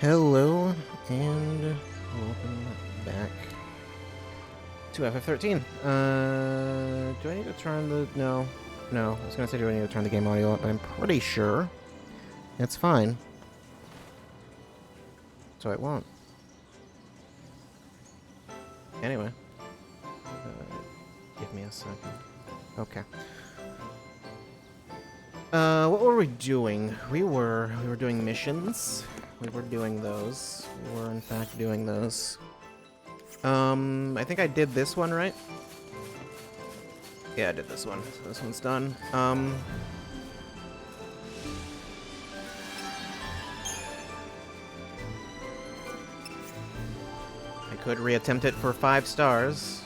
Hello, and welcome back to FF13. Do I need to turn the... No. I was gonna say do I need to turn the game audio up, but I'm pretty sure it's fine. So it won't. Anyway. Give me a second. Okay. What were we doing? We were doing missions. We were doing those. We were, in fact, doing those. I think I did this one, right? Yeah, I did this one. So this one's done. I could reattempt it for 5 stars.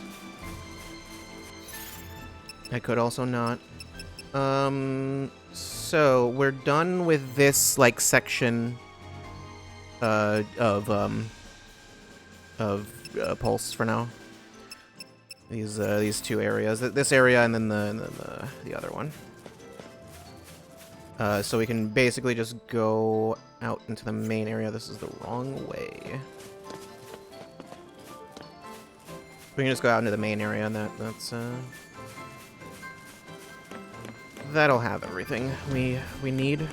I could also not. So we're done with this, like, section of Pulse for now. These two areas, this area and then the other one. So we can basically just go out into the main area. This is the wrong way. We can just go out into the main area, and that's that'll have everything we need.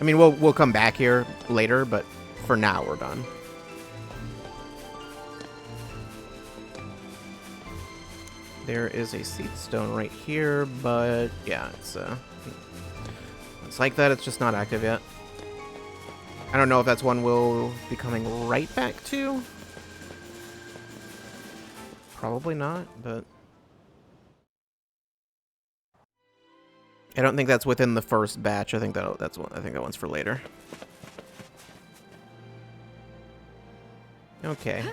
I mean, we'll come back here later, but for now we're done. There is a seed stone right here, but yeah, it's like that. It's just not active yet. I don't know if that's one we'll be coming right back to. Probably not, but I don't think that's within the first batch. I think that's one. I think that one's for later. Okay.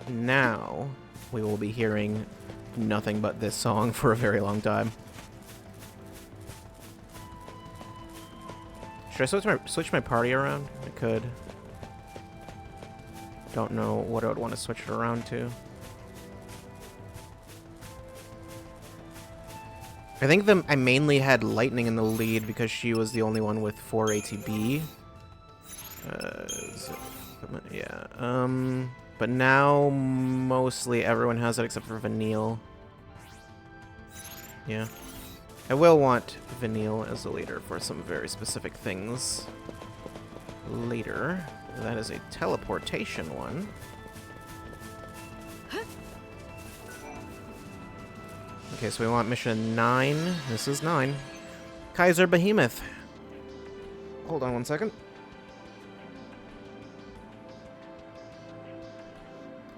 Now we will be hearing nothing but this song for a very long time. Should I switch my party around? I could. Don't know what I would want to switch it around to. I think I mainly had Lightning in the lead because she was the only one with 4 ATB. Yeah. But now mostly everyone has it except for Vanille. Yeah. I will want Vanille as a leader for some very specific things later. That is a teleportation one. Okay, so we want mission 9. This is 9. Kaiser Behemoth. Hold on one second.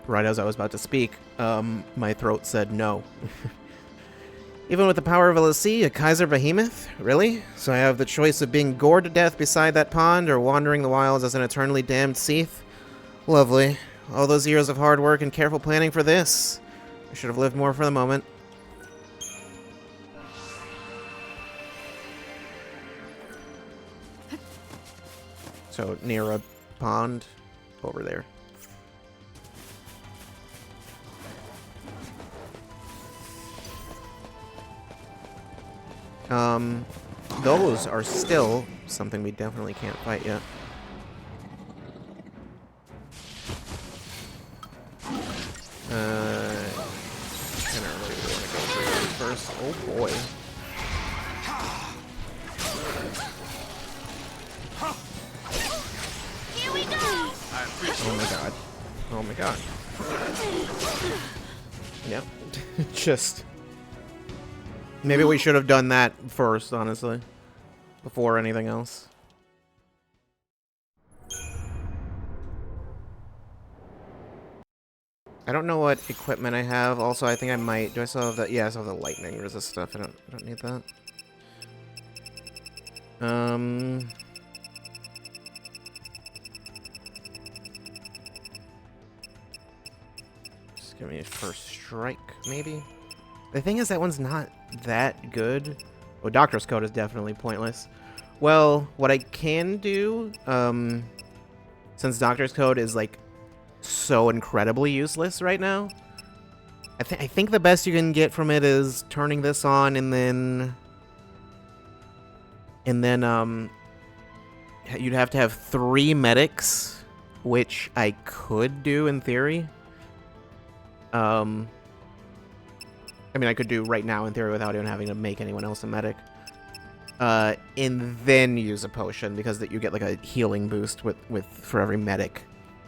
Right as I was about to speak, my throat said no. Even with the power of a Lassie, a Kaiser Behemoth? Really? So I have the choice of being gored to death beside that pond or wandering the wilds as an eternally damned Seath? Lovely. All those years of hard work and careful planning for this. I should have lived more for the moment. So, near a pond over there. Those are still something we definitely can't fight yet. I don't really want to go through them first. Oh boy. Here we go. Oh my god. Oh my god. Yep. Just... Maybe we should have done that first, honestly. Before anything else. I don't know what equipment I have. Also, I think I might... Do I still have that? Yeah, I still have the lightning resist stuff. I don't need that. Just give me a first strike, maybe? The thing is, that one's not that good. Oh, Doctor's Code is definitely pointless. Well, what I can do, since Doctor's Code is, like, so incredibly useless right now, I think the best you can get from it is turning this on and then you'd have to have 3 medics, which I could do in theory. I mean, I could do right now in theory without even having to make anyone else a medic. And then use a potion, because that you get like a healing boost for every medic.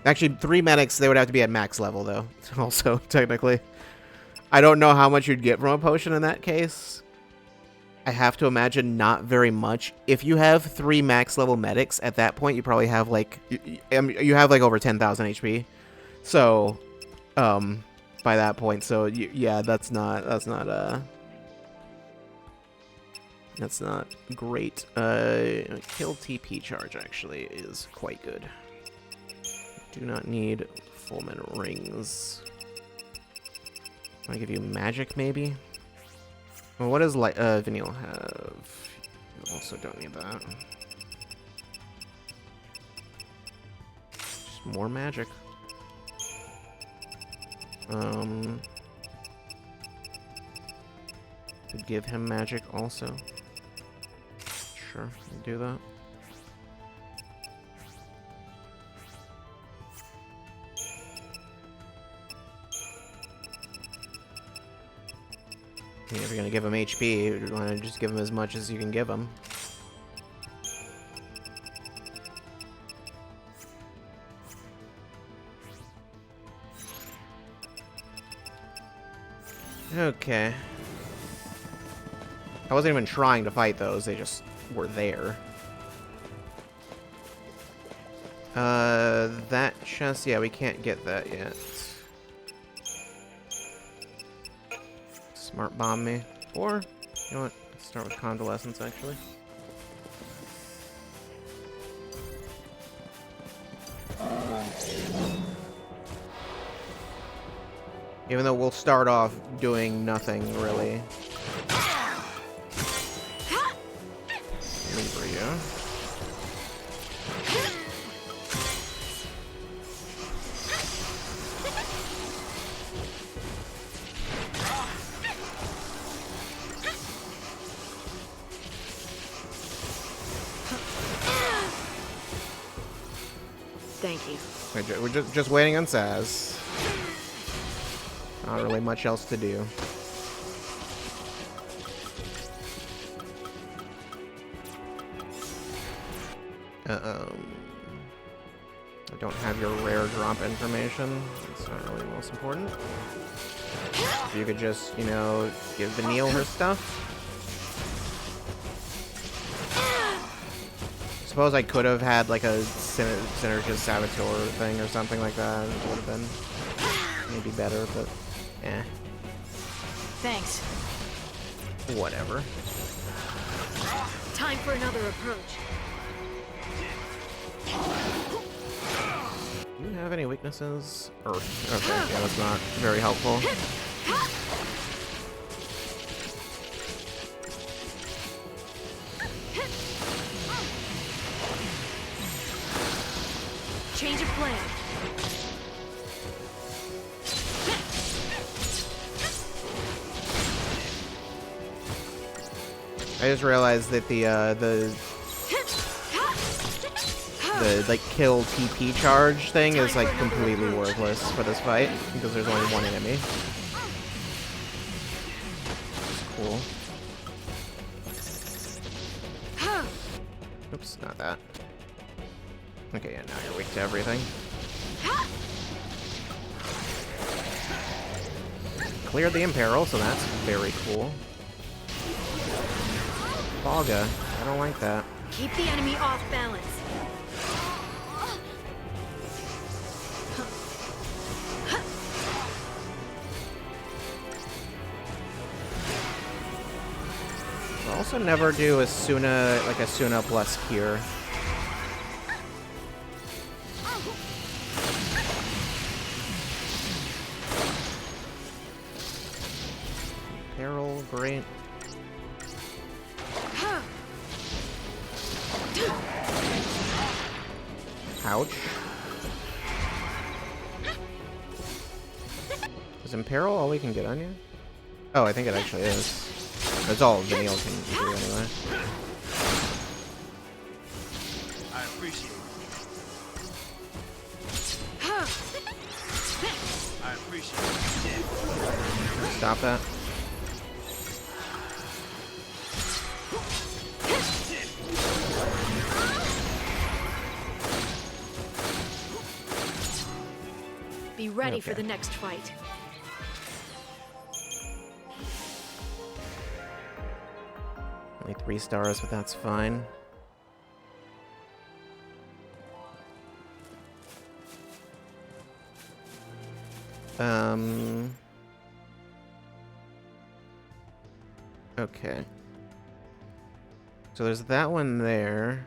Actually, 3 medics, they would have to be at max level, though, also, technically. I don't know how much you'd get from a potion in that case. I have to imagine not very much. If you have 3 max level medics, at that point, you probably have, like, you have, like, over 10,000 HP. So, by that point, so, yeah, that's not great. Kill TP charge, actually, is quite good. Do not need fulminant rings. Can I give you magic, maybe? Well, what does Vanille have? You also don't need that. Just more magic. Could give him magic also. Sure, we'll do that. I mean, if you're gonna give him HP, you want to just give him as much as you can give him. Okay. I wasn't even trying to fight those, they just were there. That chest, yeah, we can't get that yet. Smart bomb me. Or, you know what, let's start with Convalescence, actually. Even though we'll start off doing nothing, really. Libria. Thank you. We're just waiting on Saz. Not really much else to do. I don't have your rare drop information. It's not really the most important. If you could just, you know, give Vanille her stuff. I suppose I could have had like a Synergist Saboteur thing or something like that. It would have been maybe better, but eh. Thanks. Whatever. Time for another approach. Do you have any weaknesses? Earth. Okay, yeah, that's not very helpful. Change of plan. I just realized that the like kill TP charge thing is like completely worthless for this fight because there's only one enemy. It's cool. Oops, not that. Okay, yeah, now you're weak to everything. Cleared the Imperil, so that's very cool. Baga, I don't like that. Keep the enemy off balance. I'll also never do a Suna plus cure. Peril, great. Ouch. Is Imperil all we can get on you? Oh, I think it actually is. That's all Vanille can do anyway. appreciate it. I appreciate it. Stop that. Be ready for Okay. the next fight. Only 3 stars, but that's fine. Okay. So there's that one there.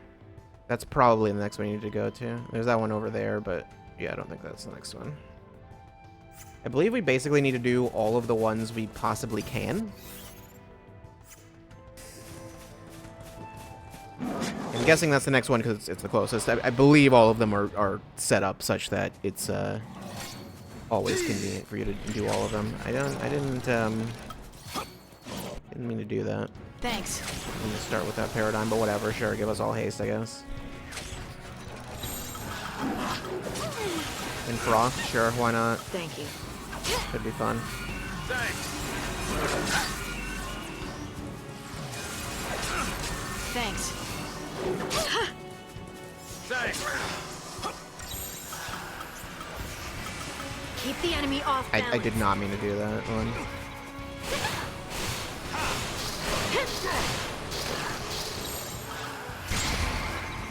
That's probably the next one you need to go to. There's that one over there, but yeah, I don't think that's the next one. I believe we basically need to do all of the ones we possibly can. I'm guessing that's the next one because it's the closest. I believe all of them are set up such that it's always convenient for you to do all of them. I didn't mean to do that. Thanks. I'm gonna start with that paradigm, but whatever. Sure, give us all haste, I guess. And frost, sure, why not? Thank you. Could be fun. Thanks. Thanks. Keep the enemy off balance. I did not mean to do that one.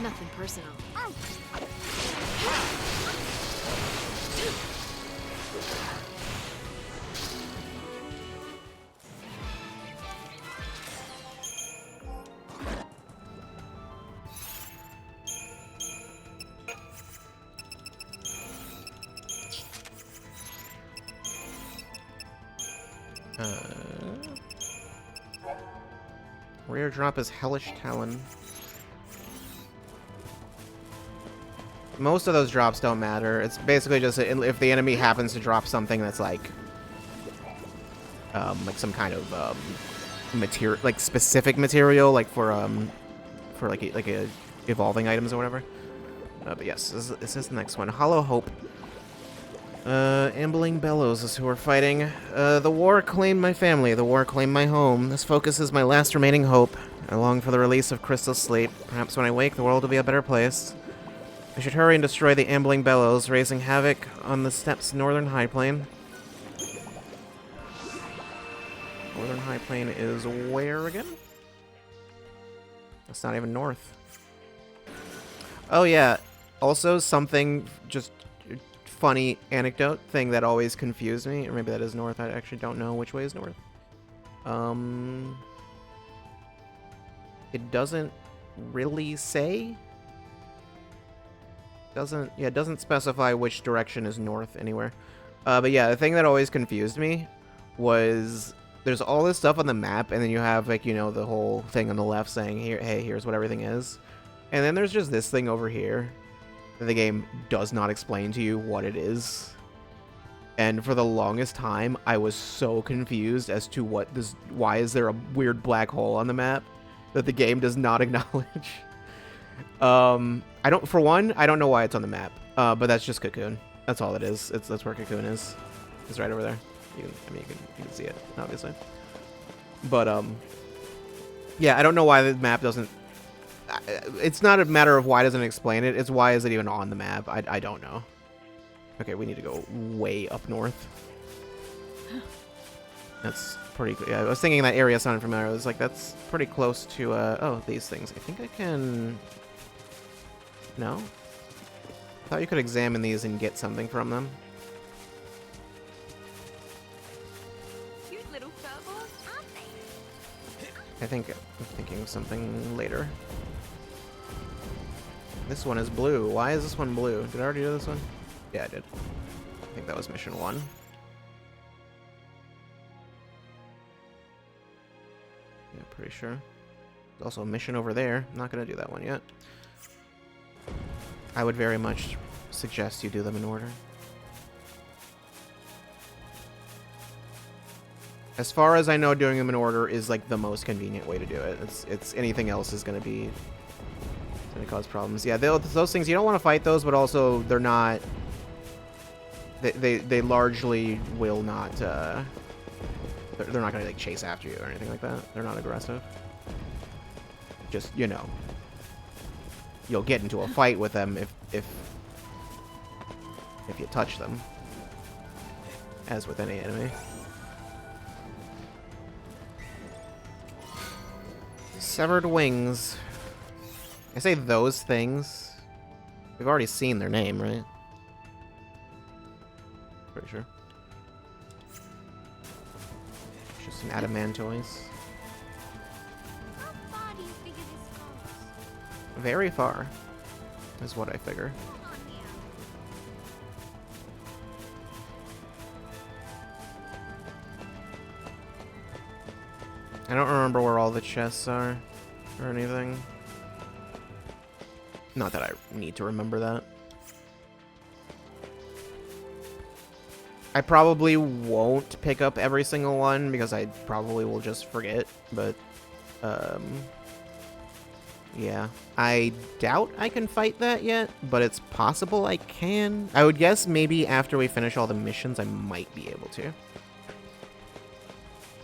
Nothing personal. Rare drop is Hellish Talon. Most of those drops don't matter. It's basically just if the enemy happens to drop something that's like some kind of material, like specific material, like for like a evolving items or whatever. But yes, this is the next one. Hollow Hope. Ambling Bellows is who we're fighting. The war claimed my family. The war claimed my home. This focus is my last remaining hope. I long for the release of crystal sleep. Perhaps when I wake, the world will be a better place. I should hurry and destroy the Ambling Bellows, raising havoc on the steppes northern high plain. Northern high plain is where again? That's not even north. Oh yeah. Also something just funny anecdote thing that always confused me, or maybe that is north. I actually don't know which way is north. It doesn't really say. It doesn't specify which direction is north anywhere. But yeah, the thing that always confused me was there's all this stuff on the map, and then you have like, you know, the whole thing on the left saying here, hey, here's what everything is, and then there's just this thing over here. The game does not explain to you what it is. And for the longest time, I was so confused as to why is there a weird black hole on the map that the game does not acknowledge. I don't know why it's on the map. But that's just Cocoon. That's all it is. That's where Cocoon is. It's right over there. You can see it, obviously. But yeah, I don't know why the map doesn't. It's not a matter of why doesn't it explain it. It's why is it even on the map? I don't know. Okay, we need to go way up north. That's pretty good. Yeah, I was thinking that area sounded familiar. I was like, that's pretty close to, oh, these things. I think I can... No? I thought you could examine these and get something from them. Cute little furballs, aren't they? I think I'm thinking of something later. This one is blue. Why is this one blue? Did I already do this one? Yeah, I did. I think that was mission 1. Yeah, pretty sure. There's also a mission over there. I'm not going to do that one yet. I would very much suggest you do them in order. As far as I know, doing them in order is like the most convenient way to do it. It's anything else is going to be gonna cause problems. Yeah, those things, you don't want to fight those, but also they're not... They largely will not, they're not gonna, like, chase after you or anything like that. They're not aggressive. Just, you know. You'll get into a fight with them if you touch them. As with any enemy. Severed wings. I say those things. We've already seen their name, right? Pretty sure. Just an adamantoise. How far do you figure this goes? Very far, is what I figure. Come on now. I don't remember where all the chests are, or anything. Not that I need to remember that. I probably won't pick up every single one, because I probably will just forget, but, yeah. I doubt I can fight that yet, but it's possible I can. I would guess maybe after we finish all the missions, I might be able to.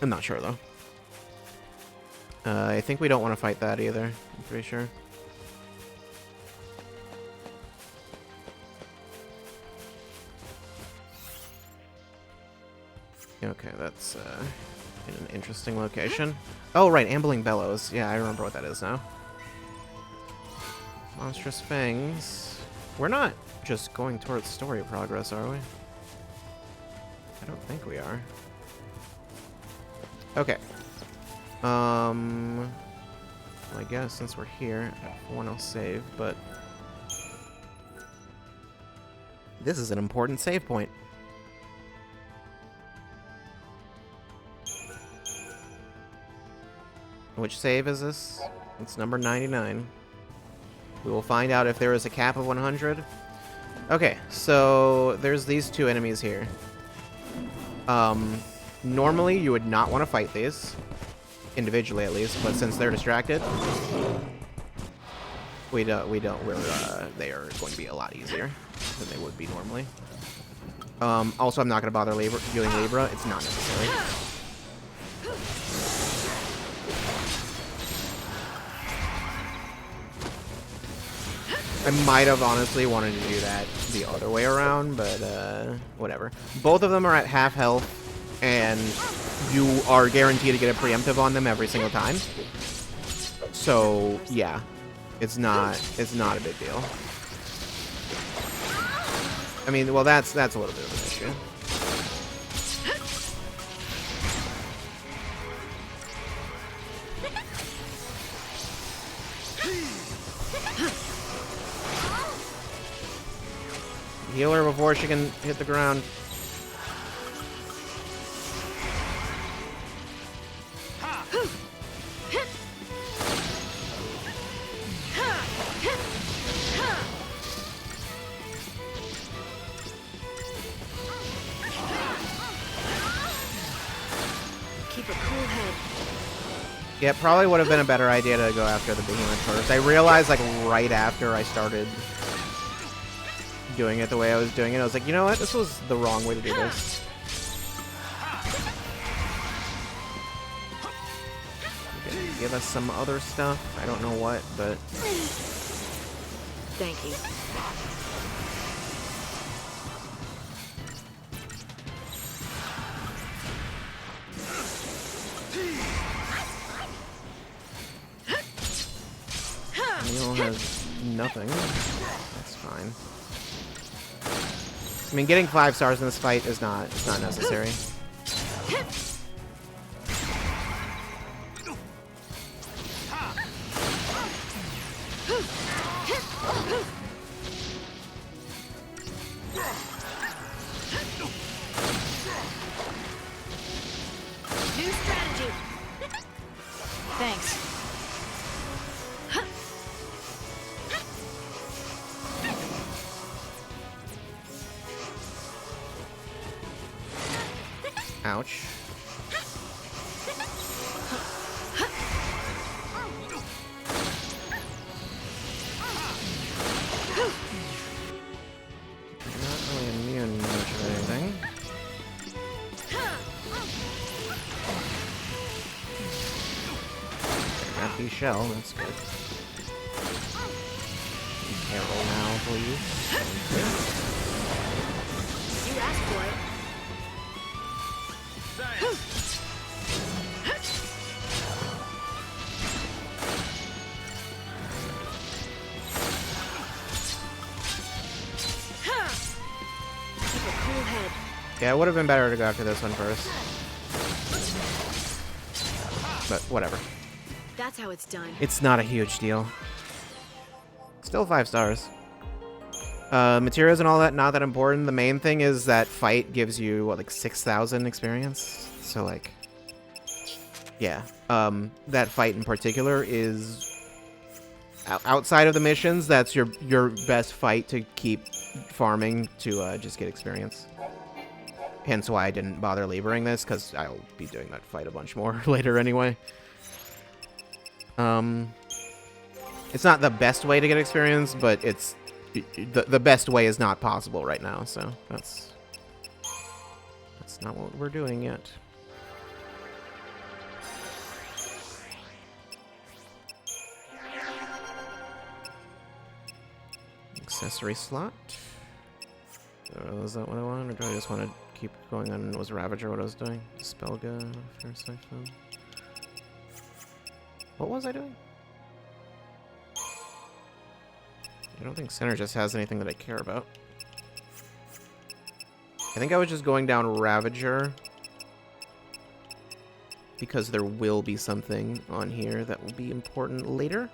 I'm not sure, though. I think we don't want to fight that either, I'm pretty sure. Okay, that's in an interesting location. Oh, right, Ambling Bellows. Yeah, I remember what that is now. Monstrous Fangs. We're not just going towards story progress, are we? I don't think we are. Okay. Well, I guess since we're here, I want to save, but this is an important save point. Which save is this? It's number 99. We will find out if there is a cap of 100. Okay, so there's these two enemies here. Normally you would not want to fight these. Individually at least, but since they're distracted, they are going to be a lot easier than they would be normally. Also, I'm not going to bother doing Libra. It's not necessary. I might have honestly wanted to do that the other way around, but whatever. Both of them are at half health, and you are guaranteed to get a preemptive on them every single time. So yeah, it's not a big deal. I mean, well, that's a little bit of an issue. Heal her before she can hit the ground. Keep a cool head. Yeah, it probably would have been a better idea to go after the behemoth first. I realized, like, right after I started doing it the way I was doing it, I was like, you know what? This was the wrong way to do this. Give us some other stuff. I don't know what, but... Thank you. Neil has nothing. That's fine. I mean, getting 5 stars in this fight is not necessary. New strategy. Thanks. Ouch. lucky shell. That's good. Be careful now, please. You asked for it. Thanks. Keep a cool head. Yeah, it would have been better to go after this one first. But whatever. That's how it's done. It's not a huge deal. Still 5 stars. Materials and all that, not that important. The main thing is that fight gives you, what, like 6,000 experience? So, like, yeah. That fight in particular is... outside of the missions, that's your best fight to keep farming to just get experience. Hence why I didn't bother laboring this, because I'll be doing that fight a bunch more later anyway. It's not the best way to get experience, but it's the best way is not possible right now, so that's not what we're doing yet. Accessory slot. Is that what I want, or do I just want to keep going on? Was Ravager what I was doing? Spellga, Fair Siphon. What was I doing? I don't think Synergist has anything that I care about. I think I was just going down Ravager because there will be something on here that will be important later.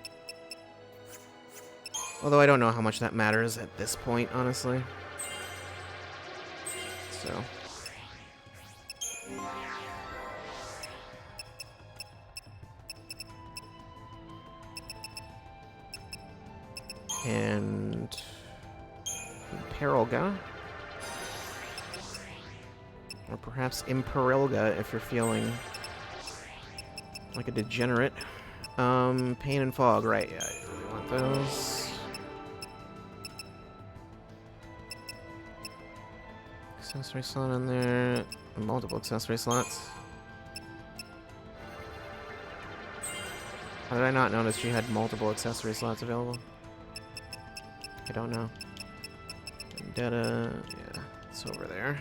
Although I don't know how much that matters at this point, honestly. So. And Imperilga. Or perhaps Imperilga if you're feeling like a degenerate. Pain and Fog, right, yeah, I really want those. Accessory slot on there. Multiple accessory slots. How did I not notice she had multiple accessory slots available? I don't know. Vendetta, yeah, it's over there.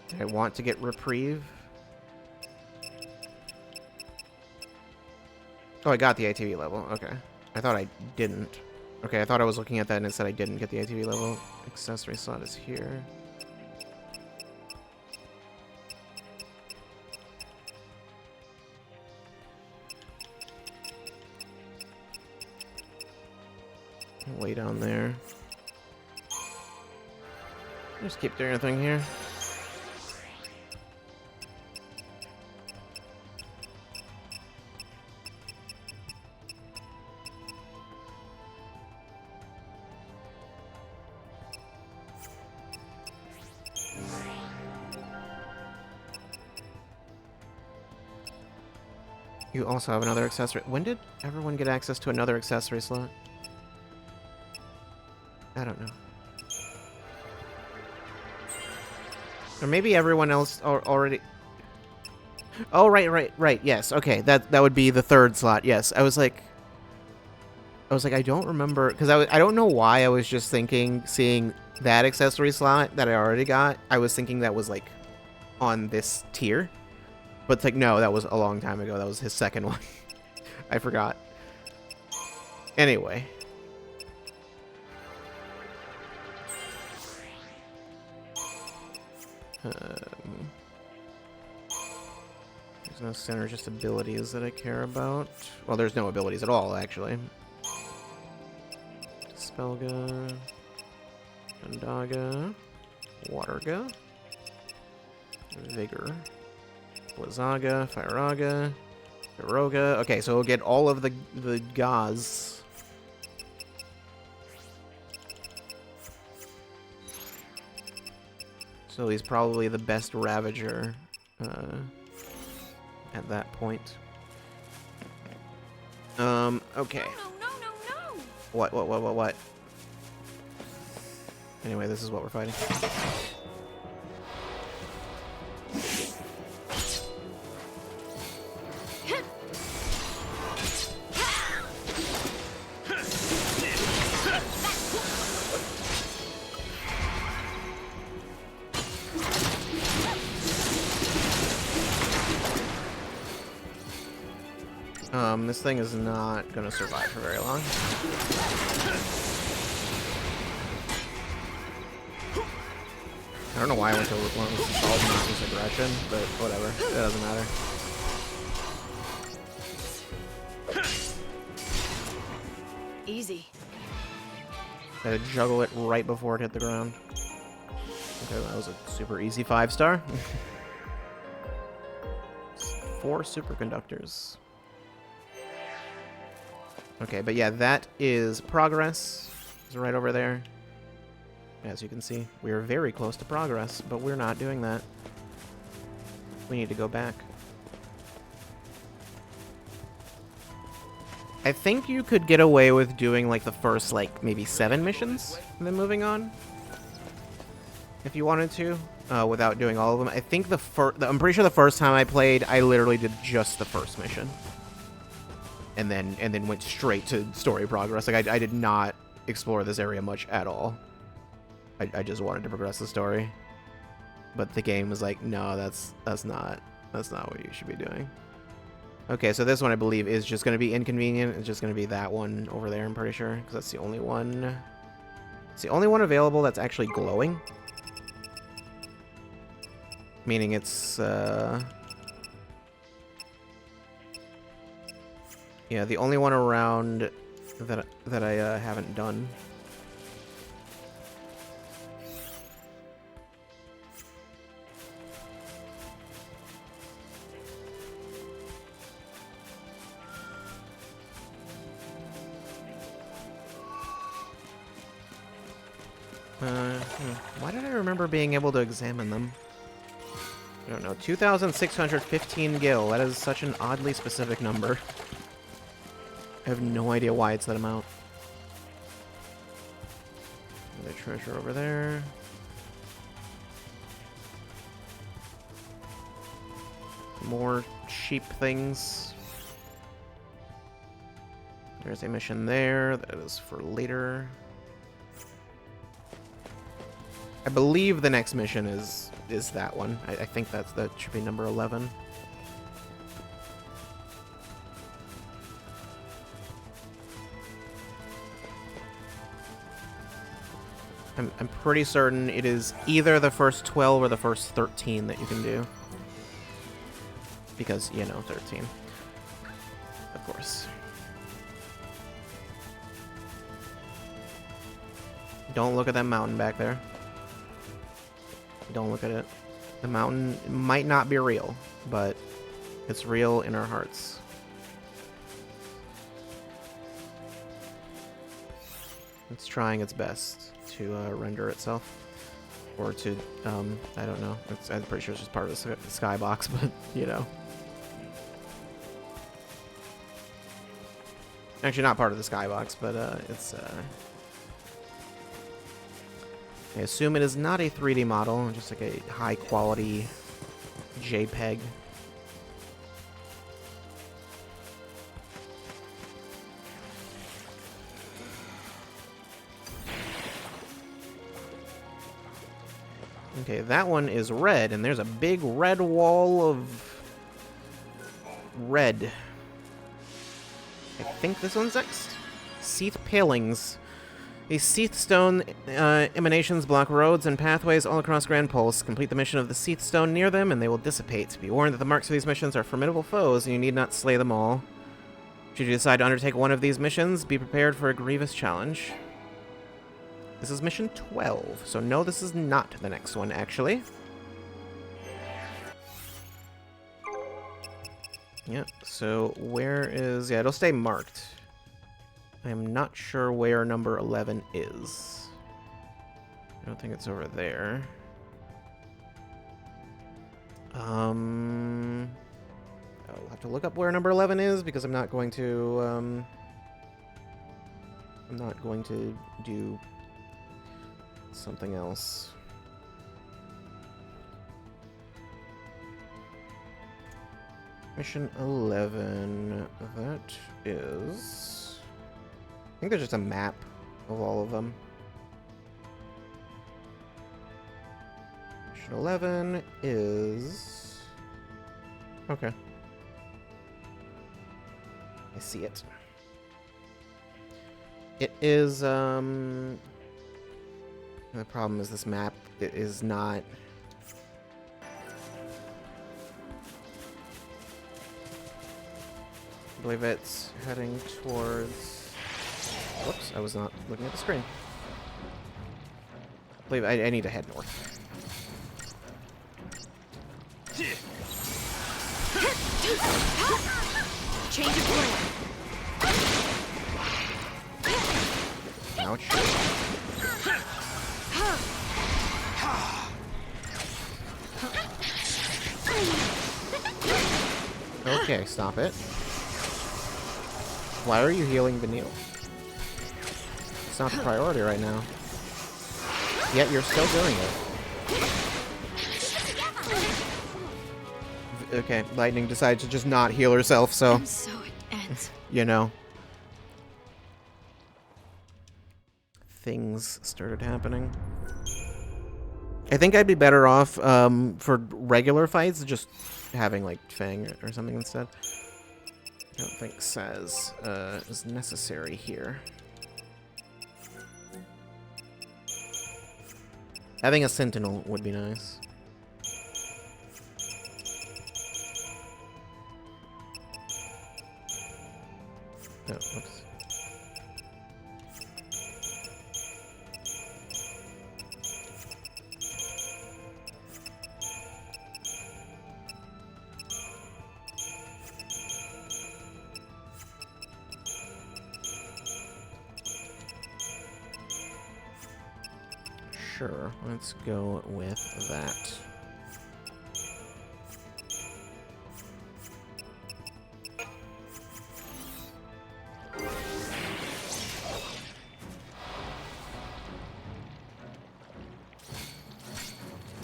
Did I want to get Reprieve? Oh, I got the ATV level. Okay. I thought I didn't. Okay, I thought I was looking at that and it said I didn't get the ATV level. Accessory slot is here. Way down there. Just keep doing a thing here. You also have another accessory. When did everyone get access to another accessory slot? I don't know. Or maybe everyone else already... Oh, right. Yes, okay. That would be the third slot. Yes, I was like, I don't remember, because I don't know why I was just thinking, seeing that accessory slot that I already got, I was thinking that was like on this tier. But it's like, no, that was a long time ago. That was his second one. I forgot. Anyway. There's no synergist abilities that I care about. Well, there's no abilities at all, actually. Spellga. Andaga. Waterga. Vigor. Blizzaga. Firaga. Hiroga. Okay, so we'll get all of the Gaz. So he's probably the best Ravager at that point. Okay. No. What? Anyway, this is what we're fighting. This thing is not gonna survive for very long. I don't know why I went to one with solid Noctis aggression, but whatever. It doesn't matter. Easy. I had to juggle it right before it hit the ground. Okay, that was a super easy 5-star. 4 superconductors. Okay, but yeah, that is progress. It's right over there. As you can see, we are very close to progress, but we're not doing that. We need to go back. I think you could get away with doing like the first like maybe 7 missions and then moving on. If you wanted to, without doing all of them. I think I'm pretty sure the first time I played, I literally did just the first mission. And then went straight to story progress. Like I did not explore this area much at all. I just wanted to progress the story. But the game was like, no, that's not what you should be doing. Okay, so this one I believe is just going to be inconvenient. It's just going to be that one over there, I'm pretty sure, because that's the only one. It's the only one available that's actually glowing. Meaning it's yeah, the only one around that I haven't done. Why did I remember being able to examine them? I don't know. 2,615 gil. That is such an oddly specific number. I have no idea why it's that amount. The treasure over there. More sheep things. There's a mission there. That is for later. I believe the next mission is that one. I think that should be number 11. I'm pretty certain it is either the first 12 or the first 13 that you can do. Because, you know, 13. Of course. Don't look at that mountain back there. Don't look at it. The mountain might not be real, but it's real in our hearts. It's trying its best to render itself. Or to, I don't know. I'm pretty sure it's just part of the skybox, but, you know. Actually, not part of the skybox, but it's... I assume it is not a 3D model, just like a high-quality JPEG. Okay, that one is red, and there's a big red wall of red. I think this one's next. Seath Palings. These Seath Stone emanations block roads and pathways all across Grand Pulse. Complete the mission of the Seath Stone near them, and they will dissipate. Be warned that the marks of these missions are formidable foes, and you need not slay them all. Should you decide to undertake one of these missions, be prepared for a grievous challenge. This is mission 12, so no, this is not the next one, actually. Yeah, so where is... Yeah, it'll stay marked. I am not sure where number 11 is. I don't think it's over there. I'll have to look up where number 11 is because I'm not going to do something else. Mission 11. That is... I think there's just a map of all of them. Mission 11 is... Okay. I see it. It is, the problem is this map is not... I believe it's heading towards... Whoops, I was not looking at the screen. I believe I need to head north. Change of plan. Ouch. Okay, stop it. Why are you healing Vanille? It's not the priority right now. Yet you're still doing it. Okay, Lightning decided to just not heal herself, so, And so it ends. you know. Things started happening. I think I'd be better off, for regular fights, just having, like, Fang or something instead. I don't think Saz, is necessary here. Having a Sentinel would be nice. Oh, whoops. Sure, let's go with that.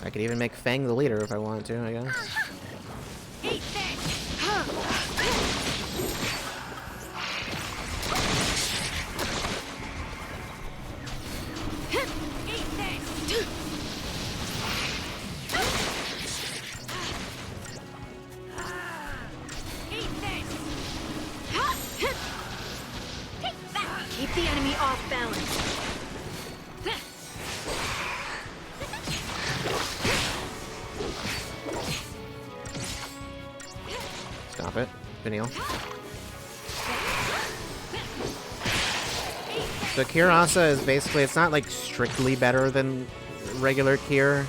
I could even make Fang the leader if I wanted to, I guess. Eat this! Eat this! Eat this! Take that! Keep the enemy off balance. Stop it, Vanille. So Kirasa is basically, it's not like strictly better than regular Kier,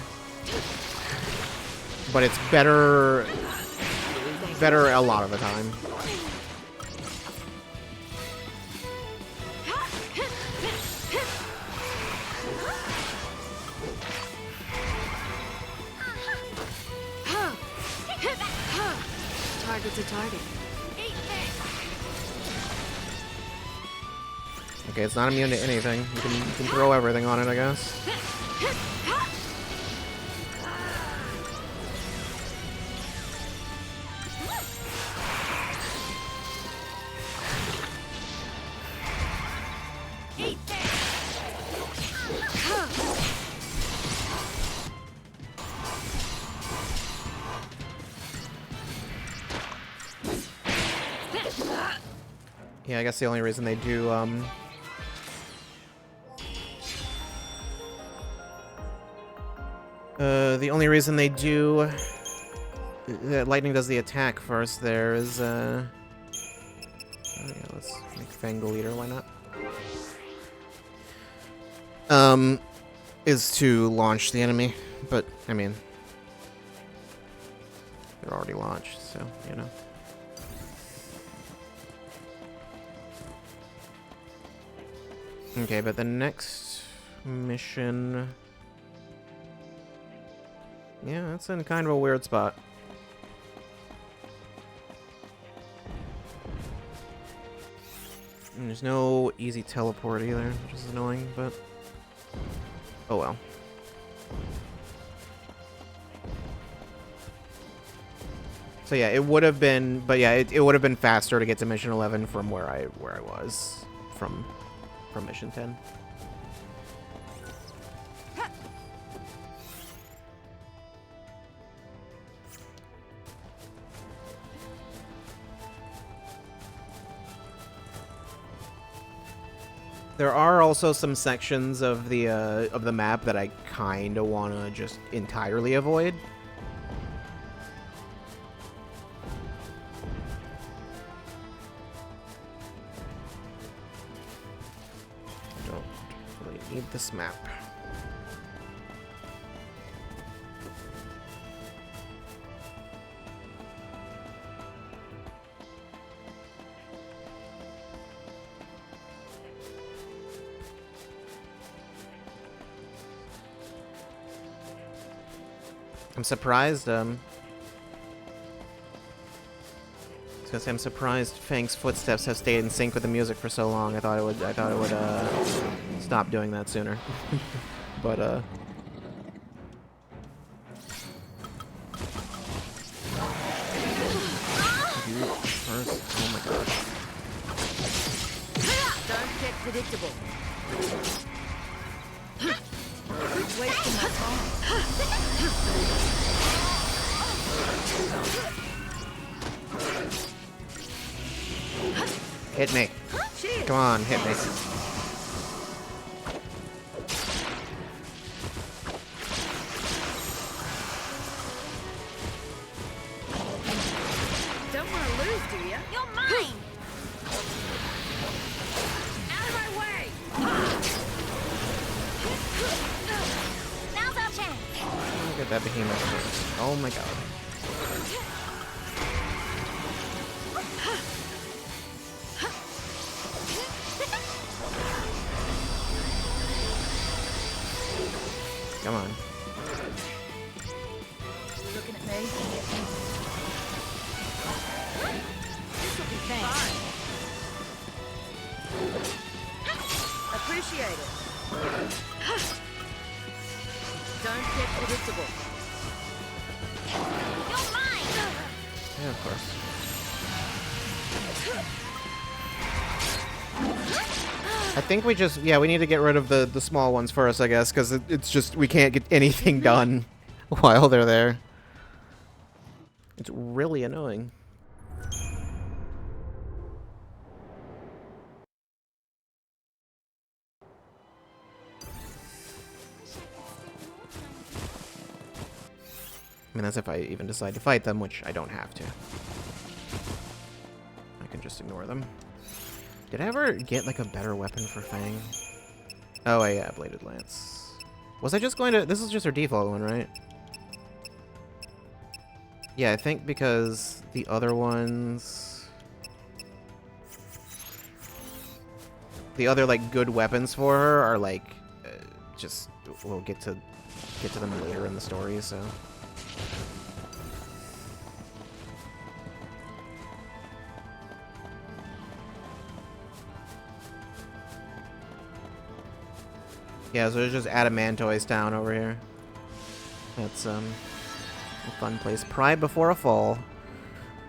but it's better a lot of the time. Target's a target. Okay, it's not immune to anything. You can throw everything on it, I guess. Yeah, I guess the only reason they do, the only reason they do that Lightning does the attack first there is, oh yeah, let's make Fang the leader, why not? Is to launch the enemy, but, I mean, they're already launched, so, you know. Okay, but the next mission... Yeah, that's in kind of a weird spot. And there's no easy teleport either, which is annoying, but... Oh well. So yeah, it would have been, but yeah, it would have been faster to get to mission 11 from where I was from mission 10. There are also some sections of the map that I kind of want to just entirely avoid. Don't really need this map. I'm surprised, because I'm surprised Fang's footsteps have stayed in sync with the music for so long. I thought it would stop doing that sooner. But you first. Oh my god. Don't get predictable. Quit wasting my time. Hit me. Cheers. Come on, hit me. Don't want to lose, do you? You're mine! Out of my way! Now's our chance! Look at that behemoth. Oh my god. Come on. Looking at me? This'll be fine. Appreciate it. Don't get predictable. You're mine! Yeah, of course. I think we just, yeah, we need to get rid of the small ones first, I guess, because it's just, we can't get anything done while they're there. It's really annoying. I mean, that's if I even decide to fight them, which I don't have to. I can just ignore them. Did I ever get, like, a better weapon for Fang? Oh, yeah, Bladed Lance. Was I just going to... This is just her default one, right? Yeah, I think because the other ones... The other, like, good weapons for her are, like, just... We'll get to them later in the story, so... Yeah, so there's just Adamantoise Town over here. That's, a fun place. Pride before a fall.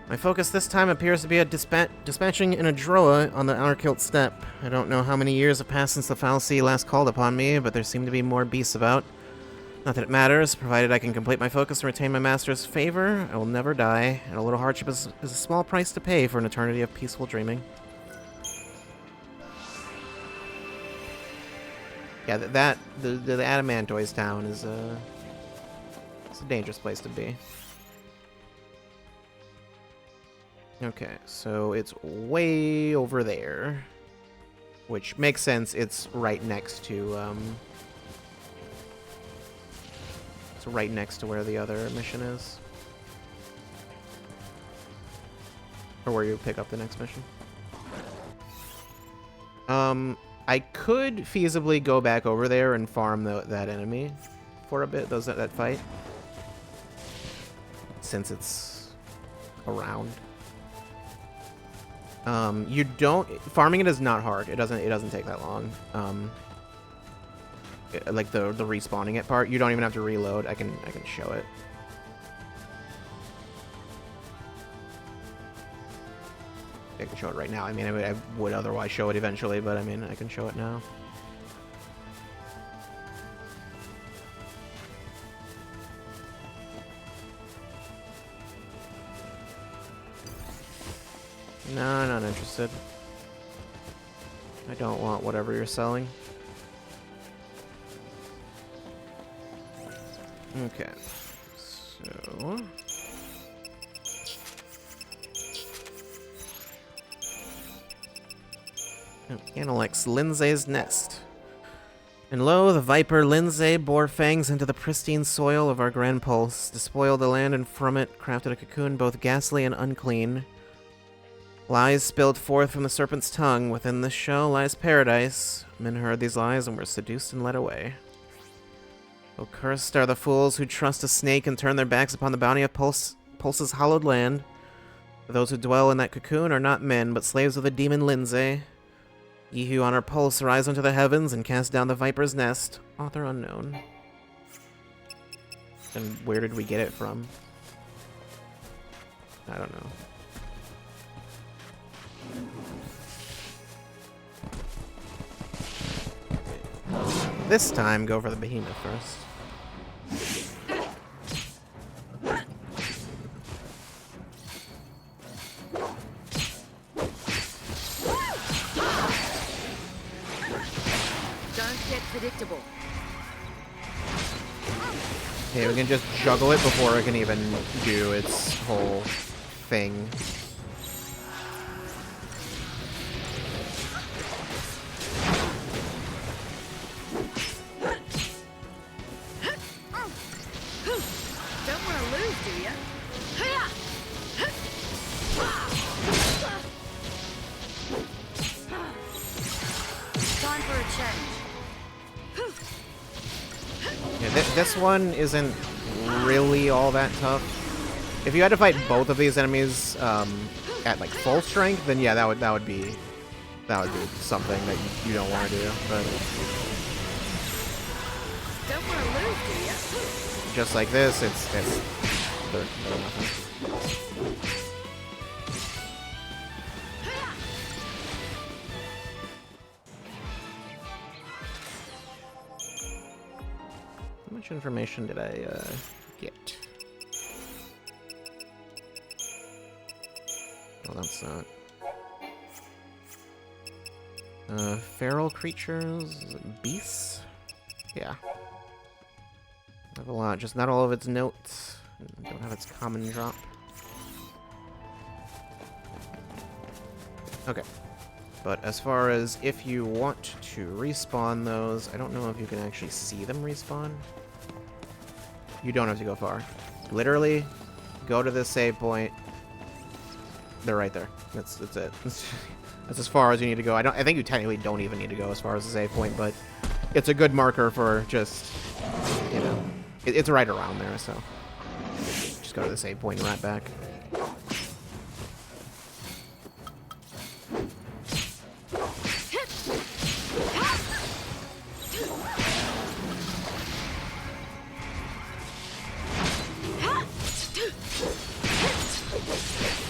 My focus this time appears to be dispatching in a Droa on the Outerkilt Steppe. I don't know how many years have passed since the Foul Sea last called upon me, but there seem to be more beasts about. Not that it matters, provided I can complete my focus and retain my master's favor, I will never die, and a little hardship is a small price to pay for an eternity of peaceful dreaming. Yeah, the Adamantoise Town is it's a dangerous place to be. Okay, so it's way over there, which makes sense. It's right next to it's right next to where the other mission is, or where you pick up the next mission. I could feasibly go back over there and farm that enemy for a bit, that fight, since it's around. Farming it is not hard. It doesn't take that long. like the respawning it part. You don't even have to reload. I can show it. I can show it right now. I mean, I would otherwise show it eventually, but I mean, I can show it now. No, not interested. I don't want whatever you're selling. Okay. So... Analyx, Lindsay's nest. And lo, the viper Lindsay bore fangs into the pristine soil of our grand pulse, despoiled the land, and from it crafted a cocoon both ghastly and unclean. Lies spilled forth from the serpent's tongue. Within this shell lies paradise. Men heard these lies and were seduced and led away. Oh, cursed are the fools who trust a snake and turn their backs upon the bounty of Pulse's hallowed land. For those who dwell in that cocoon are not men, but slaves of the demon Lindsay. Ye who on our pulse rise unto the heavens and cast down the viper's nest. Author unknown. And where did we get it from? I don't know. This time, go for the behemoth first. Don't get predictable. Okay, we can just juggle it before it can even do its whole thing. Don't want to lose, do ya? Time for a change. Yeah, this one isn't really all that tough. If you had to fight both of these enemies at like full strength, then yeah, that would be something that you don't want to do. But Don't want to lose, do ya? just like this, they're nothing. How much information did I get? Oh, that's not. Feral creatures, beasts? Yeah. I have a lot, just not all of its notes. Don't have its common drop. Okay. But as far as if you want to respawn those, I don't know if you can actually see them respawn. You don't have to go far. Literally, go to this save point. They're right there. That's it. That's as far as you need to go. I think you technically don't even need to go as far as the save point, but it's a good marker for just, you know, it's right around there, so just go to the save point and right back.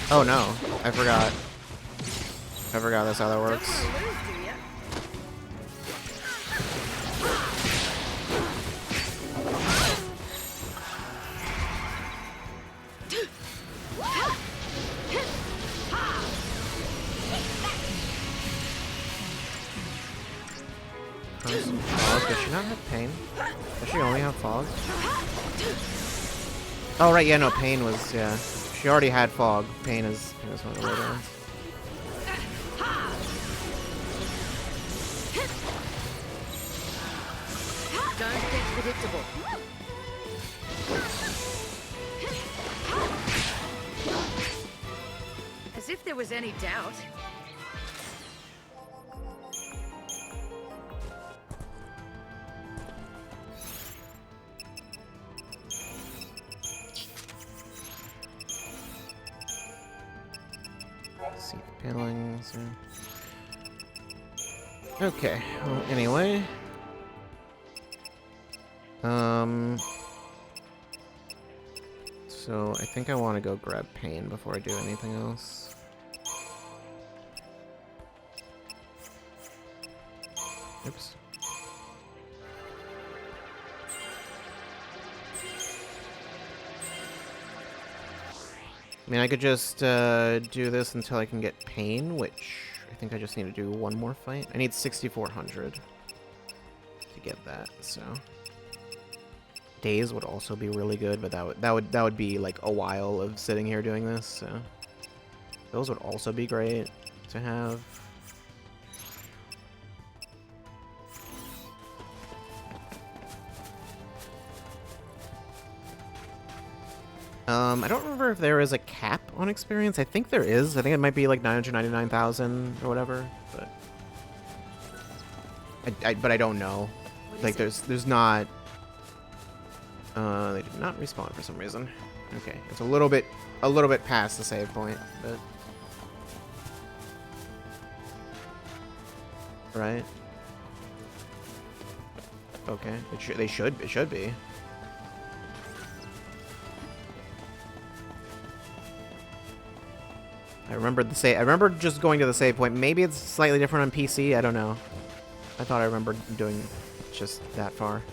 Oh no, I forgot. I forgot that's how that works. Don't want to lose, do ya? Fog. Does she not have pain? Does she only have fog? Oh right, yeah, no, pain was, yeah. She already had fog. Pain is one of the later ones. Don't get predictable. As if there was any doubt. See panelings. Okay. Well, anyway. So I think I want to go grab pain before I do anything else. Oops. I mean, I could just do this until I can get pain, which I think I just need to do one more fight. I need 6,400 to get that, so... Days would also be really good, but that would be like a while of sitting here doing this, so... Those would also be great to have. I don't remember if there is a cap on experience. I think there is. I think it might be like 999,000 or whatever, but but I don't know. Like there's not. They did not respawn for some reason. Okay, it's a little bit past the save point, but right. Okay, it should be. I remember just going to the save point. Maybe it's slightly different on PC. I don't know. I thought I remembered doing just that far.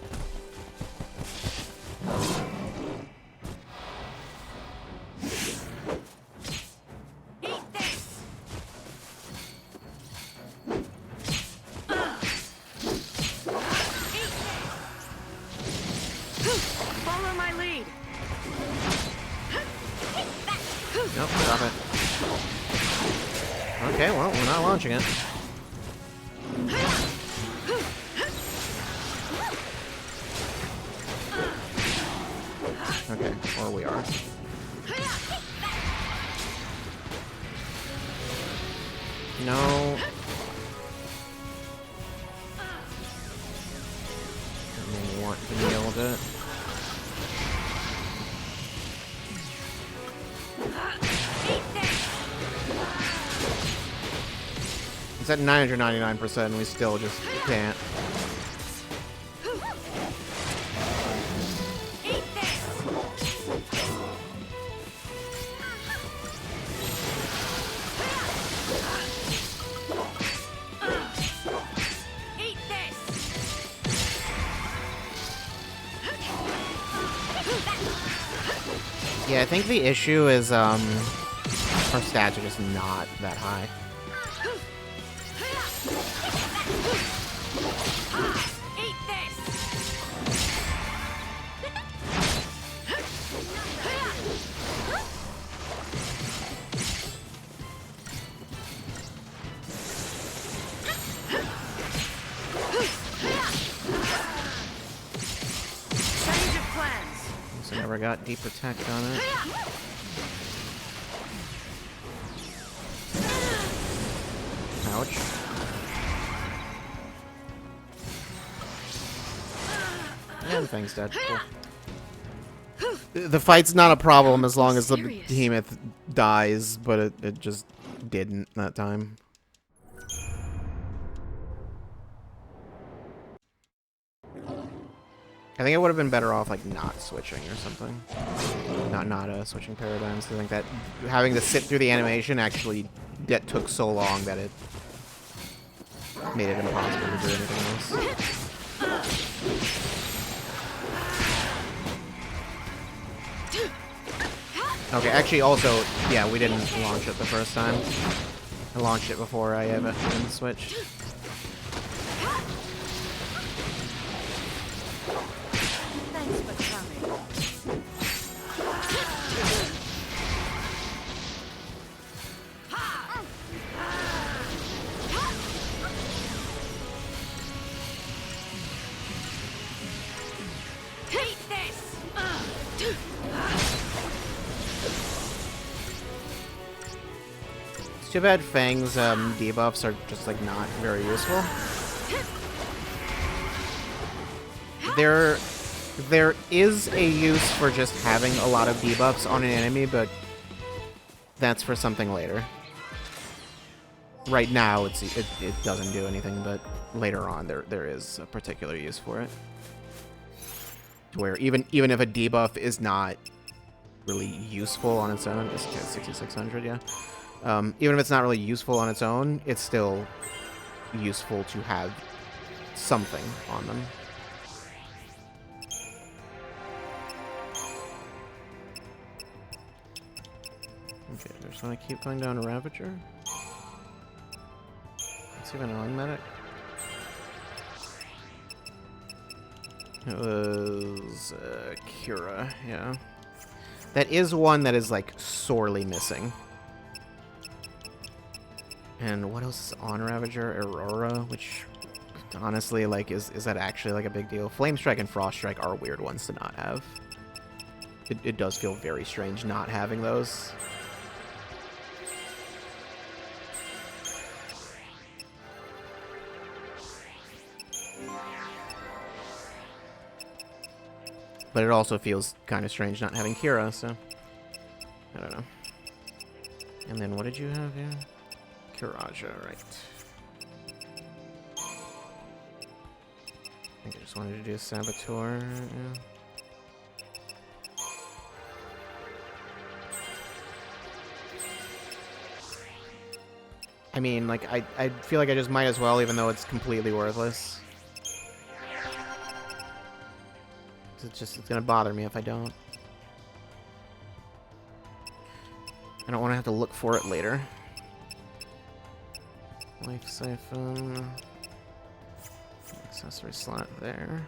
Follow my lead. Nope, stop it. Okay, well, we're not launching it. Okay, or we are. No. I want to nailed it. It's at 999%, and we still just can't. Yeah, I think the issue is, our stats are just not that high. Change of plans. So never got deep protect on it. Ouch. And thanks, Dad. Cool. The fight's not a problem as long as the behemoth dies, but it just didn't that time. I think it would have been better off like not switching or something. Not switching paradigms. I think that having to sit through the animation actually that took so long that it made it impossible to do anything else. Okay, actually also, yeah, we didn't launch it the first time. I launched it before I even switched. Thanks for coming. Take this. It's too bad Fang's debuffs are just like not very useful. There is a use for just having a lot of debuffs on an enemy, but that's for something later. Right now, it doesn't do anything, but later on, there is a particular use for it. To where even if a debuff is not really useful on its own, it's 6600, yeah. Even if it's not really useful on its own, it's still useful to have something on them. Okay, I just want to keep going down Ravager. It's even on medic. It was Cura, yeah. That is one that is like sorely missing. And what else is on Ravager? Aurora, which honestly, like, is that actually like a big deal? Flame Strike and Frost Strike are weird ones to not have. It does feel very strange not having those. But it also feels kind of strange not having Kira, so I don't know. And then what did you have here? Kiraja, right. I think I just wanted to do Saboteur, yeah. I mean, like, I feel like I just might as well, even though it's completely worthless. It's gonna bother me if I don't. I don't want to have to look for it later. Life Siphon. Accessory slot there.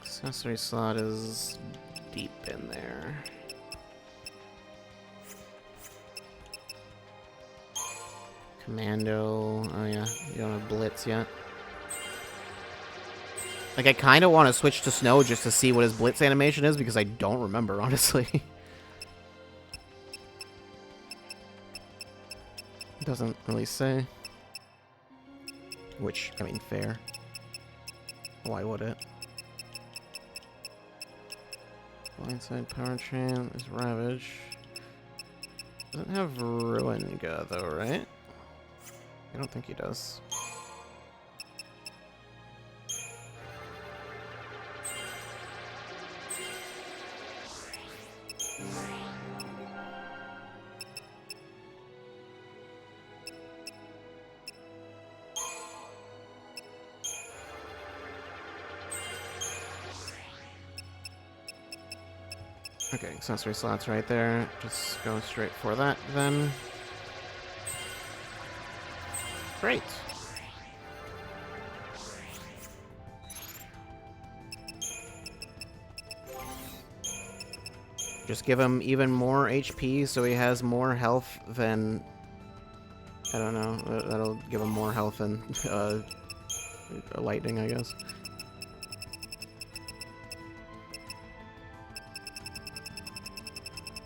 Accessory slot is deep in there. Commando. Oh yeah, you don't have Blitz yet. Like, I kind of want to switch to Snow just to see what his Blitz animation is, because I don't remember, honestly. It doesn't really say. Which, I mean, fair. Why would it? Blindside Power Chain is Ravage. Doesn't have Ruinga though, right? I don't think he does. Okay, accessory slots right there. Just go straight for that then. Great. Just give him even more HP so he has more health than... I don't know. That'll give him more health than lightning, I guess.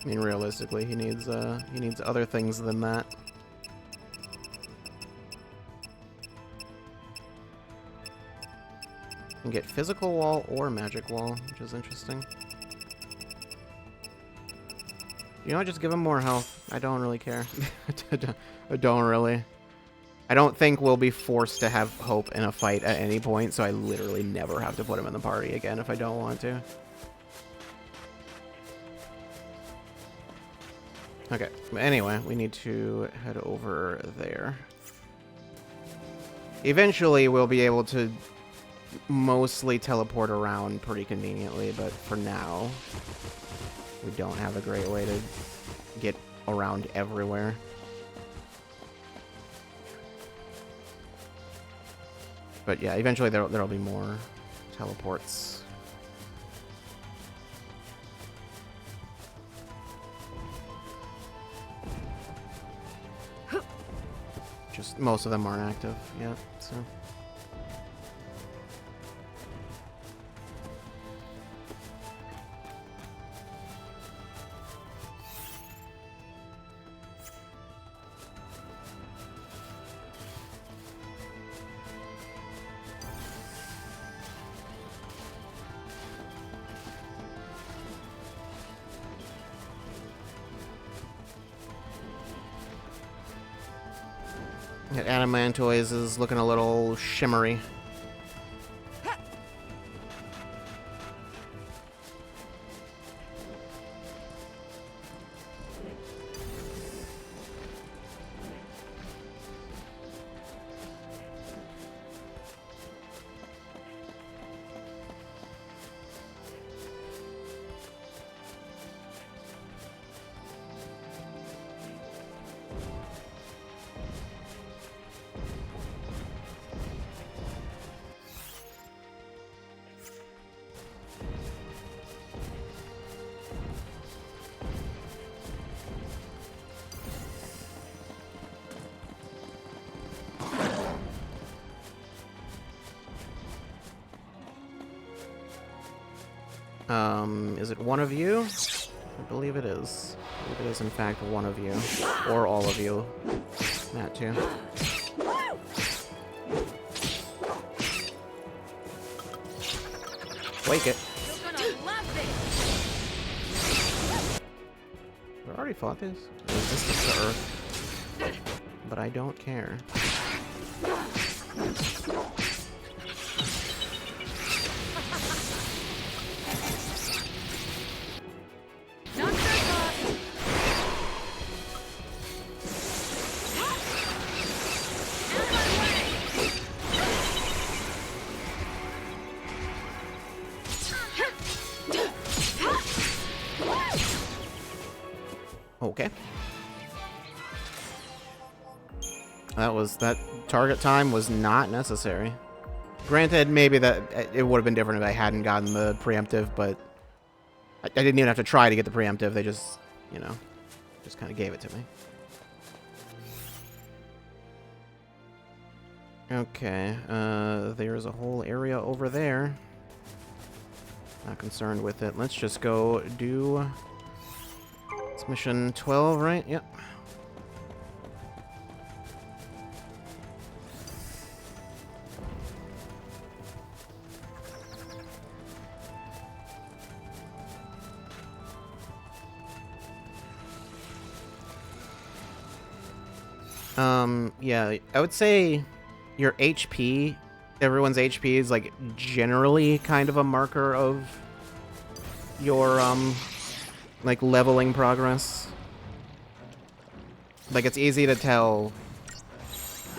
I mean, realistically, he needs other things than that. You can get physical wall or magic wall, which is interesting. You know what? Just give him more health. I don't really care. I don't really. I don't think we'll be forced to have Hope in a fight at any point, so I literally never have to put him in the party again if I don't want to. Okay, anyway, we need to head over there. Eventually, we'll be able to mostly teleport around pretty conveniently, but for now, we don't have a great way to get around everywhere. But yeah, eventually there'll be more teleports. Just most of them aren't active yet, so. That Adamantoise is looking a little shimmery. Is it one of you? I believe it is. I believe it is, in fact, one of you. Or all of you. That too. Wake it. You're gonna love this. We already fought this? Resistance to Earth. But I don't care. Not so fast. Out of my way. Okay. That target time was not necessary. Granted, maybe that it would have been different if I hadn't gotten the preemptive, but I didn't even have to try to get the preemptive. They just, you know, just kind of gave it to me. Okay, there's a whole area over there. Not concerned with it. Let's just go do... It's mission 12, right? Yep. Yeah, I would say your HP, everyone's HP is like generally kind of a marker of your like leveling progress. Like it's easy to tell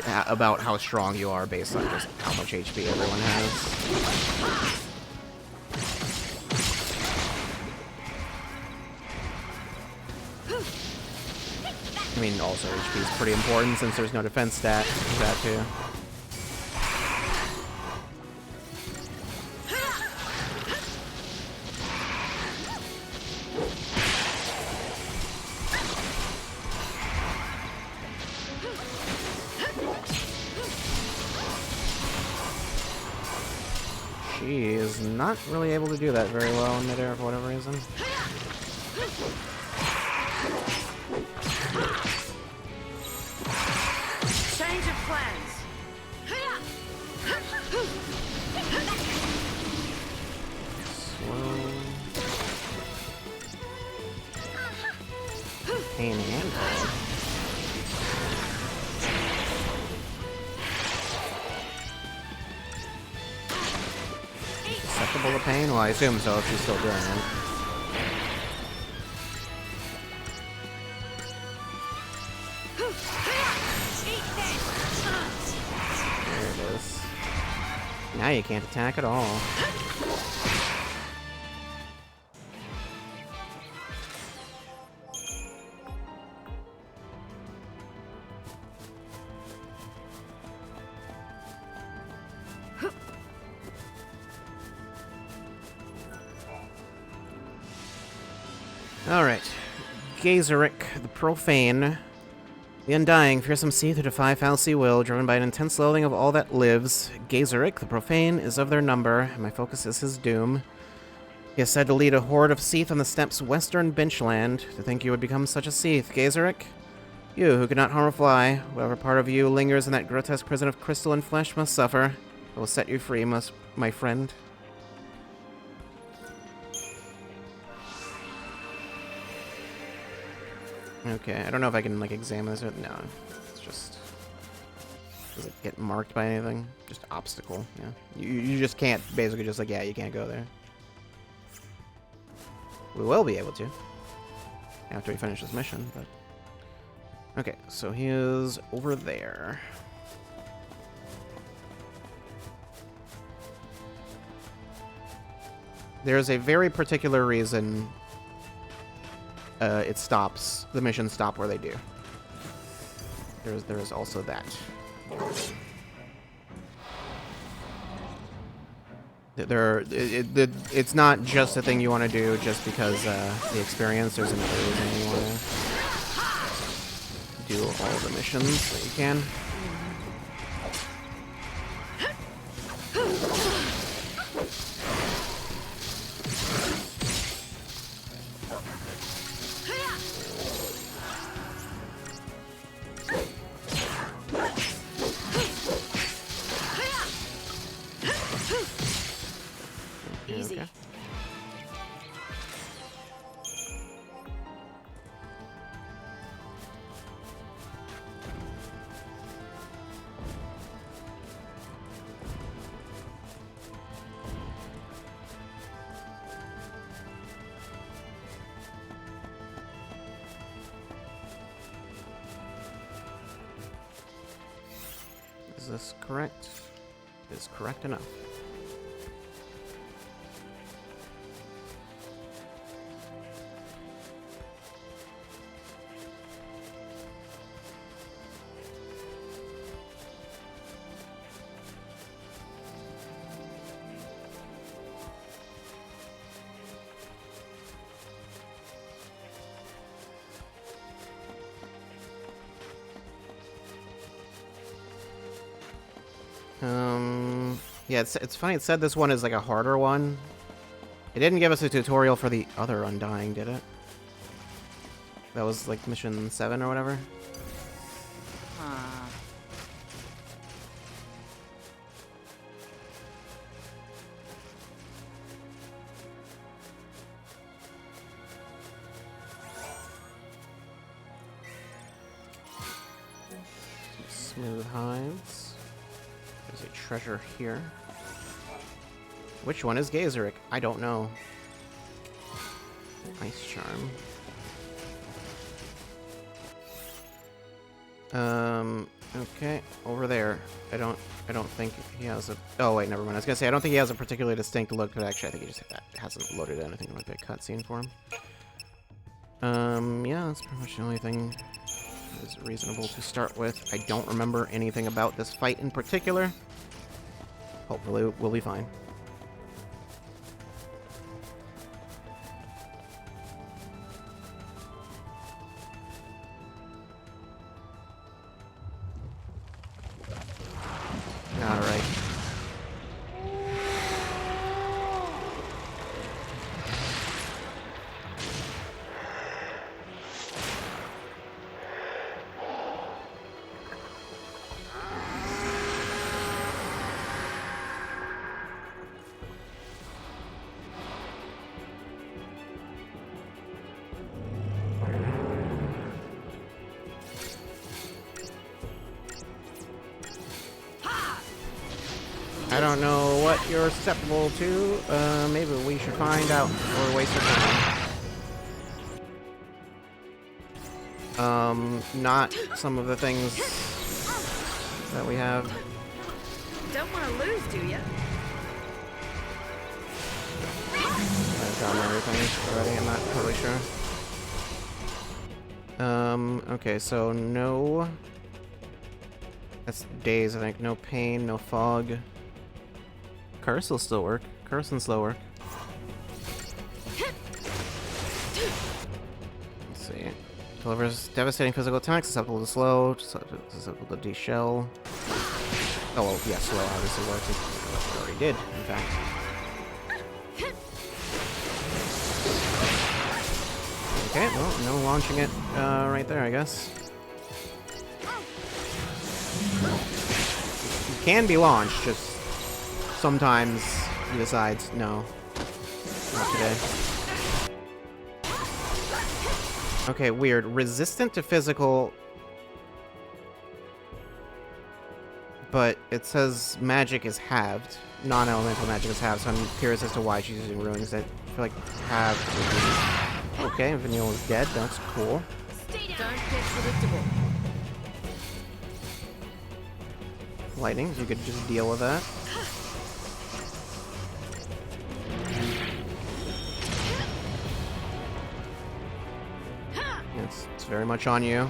about how strong you are based on just how much HP everyone has. I mean, also HP is pretty important since there's no defense stat. There's that too. She is not really able to do that very well in midair for whatever reason. Change of plans. Slow. Pain and hold. Susceptible to pain? Well, I assume so if she's still doing it. There it is. Now you can't attack at all. Alright. Gazeric, the Profane. The Undying, fearsome Seath who defy fallacy will, driven by an intense loathing of all that lives. Gazeric, the Profane, is of their number, and my focus is his doom. He is said to lead a horde of Seath on the steppes' western benchland. To think you would become such a Seath, Gazeric? You, who could not harm a fly, whatever part of you lingers in that grotesque prison of crystal and flesh must suffer. I will set you free, my friend. Okay, I don't know if I can, like, examine this. No, it's just... Does it get marked by anything? Just obstacle, yeah. You just can't, basically just like, yeah, you can't go there. We will be able to. After we finish this mission, but... Okay, so he is over there. There's a very particular reason it stops, the missions stop where they do. There is also that. It's not just a thing you want to do just because the experience. There's another reason you want to do all the missions that you can. Easy. Okay. Is this correct? It is correct enough. Yeah, it's funny, it said this one is like a harder one. It didn't give us a tutorial for the other Undying, did it? That was like mission 7 or whatever? Smooth hides. There's a treasure here. Which one is Gazeric? I don't know. Ice charm. Okay, over there. I don't think he has a... Oh, wait, never mind. I was gonna say, I don't think he has a particularly distinct look, but actually I think he just hasn't loaded anything like a cutscene for him. Yeah, that's pretty much the only thing that is reasonable to start with. I don't remember anything about this fight in particular. Hopefully we'll be fine. Alright. I don't know what you're susceptible to. Maybe we should find out before we waste our time. Not some of the things that we have. Don't want to lose, do ya? I've gotten everything already, I'm not totally sure. Okay, so no... That's days, I think. No pain, no fog. Curse will still work. Curse and slow work. Delivers devastating physical attacks, susceptible to slow, susceptible to de-shell. Oh, well, yeah, slow obviously works. It already did, in fact. Okay, well, no launching it right there, I guess. It can be launched, just sometimes he decides, no, not today. Okay, weird. Resistant to physical, but it says magic is halved. Non-elemental magic is halved, so I'm curious as to why she's using runes. I feel like halved would be... Okay, Vanille is dead. That's cool. Stay down. Don't get predictable. Lightning, so you could just deal with that. It's very much on you.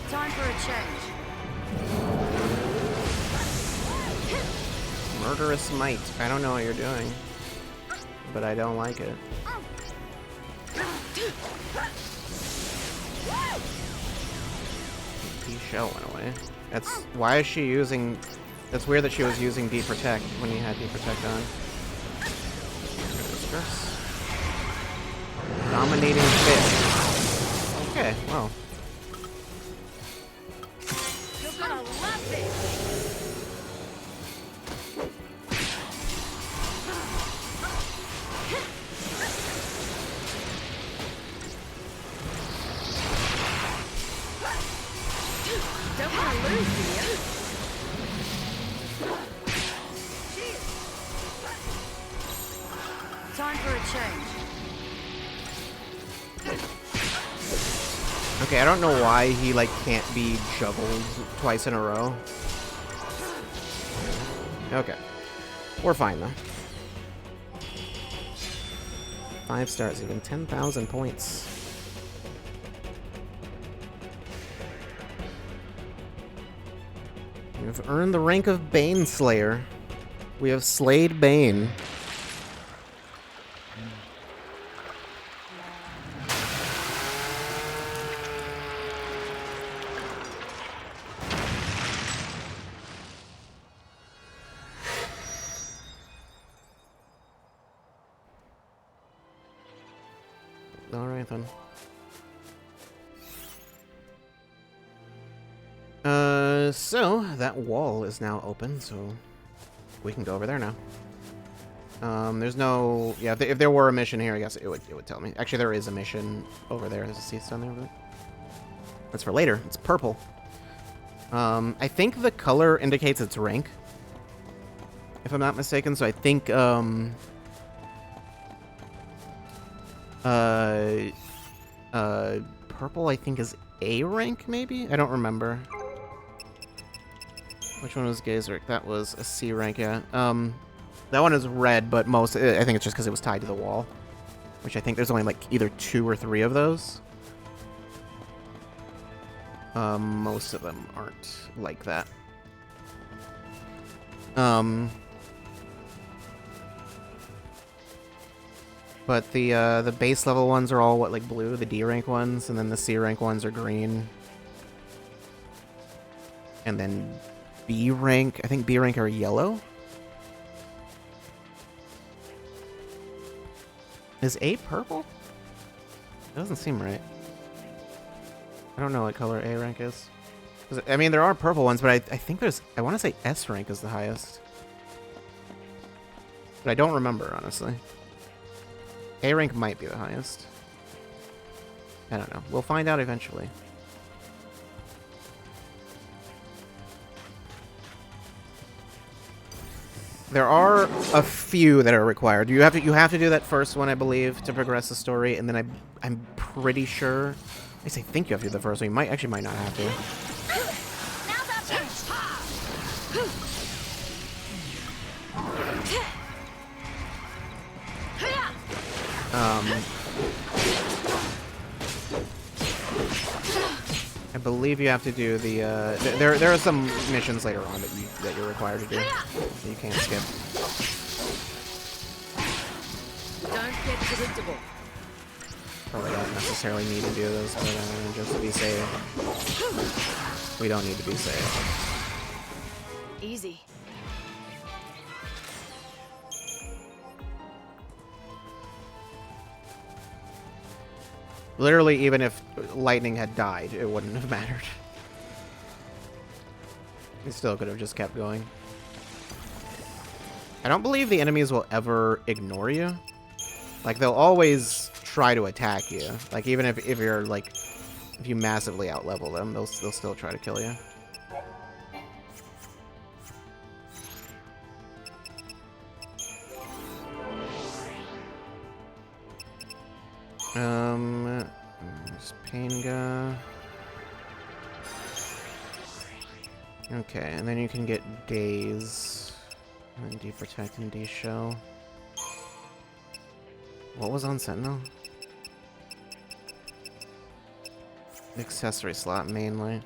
Time for a change. Murderous might. I don't know what you're doing, but I don't like it. D-shell went away. That's... Why is she using... That's weird that she was using D-protect when you had D-protect on. Dominating fist. Okay, well. You're gonna love this. Don't want to lose, do you? Time for a change. Okay, I don't know why he, like, can't be juggled twice in a row. Okay. We're fine, though. 5 stars, even 10,000 points. We've earned the rank of Bane Slayer. We have slayed Bane. Alright then. So that wall is now open, so we can go over there now. There's no... Yeah, if there were a mission here, I guess it would tell me. Actually, there is a mission over there. There's a cease down there. But that's for later. It's purple. I think the color indicates its rank, if I'm not mistaken. So I think, purple, I think, is A rank, maybe? I don't remember. Which one was Gazeric? That was a C rank, yeah. That one is red, but I think it's just because it was tied to the wall. Which I think there's only, like, either 2 or 3 of those. Most of them aren't like that. But the base level ones are all, what, like blue? The D rank ones, and then the C rank ones are green. And then B rank, I think B rank are yellow? Is A purple? That doesn't seem right. I don't know what color A rank is. I mean, there are purple ones, but I think there's... I want to say S rank is the highest. But I don't remember, honestly. A rank might be the highest. I don't know. We'll find out eventually. There are a few that are required. You have to do that first one, I believe, to progress the story, and then I'm pretty sure. At least I think you have to do the first one. You might not have to. I believe you have to do the, there are some missions later on that you're required to do. You can't skip. Don't get predictable. Probably don't necessarily need to do those, but just to be safe. We don't need to be safe. Easy. Literally, even if lightning had died, it wouldn't have mattered. He still could have just kept going. I don't believe the enemies will ever ignore you. Like, they'll always try to attack you. Like, even if you're, like, if you massively outlevel them, they'll still try to kill you. There's Panga. Okay, and then you can get Daze. And then D-Protect and D-Shell. What was on Sentinel? Accessory slot, mainly.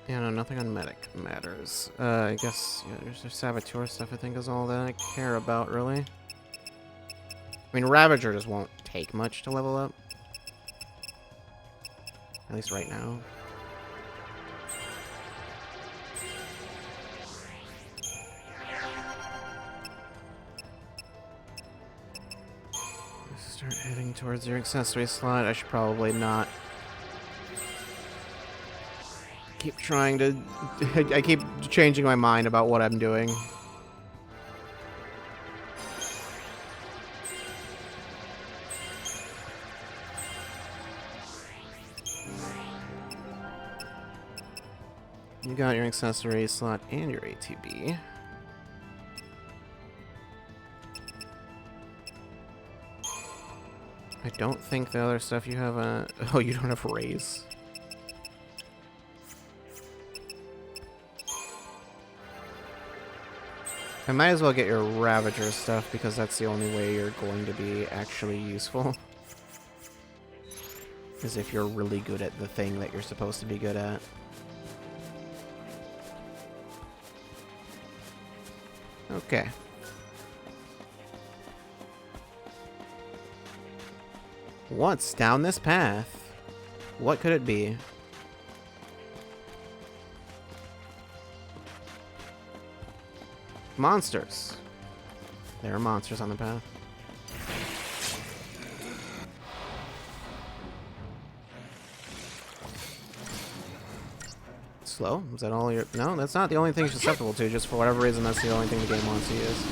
Yeah, no, nothing on medic matters. I guess, yeah, there's the Saboteur stuff, I think, is all that I care about, really. I mean, Ravager just won't take much to level up. At least right now. Start heading towards your accessory slot. I should probably not keep trying to... I keep changing my mind about what I'm doing. You got your accessory slot and your ATB. I don't think the other stuff you have oh, you don't have raise. I might as well get your Ravager stuff because that's the only way you're going to be actually useful. Is if you're really good at the thing that you're supposed to be good at. Okay. What's down this path? What could it be? Monsters. There are monsters on the path. Slow? Is that all you're... No, that's not the only thing you're susceptible to. Just for whatever reason, that's the only thing the game wants to use.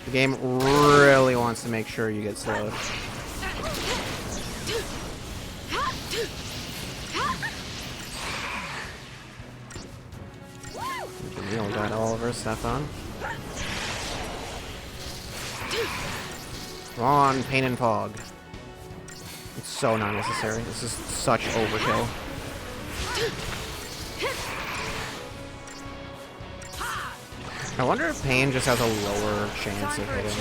The game really wants to make sure you get slowed. We got all of our stuff on. Come on, Pain and Fog. It's so not necessary. This is such overkill. I wonder if Pain just has a lower chance of hitting.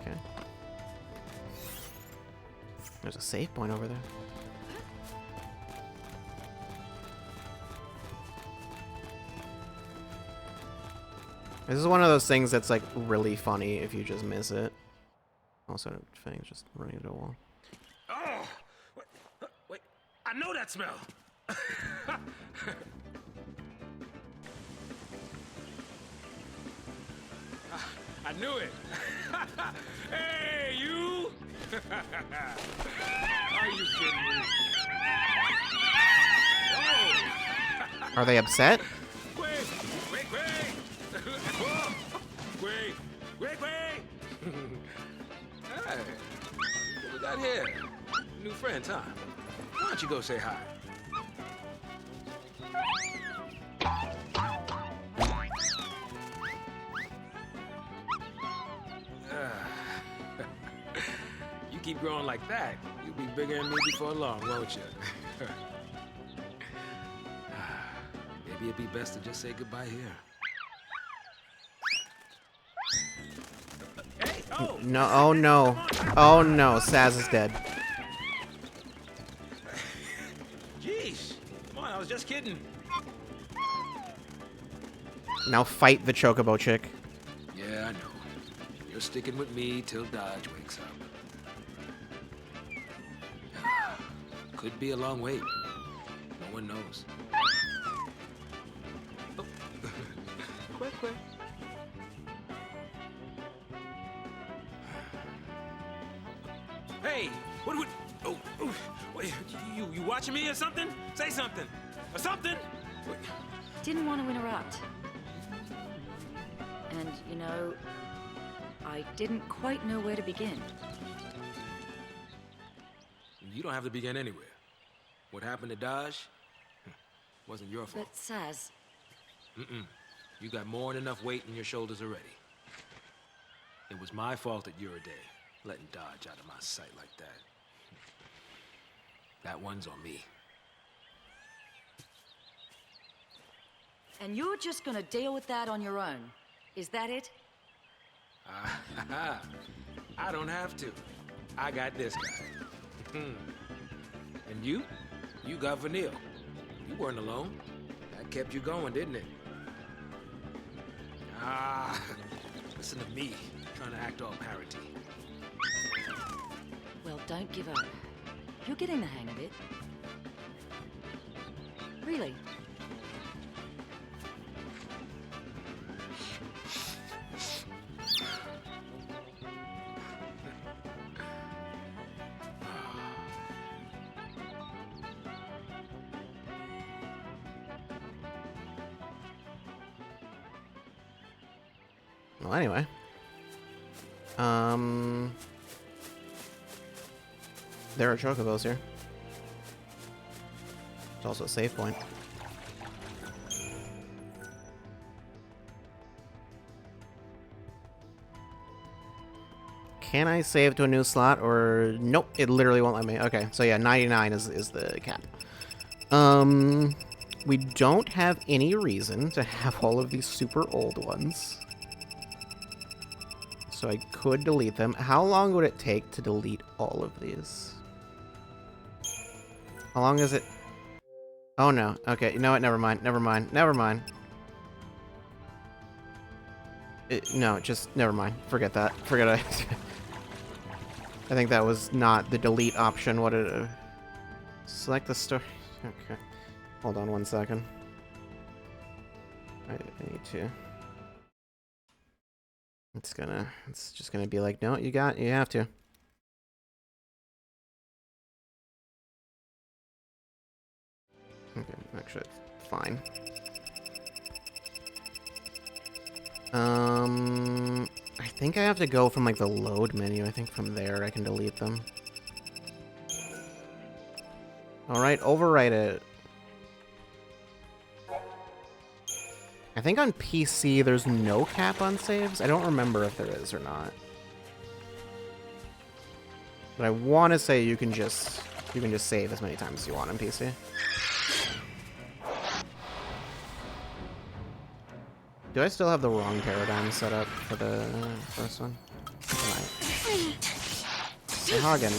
Okay. There's a save point over there. This is one of those things that's like really funny if you just miss it. Also, Fang's just running into a wall. Oh! Wait, I know that smell! I knew it! Hey, you! Are you kidding me? Oh! Are they upset? Wait! Whoa. Wait! Hey, what we got here? New friends, huh? Why don't you go say hi? You keep growing like that, you'll be bigger than me before long, won't you? Maybe it'd be best to just say goodbye here. Hey, oh! No, oh no. Oh no, Saz is dead. Jeez, come on, I was just kidding. Now fight the Chocobo chick. Yeah, I know. You're sticking with me till Dodge wakes up. Could be a long wait. No one knows. Oh. Quick. Hey, what? Oh, wait, you watching me or something? Say something, or something. Wait. Didn't want to interrupt. And, you know, I didn't quite know where to begin. You don't have to begin anywhere. What happened to Dodge? Wasn't your fault. But, Saz, You got more than enough weight in your shoulders already. It was my fault at your day, letting Dodge out of my sight like that. That one's on me. and you're just gonna deal with that on your own. Is that it? I don't have to. I got this guy. And you? You got Vanille. You weren't alone. That kept you going, didn't it? Listen to me, trying to act all parroty. Well, don't give up. You're getting the hang of it. Really? Well, anyway. There are chocobos here. It's also a save point. Can I save to a new slot or nope, it literally won't let me. Okay, so yeah, 99 is the cap. We don't have any reason to have all of these super old ones. So I could delete them. How long would it take to delete all of these? How long is it? Oh no. Okay, you know what? Never mind. Never mind. Never mind. No, just never mind. Forget that. Forget it. I think that was not the delete option. What did select the story? Okay. Hold on 1 second. I need to. It's just gonna be like, no, you have to. Okay, actually, fine. I think I have to go from like the load menu. I think from there I can delete them. Alright, overwrite it. I think on PC there's no cap on saves. I don't remember if there is or not. But I want to say you can just save as many times as you want on PC. Do I still have the wrong paradigm set up for the first one? Hagen.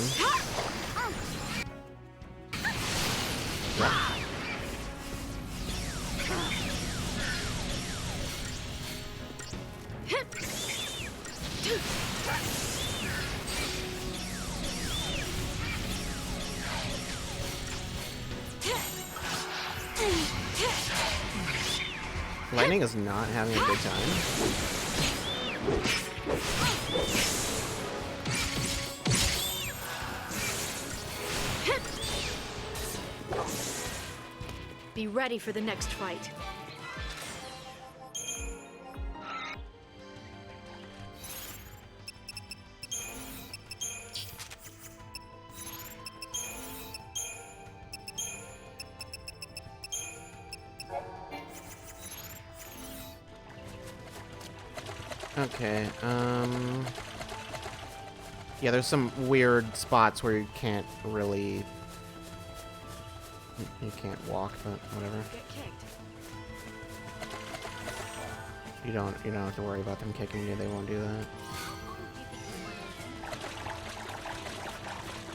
Lightning is not having a good time. Be ready for the next fight. Okay, yeah, there's some weird spots where you can't really... You can't walk, but whatever. Get kicked. You don't have to worry about them kicking you, they won't do that.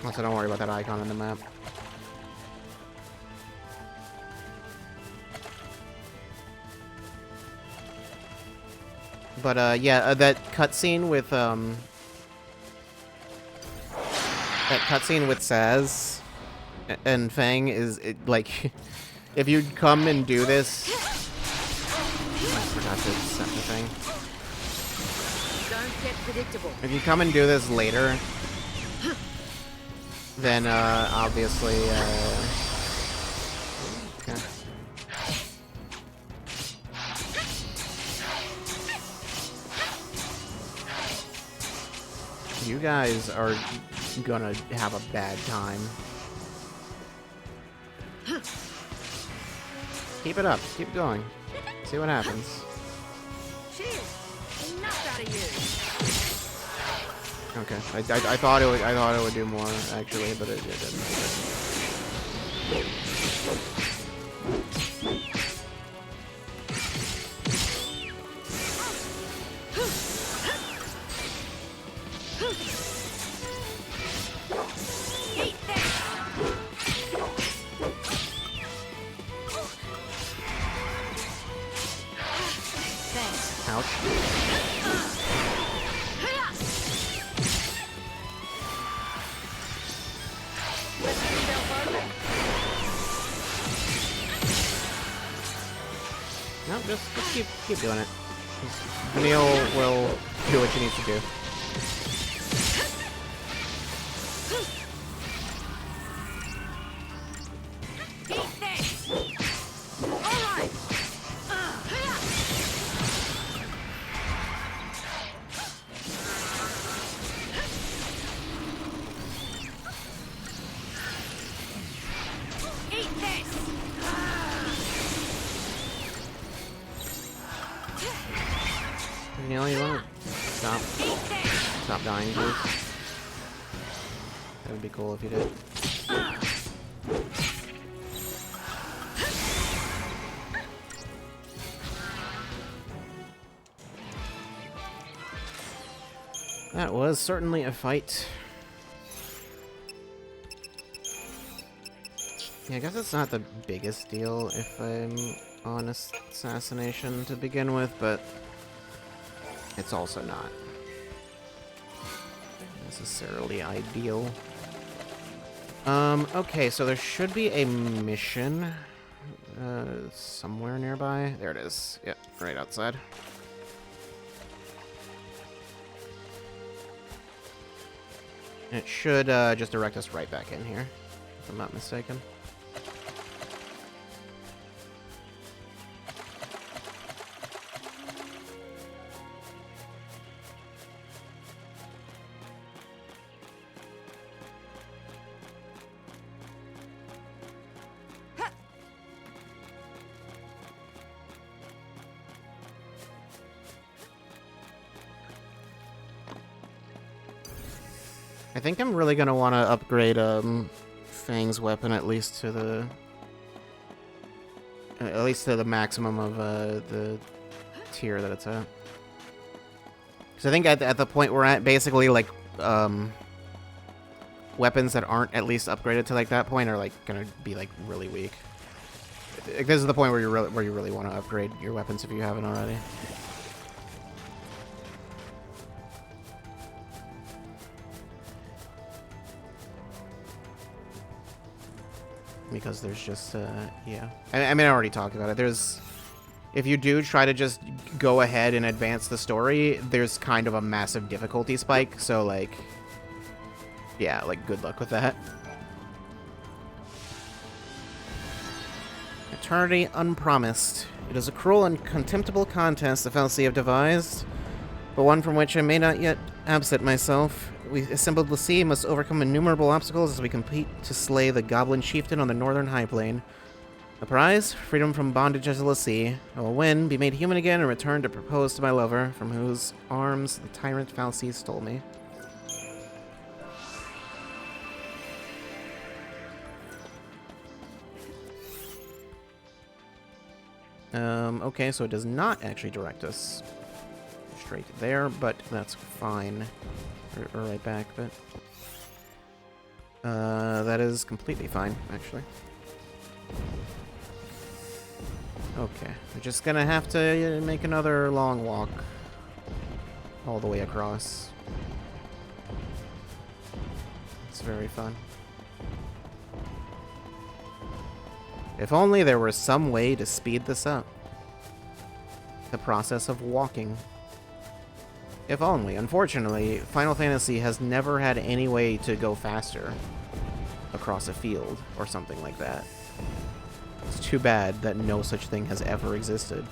Also, don't worry about that icon on the map. But, yeah, that cutscene with, Saz and Fang is, like, if you come and do this... I forgot to set the thing. Don't get predictable. If you come and do this later, then, obviously, okay. You guys are gonna have a bad time. Keep it up. Keep going. See what happens. Cheers. Enough out of you. Okay. I thought it would do more actually, but it didn't. Eat this. Thanks. Ouch. No, just keep doing it. Neil will do what she needs to do. Eat this. All right. Eat this. Neil, you wanna stop dying, please? That would be cool if you did. That was certainly a fight. Yeah, I guess it's not the biggest deal if I'm on assassination to begin with, but it's also not necessarily ideal. Okay, so there should be a mission somewhere nearby. There it is. Yep, right outside. And it should just direct us right back in here, if I'm not mistaken. I think I'm really gonna want to upgrade Fang's weapon at least to the maximum of the tier that it's at. Because I think at the point we're at, basically like weapons that aren't at least upgraded to like that point are like gonna be like really weak. Like, this is the point where you really want to upgrade your weapons if you haven't already. Because there's just, yeah. I mean, I already talked about it. There's if you do try to just go ahead and advance the story, there's kind of a massive difficulty spike, so, like, yeah, like, good luck with that. Eternity Unpromised. It is a cruel and contemptible contest the Fal'Cie have devised, but one from which I may not yet absent myself. We assembled l'Cie must overcome innumerable obstacles as we compete to slay the Goblin Chieftain on the Northern High Plain. The prize? Freedom from bondage as a l'Cie. I will win, be made human again, and return to propose to my lover, from whose arms the tyrant Fal'Cie stole me. Okay, so it does not actually direct us straight there, but that's fine. Or right back, but... that is completely fine, actually. Okay, we're just gonna have to make another long walk all the way across. It's very fun. If only there was some way to speed this up. The process of walking. If only. Unfortunately, Final Fantasy has never had any way to go faster across a field or something like that. It's too bad that no such thing has ever existed.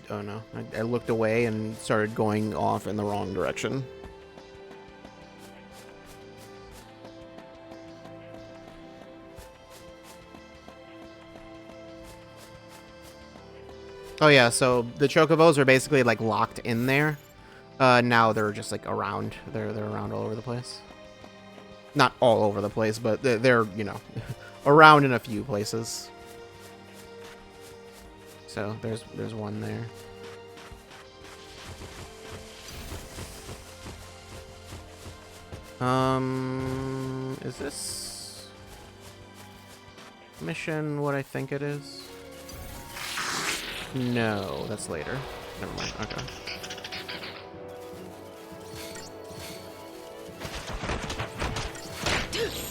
Oh no, I looked away and started going off in the wrong direction. Oh yeah, so the chocobos are basically like locked in there. Now they're just like around. They're around all over the place. Not all over the place, but they're you know, around in a few places. So there's one there. Is this mission what I think it is? No, that's later. Never mind. Okay.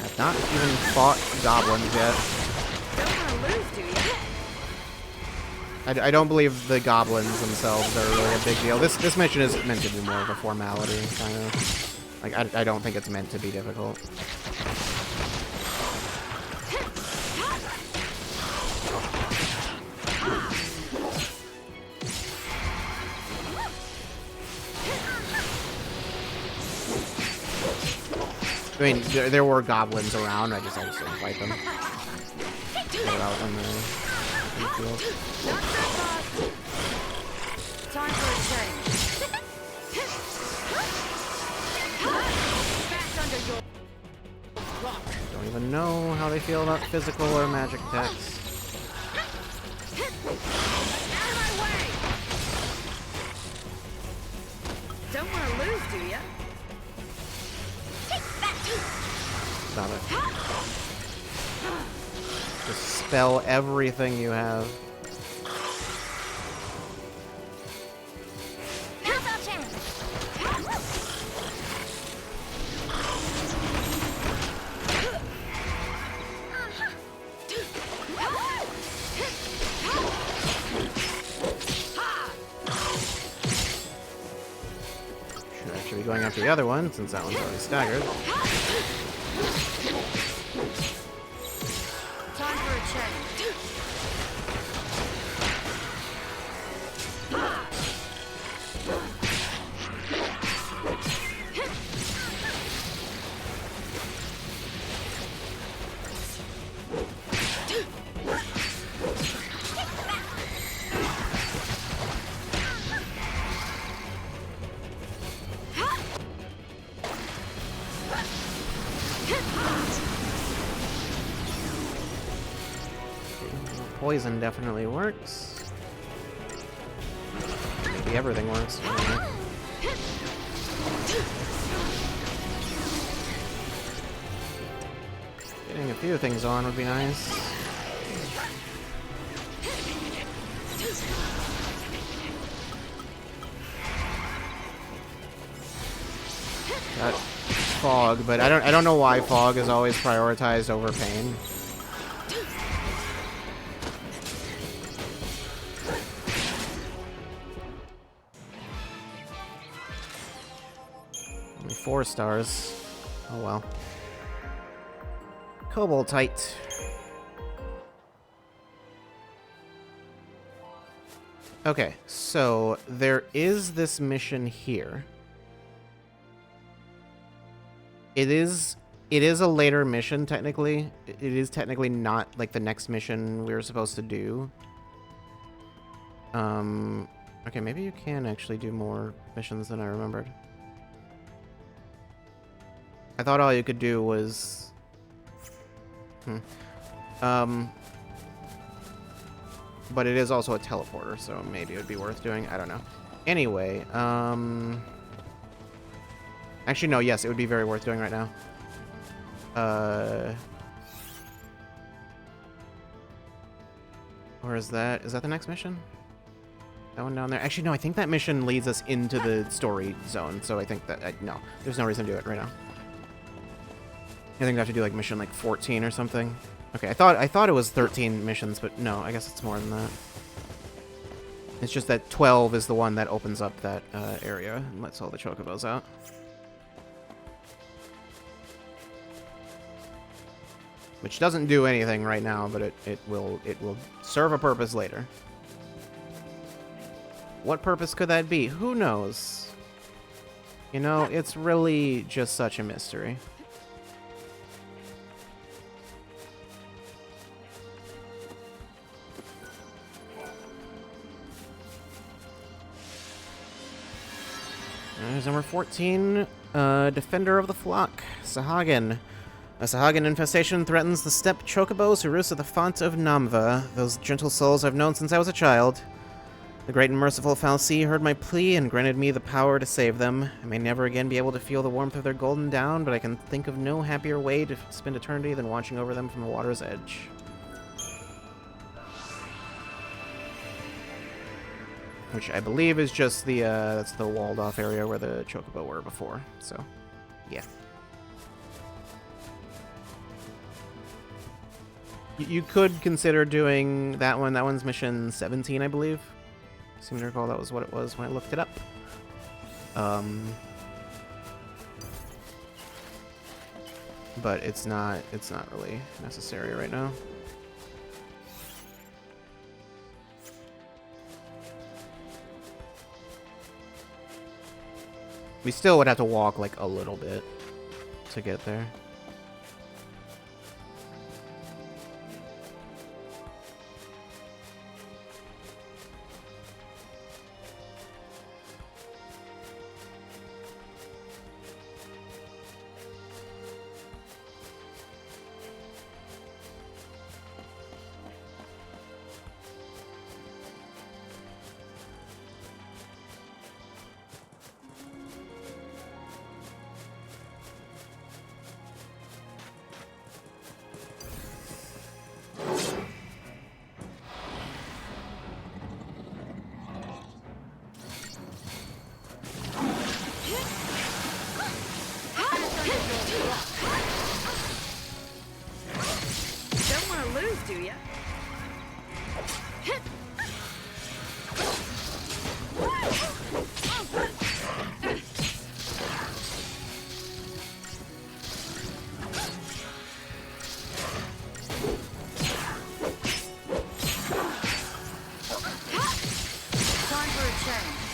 I've not even fought goblins yet. Don't want to lose, do you? I don't believe the goblins themselves are really a big deal. This mission is meant to be more of a formality, kind of. Like, I don't think it's meant to be difficult. I mean, there were goblins around. I just didn't fight them. Get it out on the field. Time for a change. Back under your rock. Don't even know how they feel about physical or magic attacks. Out of my way! Don't want to lose, do ya? Stop it. Just spell everything you have. Should actually be going after the other one, since that one's already staggered. Time for a change. Poison definitely works. Maybe everything works. I don't know. few things on would be nice. Got fog, but I don't know why fog is always prioritized over pain. Only 4 stars. Oh well. Cobaltite. Okay, so there is this mission here. It is a later mission, technically. It is technically not, like, the next mission we were supposed to do. Okay, maybe you can actually do more missions than I remembered. I thought all you could do was... But it is also a teleporter, so maybe it would be worth doing. I don't know. Anyway, actually, no, yes, it would be very worth doing right now. Or is that the next mission? That one down there? Actually, no, I think that mission leads us into the story zone, so I think that, no, there's no reason to do it right now. I think I have to do, like, mission, like, 14 or something. Okay, I thought it was 13 missions, but no, I guess it's more than that. It's just that 12 is the one that opens up that area and lets all the chocobos out. Which doesn't do anything right now, but it will serve a purpose later. What purpose could that be? Who knows? You know, it's really just such a mystery. There's number 14, Defender of the Flock, Sahagin. A Sahagin infestation threatens the steppe chocobos who roost at the font of Namva, those gentle souls I've known since I was a child. The great and merciful Fal'Cie heard my plea and granted me the power to save them. I may never again be able to feel the warmth of their golden down, but I can think of no happier way to spend eternity than watching over them from the water's edge. Which I believe is just the, that's the walled-off area where the chocobo were before, so, yeah. You could consider doing that one. That one's mission 17, I believe. I seem to recall that was what it was when I looked it up. But it's not really necessary right now. We still would have to walk, like, a little bit to get there. Don't want to lose, do ya? Time for a change.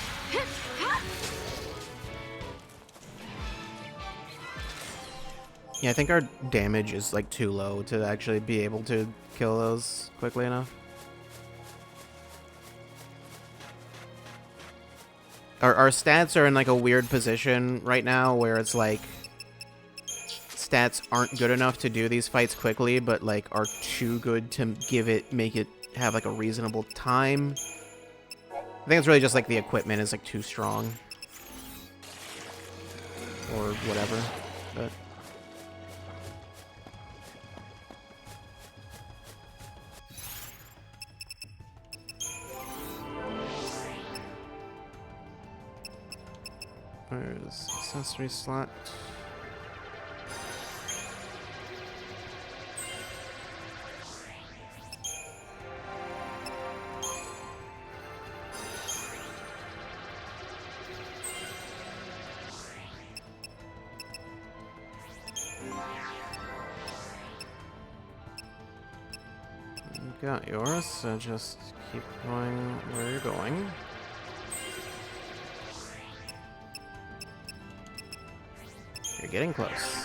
Yeah, I think our damage is, like, too low to actually be able to kill those quickly enough. Our stats are in, like, a weird position right now where it's, like, stats aren't good enough to do these fights quickly, but, like, are too good to make it have, like, a reasonable time. I think it's really just, like, the equipment is, like, too strong. Or whatever, but... Where's accessory slot? You got yours, so just keep going where you're going. You're getting close.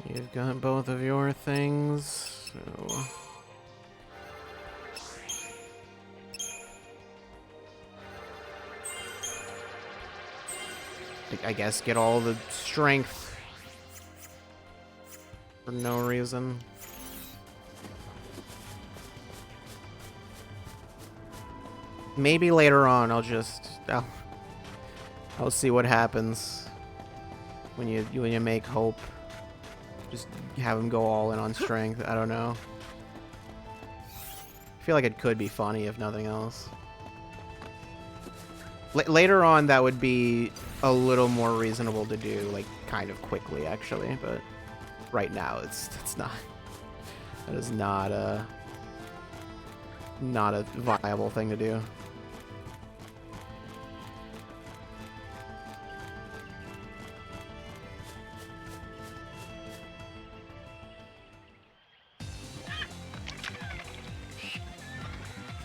You've got both of your things, so... I guess get all the strength for no reason. Maybe later on I'll see what happens when you make hope. Just have him go all in on strength. I don't know. I feel like it could be funny if nothing else. Later on, that would be a little more reasonable to do, like, kind of quickly, actually. But right now, it's not. That is not a viable thing to do.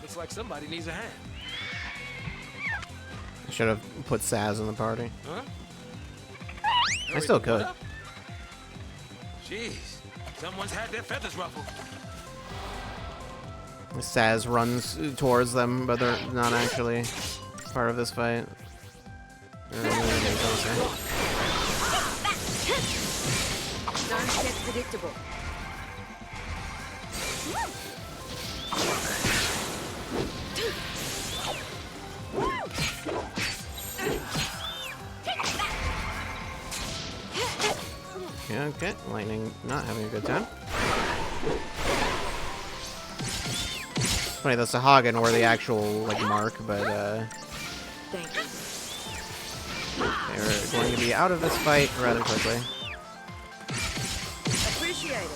Looks like somebody needs a hand. I should have put Saz in the party. Huh? I still could. What up? Jeez, someone's had their feathers ruffled. Saz runs towards them, but they're not actually part of this fight. Don't get predictable. Yeah, okay, Lightning not having a good time. Funny, the Sahagin were the actual, like, mark, but, Thank you. they're going to be out of this fight rather quickly. Appreciate it.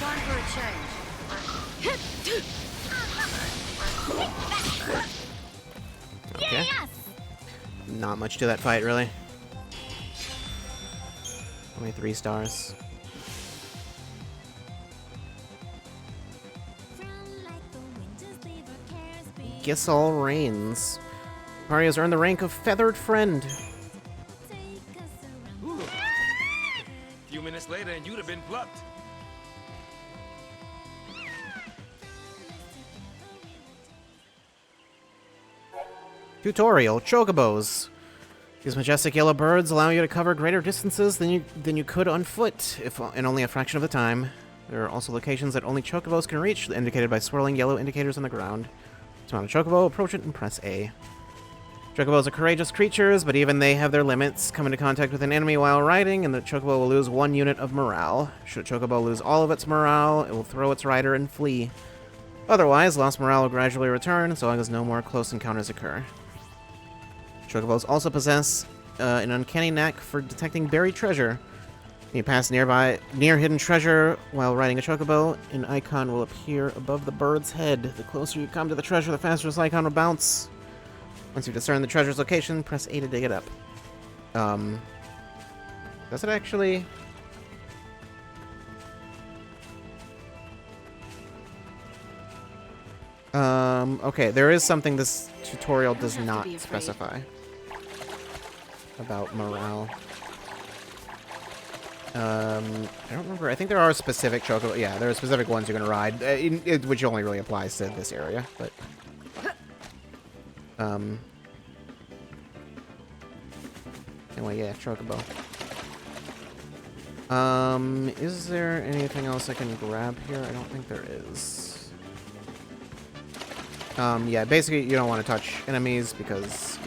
Time for a change. Okay. Not much to that fight, really. Only 3 stars. Guess all reigns. Mario has earned the rank of Feathered Friend. Ooh. A few minutes later and you'd have been plucked. Tutorial: Chocobos. These majestic yellow birds allow you to cover greater distances than you could on foot, if in only a fraction of the time. There are also locations that only Chocobos can reach, indicated by swirling yellow indicators on the ground. To mount a Chocobo, approach it and press A. Chocobos are courageous creatures, but even they have their limits. Come into contact with an enemy while riding, and the Chocobo will lose 1 unit of morale. Should a Chocobo lose all of its morale, it will throw its rider and flee. Otherwise, lost morale will gradually return, as long as no more close encounters occur. Chocobos also possess an uncanny knack for detecting buried treasure. When you pass near hidden treasure while riding a Chocobo, an icon will appear above the bird's head. The closer you come to the treasure, the faster this icon will bounce. Once you discern the treasure's location, press A to dig it up. Does it actually? Okay, there is something this tutorial does not specify about morale. I don't remember. I think there are specific chocobo. Yeah, there are specific ones you're gonna ride, which only really applies to this area. But anyway, yeah, chocobo. Is there anything else I can grab here? I don't think there is. Yeah, basically you don't want to touch enemies because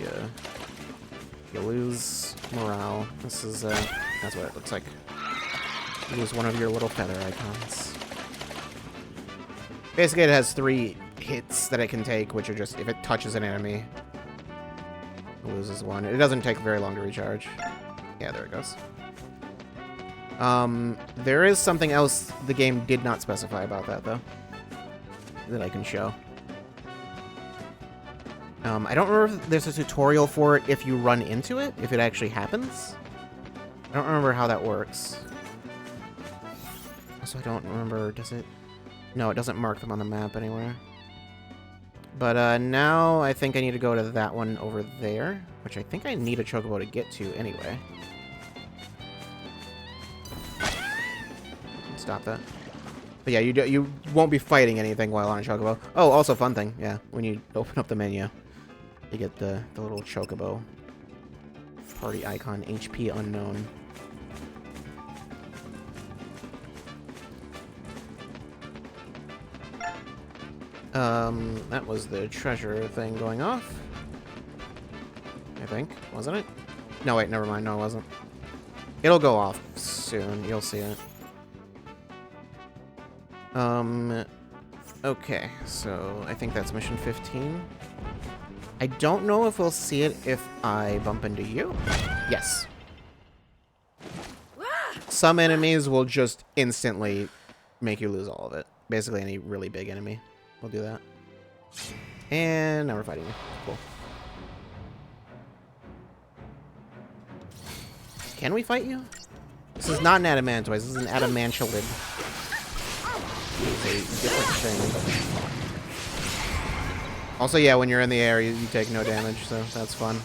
you lose morale. This is that's what it looks like. You lose one of your little feather icons. Basically, it has 3 hits that it can take, which are just if it touches an enemy, it loses 1. It doesn't take very long to recharge. Yeah, there it goes. There is something else the game did not specify about that, though, that I can show. I don't remember if there's a tutorial for it if you run into it, if it actually happens. I don't remember how that works. Also, I don't remember, does it? No, it doesn't mark them on the map anywhere. But now I think I need to go to that one over there, which I think I need a chocobo to get to anyway. Stop that. But yeah, you won't be fighting anything while on a chocobo. Oh, also fun thing, yeah. When you open up the menu, you get the little chocobo party icon, HP unknown. That was the treasure thing going off. I think, wasn't it? No, wait, never mind. No, it wasn't. It'll go off soon. You'll see it. Okay, so I think that's mission 15. I don't know if we'll see it if I bump into you. Yes. Some enemies will just instantly make you lose all of it. Basically, any really big enemy will do that. And now we're fighting you. Cool. Can we fight you? This is not an adamantoise. This is an adamantulid. It's a different thing. Also, yeah, when you're in the air, you take no damage, so that's fun.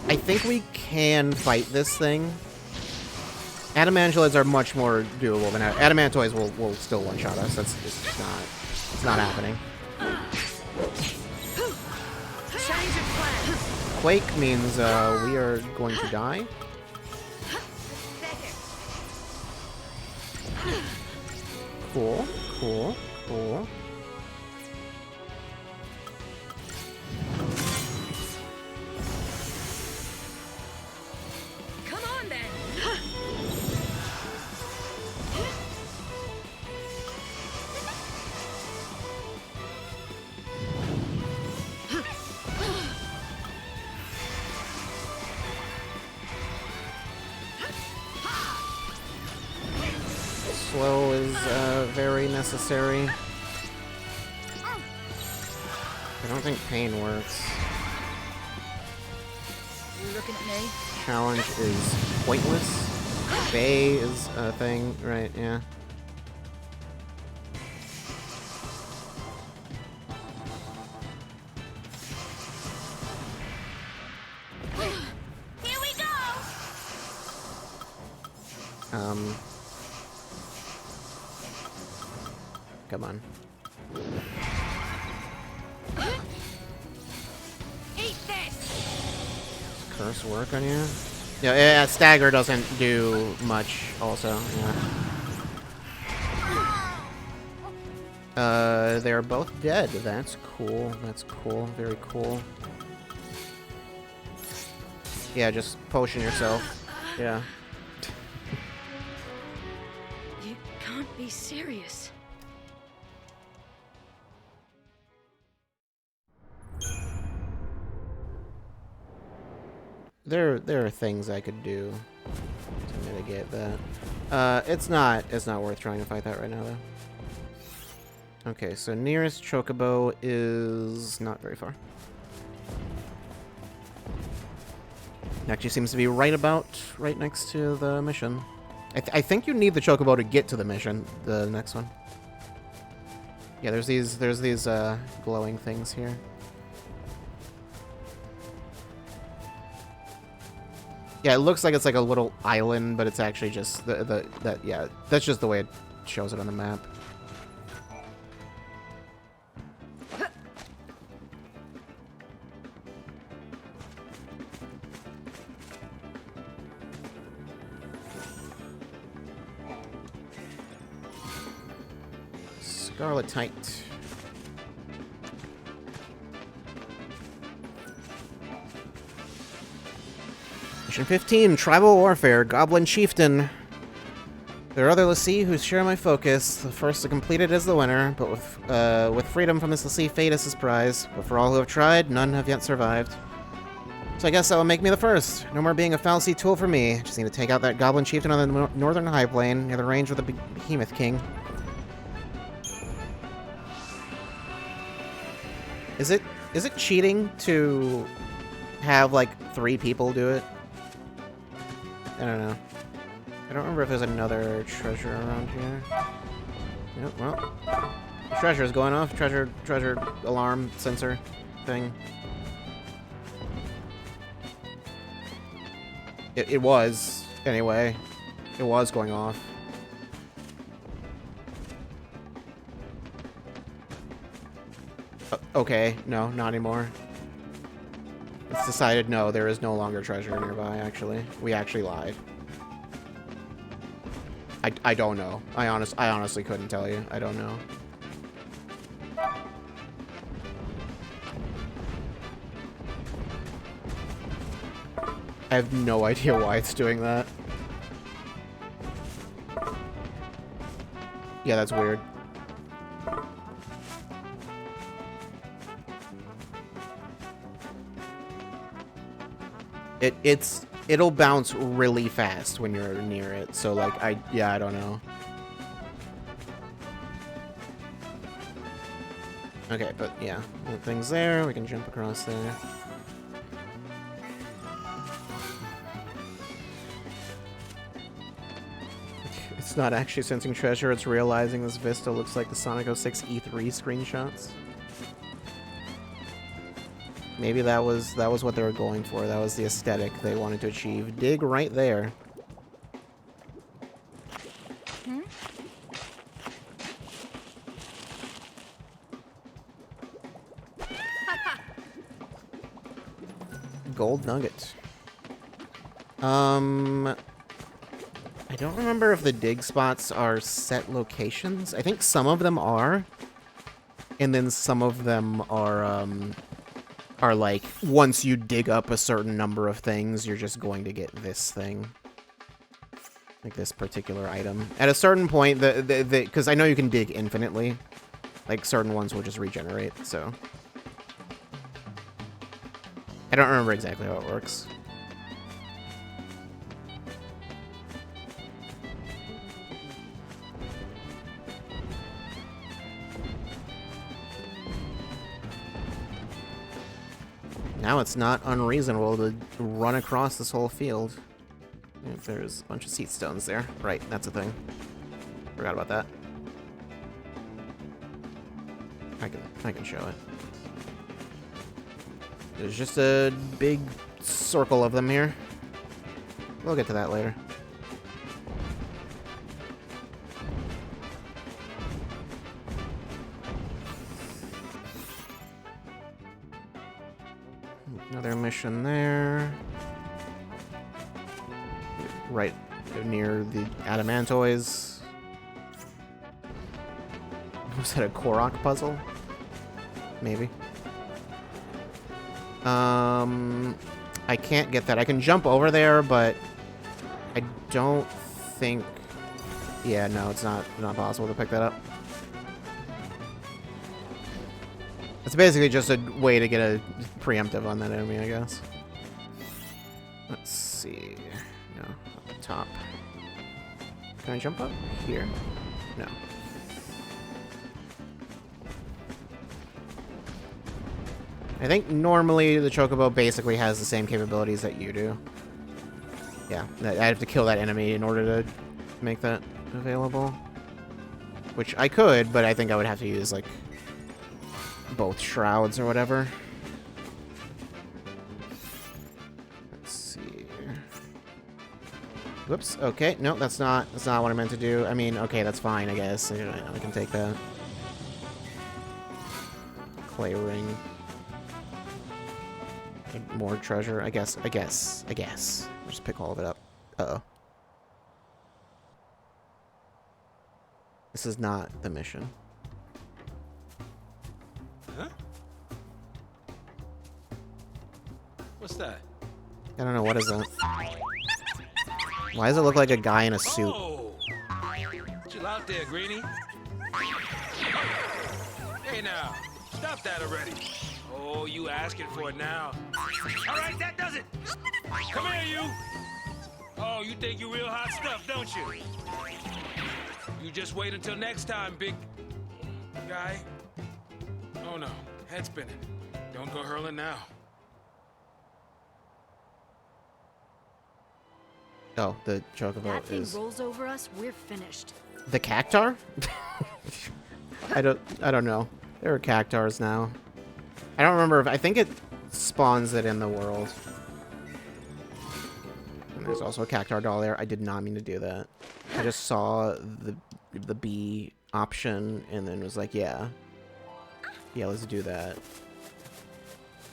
I think we can fight this thing. Adamantulids are much more doable than adamantoids will still one-shot us. That's just it's not happening. Quake means we are going to die. Cool, cool, cool. Come on then. Slow is very necessary. I don't think pain works. You looking at me? Challenge is pointless. Bay is a thing, right? Yeah. Here we go. Come on. Eat this. Curse work on you? Yeah, stagger doesn't do much also, yeah. They're both dead. That's cool. That's cool. Very cool. Yeah, just potion yourself. Yeah. You can't be serious. There are things I could do to mitigate that. It's not worth trying to fight that right now though. Okay, so nearest chocobo is not very far. It actually seems to be right next to the mission. I think you need the chocobo to get to the mission, the next one. Yeah, there's these glowing things here. Yeah, it looks like it's like a little island, but it's actually just yeah, that's just the way it shows it on the map. Scarletite. Mission 15, Tribal Warfare, Goblin Chieftain. There are other Lassie who share my focus. The first to complete it is the winner, but with freedom from this Lassie fate as his prize. But for all who have tried, none have yet survived. So I guess that will make me the first. No more being a fallacy tool for me. Just need to take out that Goblin Chieftain on the northern high plain, near the range with the Behemoth King. Is it cheating to have like 3 people do it? I don't know. I don't remember if there's another treasure around here. Yep, well. Treasure is going off. Treasure alarm sensor thing. It was, anyway. It was going off. Okay, no, not anymore. It's decided no, there is no longer treasure nearby, actually. We actually lied. I don't know. I honestly couldn't tell you. I don't know. I have no idea why it's doing that. Yeah, that's weird. It'll bounce really fast when you're near it, so like I don't know. Okay, but yeah, things there, we can jump across there. It's not actually sensing treasure, it's realizing this vista looks like the Sonic 06 E3 screenshots. Maybe that was what they were going for. That was the aesthetic they wanted to achieve. Dig right there. Hmm? Gold nugget. I don't remember if the dig spots are set locations. I think some of them are. And then some of them are like, once you dig up a certain number of things, you're just going to get this thing. Like this particular item. At a certain point, because I know you can dig infinitely. Like, certain ones will just regenerate, so. I don't remember exactly how it works. Now it's not unreasonable to run across this whole field. If there's a bunch of seat stones there. Right, that's a thing. Forgot about that. I can show it. There's just a big circle of them here. We'll get to that later. Another mission there. Right near the Adamantoids. Was that a Korok puzzle? Maybe. I can't get that. I can jump over there, but I don't think... Yeah, no, it's not possible to pick that up. It's basically just a way to get a preemptive on that enemy, I guess. Let's see. No, up the top. Can I jump up here? No. I think normally the Chocobo basically has the same capabilities that you do. Yeah, I have to kill that enemy in order to make that available. Which I could, but I think I would have to use, like, both shrouds or whatever. Let's see. Whoops. Okay. No, that's not what I meant to do. I mean, okay, that's fine, I guess. I can take that. Clay ring. More treasure. I guess. I'll just pick all of it up. Uh-oh. This is not the mission. Huh? What's that? I don't know. What is that? Why does it look like a guy in a suit? Oh! Chill out there, Greenie. Hey now, stop that already. Oh, you asking for it now. All right, that does it. Come here, you. Oh, you think you real hot stuff, don't you? You just wait until next time, big guy. Oh no, head spinning. Don't go hurling now. Oh, the chocobo That thing is rolls over us, we're finished. the cactar. I don't know. There are cactars now. I don't remember if I think it spawns it in the world. And there's also a cactar doll there. I did not mean to do that. I just saw the B option and then was like, yeah, let's do that.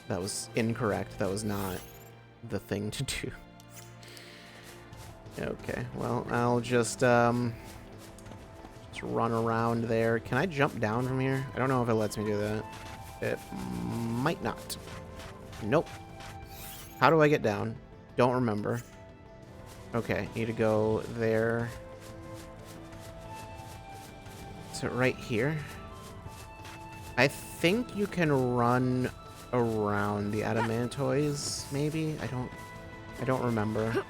That was incorrect. That was not the thing to do. Okay, well, I'll just run around there. Can I jump down from here? I don't know if it lets me do that. It might not. Nope. How do I get down? Don't remember. Okay, need to go there. Is it right here? I think you can run around the adamantoids, maybe? I don't remember.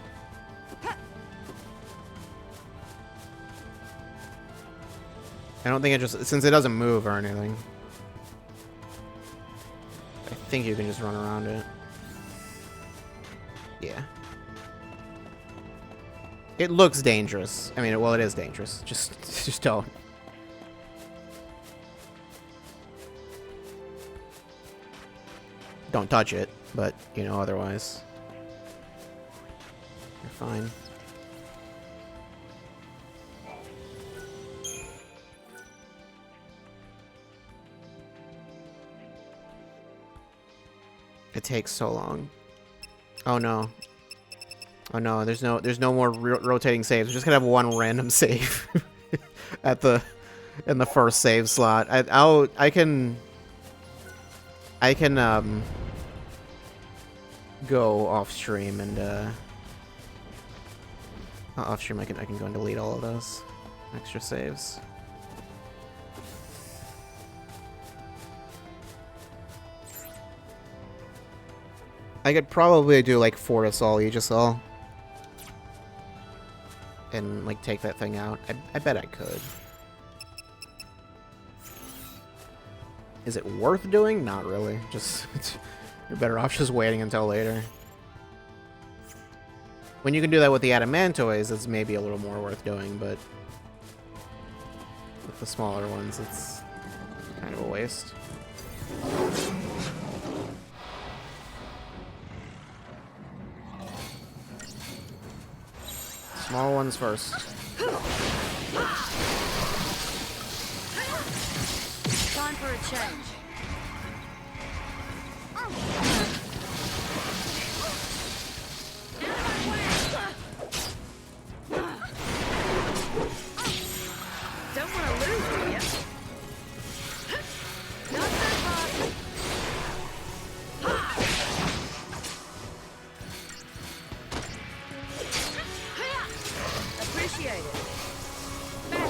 I don't think it just, since it doesn't move or anything. I think you can just run around it. Yeah. It looks dangerous. I mean, well, it is dangerous. Just don't. Don't touch it, but, you know, otherwise. You're fine. It takes so long. Oh no. Oh no, there's no more rotating saves. We're just gonna have one random save in the first save slot. I can go off stream and off stream I can go and delete all of those extra saves. I could probably do like Fortisol, Aegisol, and like take that thing out. I bet I could. Is it worth doing? Not really. Just you're better off just waiting until later. When you can do that with the adamantoids, it's maybe a little more worth doing, but with the smaller ones, it's kind of a waste. Small ones first. Time for a change. Don't want to lose, do you? Not so fast. Appreciate it. Back on.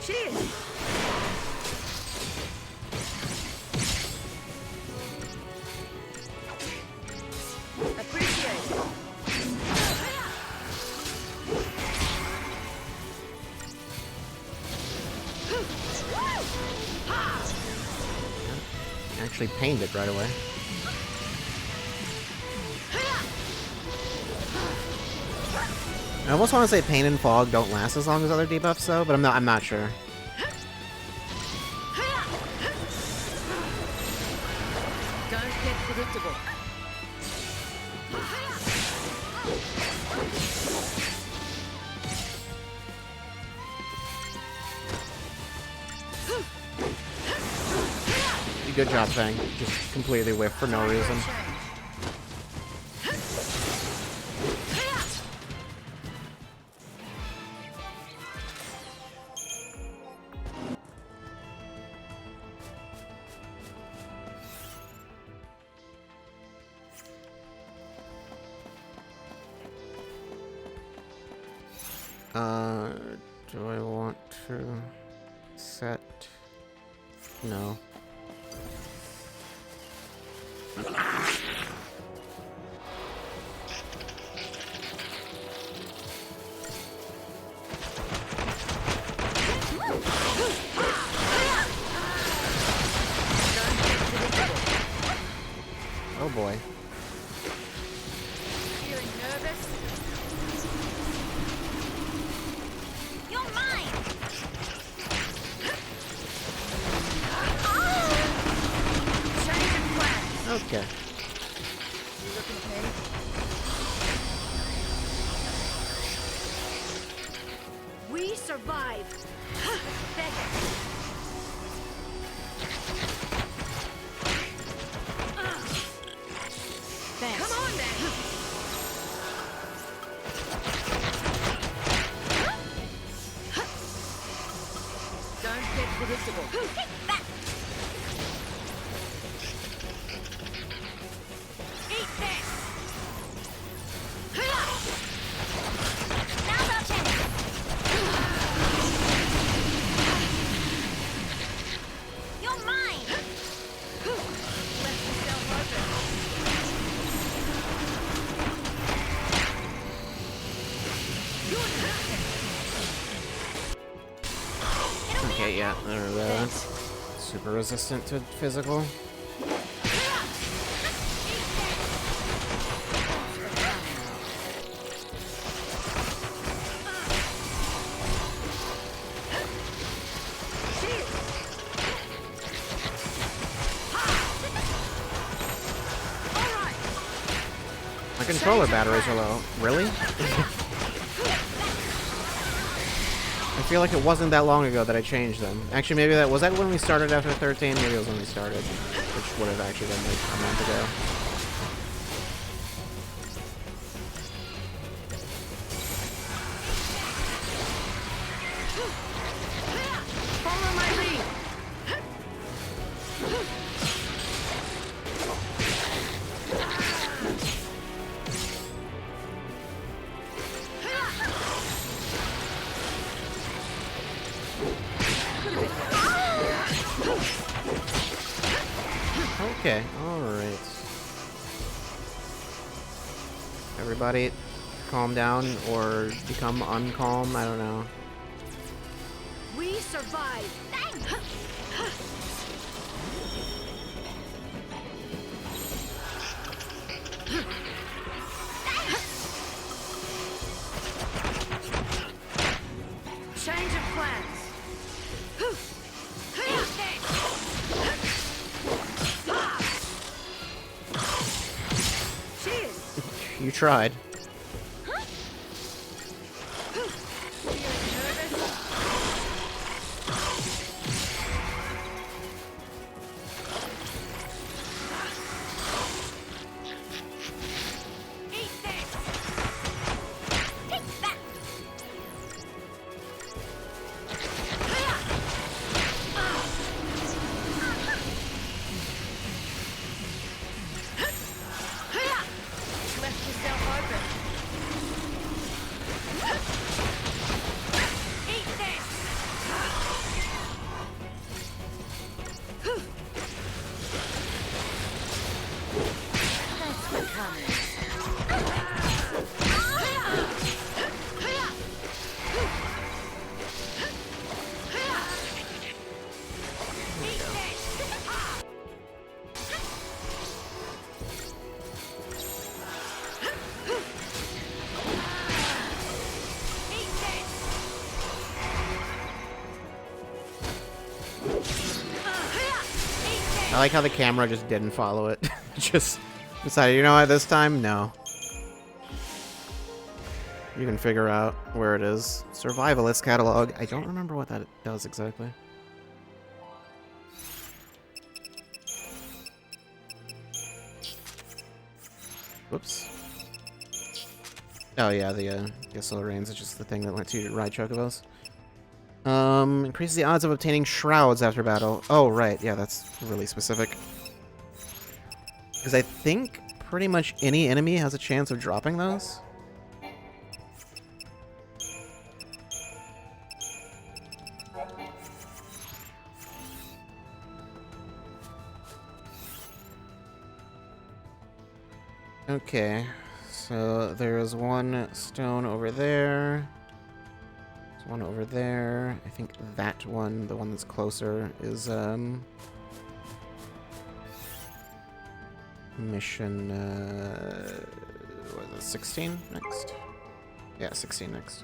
Cheers. Appreciate it. Actually pained it right away. I almost want to say pain and fog don't last as long as other debuffs though, but I'm not sure. Don't get predictable. Good job, Fang. Just completely whiffed for no reason. Do I want to set? No. Oh boy. Feeling nervous? You're mine! Change of plans. Okay. You looking okay? We survived. Thanks. Come on, then. Don't get predictable. Eat this! Now's our chance! You're mine! Left yourself open. Okay, yeah, they're super resistant to physical. My controller batteries are low. Really? I feel like it wasn't that long ago that I changed them. Actually, maybe that was that when we started after 13? Maybe it was when we started, which would have actually been like a month ago. Follow my lead. Okay, alright. Everybody calm down or become uncalm, I don't know. We survived. Change of plans. Cheers. You tried. Eat this! Take that! Left yourself open. Eat this! Thanks for coming. Eat this! Eat this! Eat this! I like how the camera just didn't follow it. Just decided, you know what, this time, no. You can figure out where it is. Survivalist catalog. I don't remember what that does exactly. Whoops. Oh yeah, the Gissel Reigns is just the thing that lets you ride chocobos. Increases the odds of obtaining shrouds after battle. Oh, right. Yeah, that's really specific. Because I think pretty much any enemy has a chance of dropping those. Okay, so there's one stone over there. There's one over there. I think that one, the one that's closer, is mission what is it, 16 next? Yeah, 16 next.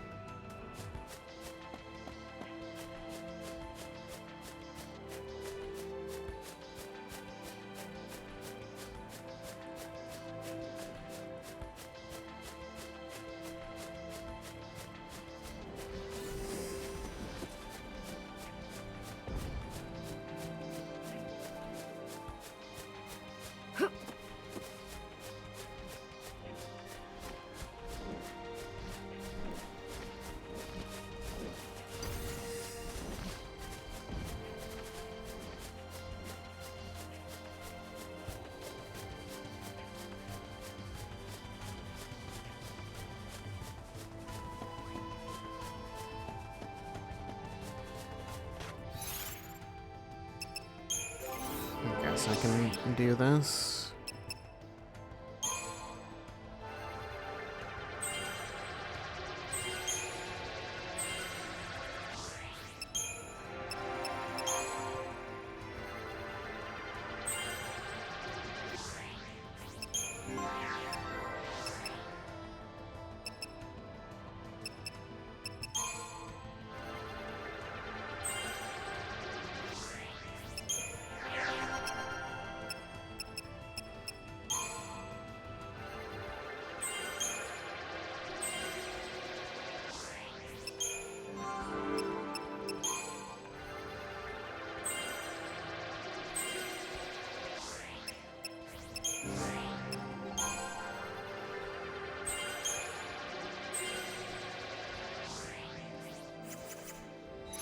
I guess I can do this.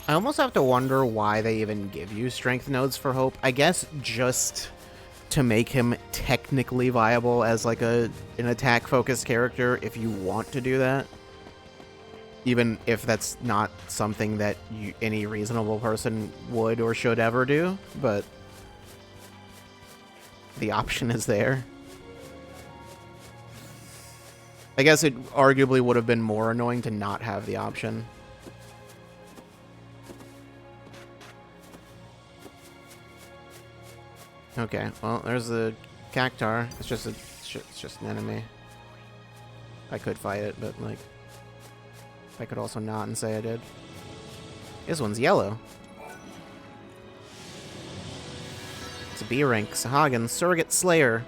I almost have to wonder why they even give you strength nodes for Hope. I guess just to make him technically viable as like an attack focused character if you want to do that. Even if that's not something that any reasonable person would or should ever do, but the option is there. I guess it arguably would have been more annoying to not have the option. Okay, well, there's the Cactar. It's just an enemy. I could fight it, but like, I could also not and say I did. This one's yellow. It's a B rank, Sahagin, Surrogate Slayer.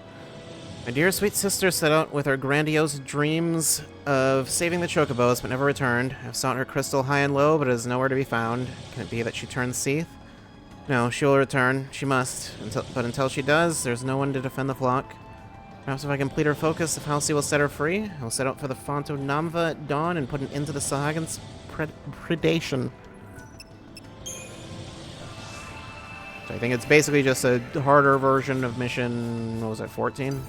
My dear sweet sister set out with her grandiose dreams of saving the chocobos, but never returned. I've sought her crystal high and low, but it is nowhere to be found. Can it be that she turned Seath? No, she will return. She must. But until she does, there's no one to defend the flock. Perhaps if I complete her focus, if Halsey will set her free, I'll set out for the Fonto Namva at dawn and put an end to the Sahagan's predation. So I think it's basically just a harder version of mission, what was it, 14?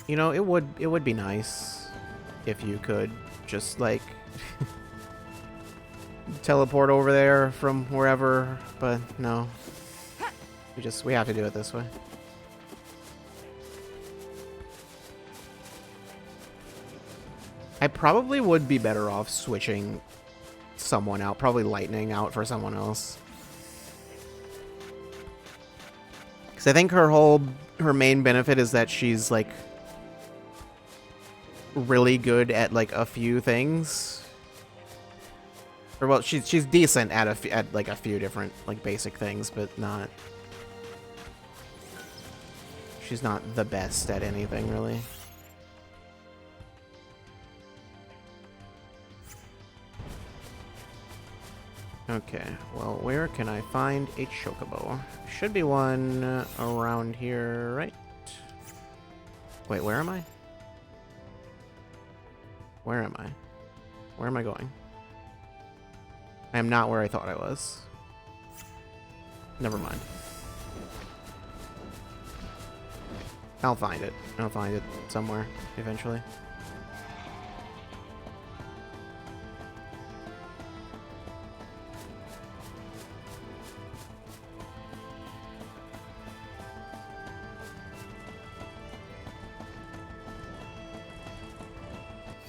You know, it would be nice if you could just like teleport over there from wherever, but no. We have to do it this way. I probably would be better off switching someone out, probably Lightning out for someone else. Because I think her main benefit is that she's like really good at like a few things. Or well, she's decent at like a few different like basic things, but not. She's not the best at anything really. Okay, well, where can I find a chocobo? Should be one around here, right? Wait, where am I? Where am I? Where am I going? I am not where I thought I was. Never mind. I'll find it. I'll find it somewhere, eventually.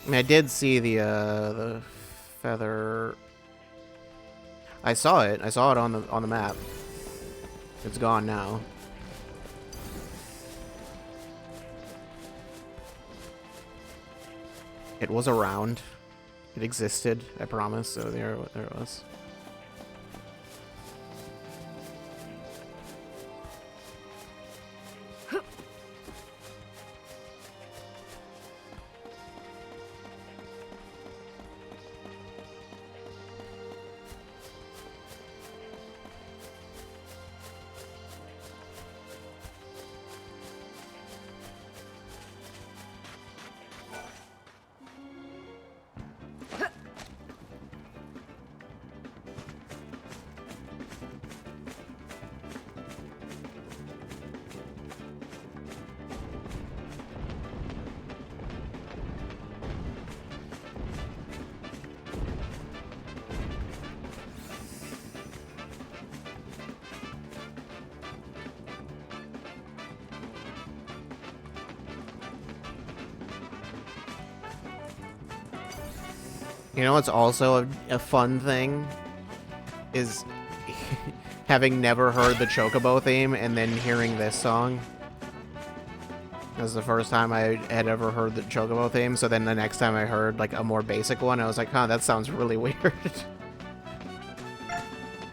I mean, I did see the feather. I saw it. I saw it on the map. It's gone now. It was around. It existed, I promise. So there it was. You know what's also a fun thing? Is having never heard the Chocobo theme and then hearing this song. This is the first time I had ever heard the Chocobo theme, so then the next time I heard like a more basic one, I was like, huh, that sounds really weird.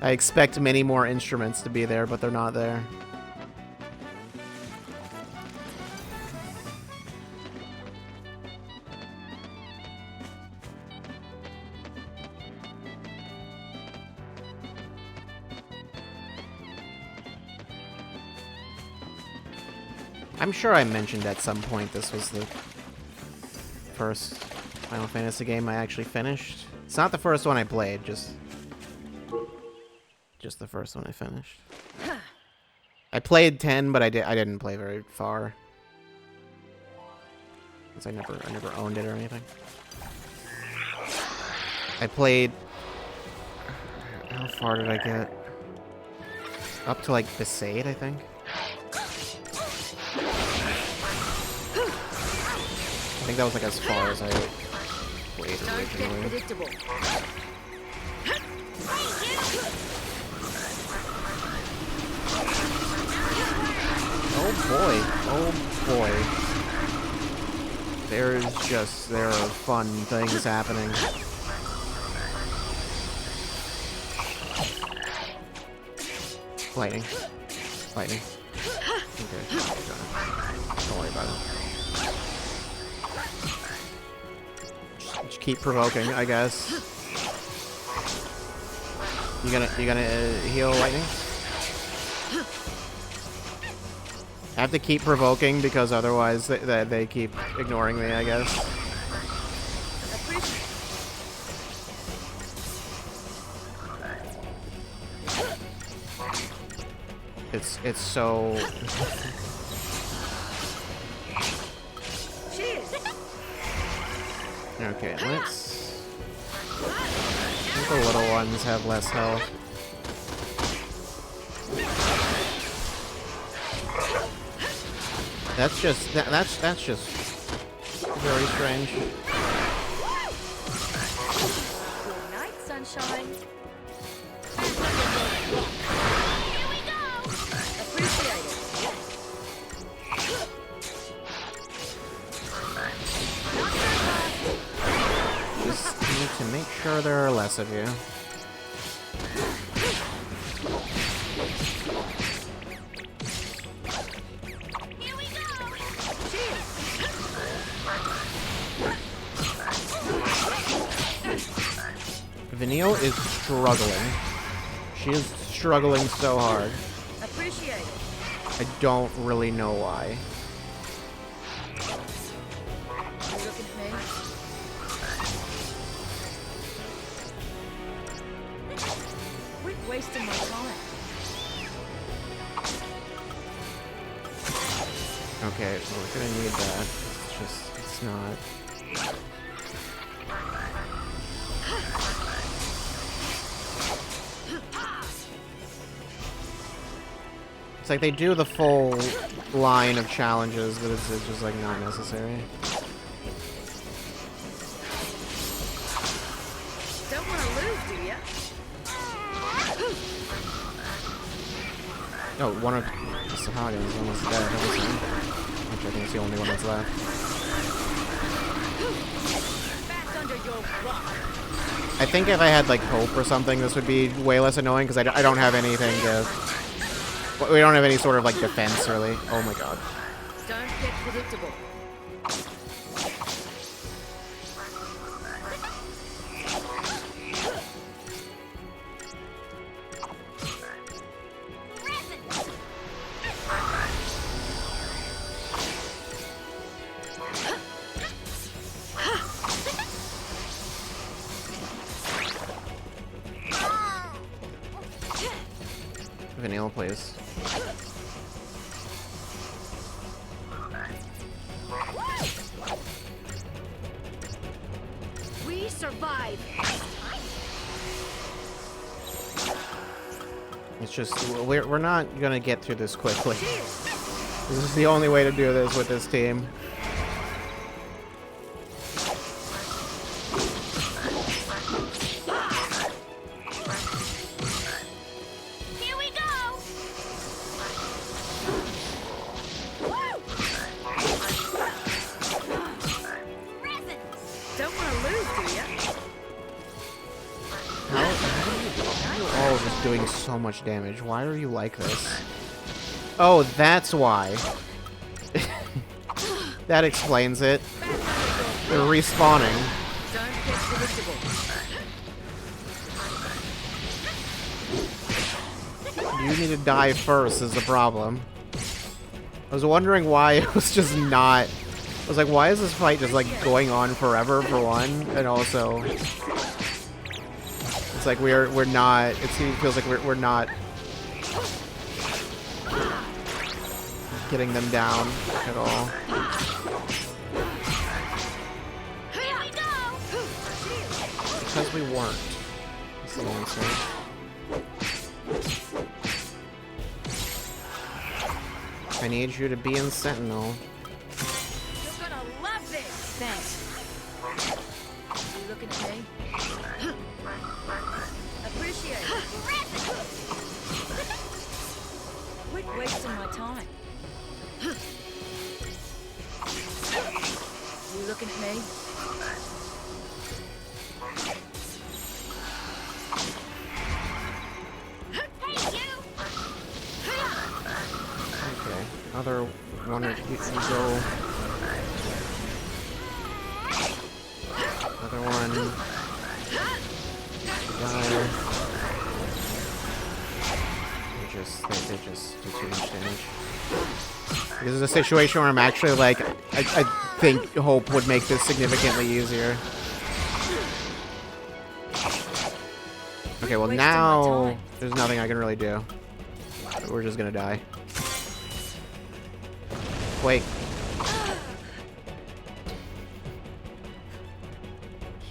I expect many more instruments to be there, but they're not there. I'm sure I mentioned at some point this was the first Final Fantasy game I actually finished. It's not the first one I played, just the first one I finished. I played 10, but I didn't play very far. Because I never owned it or anything. I played, how far did I get? Up to like Besaid, I think. I think that was like as far as I played originally. Oh boy. There are fun things happening. Lightning. Okay. Don't worry about it. Just keep provoking, I guess. You gonna heal Lightning? I have to keep provoking because otherwise they keep ignoring me, I guess. It's so... Okay, let's... I think the little ones have less health. That's just that's just very strange. Good night, sunshine. Here we go! Appreciate it. Just need to make sure there are less of you. Vanille is struggling. She is struggling so hard. Appreciate it. I don't really know why. You looking at me? Quit wasting my time. Okay, well, we're gonna need that. It's just, it's not. It's like they do the full line of challenges, but it's just like not necessary. Don't want to lose, do ya? Oh, one of the Sahagin is almost dead, obviously. Which I think is the only one that's left. Back under your rock. I think if I had like hope or something, this would be way less annoying because I don't have anything to. We don't have any sort of like defense really. Oh my god. Don't get predictable. Vanille, please. We survive. It's just we're not gonna get through this quickly. This is the only way to do this with this team. Here we go. Resin. Don't want to lose, do ya? How are you all just doing so much damage? Why are you like this? Oh, that's why. That explains it. They're respawning. Don't get predictable. You need to die first is the problem. I was wondering why it was just not... I was like, why is this fight just like going on forever for one? And also... It's like we're not... It feels like we're not... getting them down at all. Here we go. Because we weren't. That's the answer. I need you to be in Sentinel. You're gonna love this. Thanks. You looking at me? Appreciate it. Quit wasting my time. You looking at me? Hey, you. Okay. Other one of you can go. Other one. Die. They just do too much damage. This is a situation where I'm actually like, I think Hope would make this significantly easier. Okay, well now there's nothing I can really do. We're just gonna die. Wait.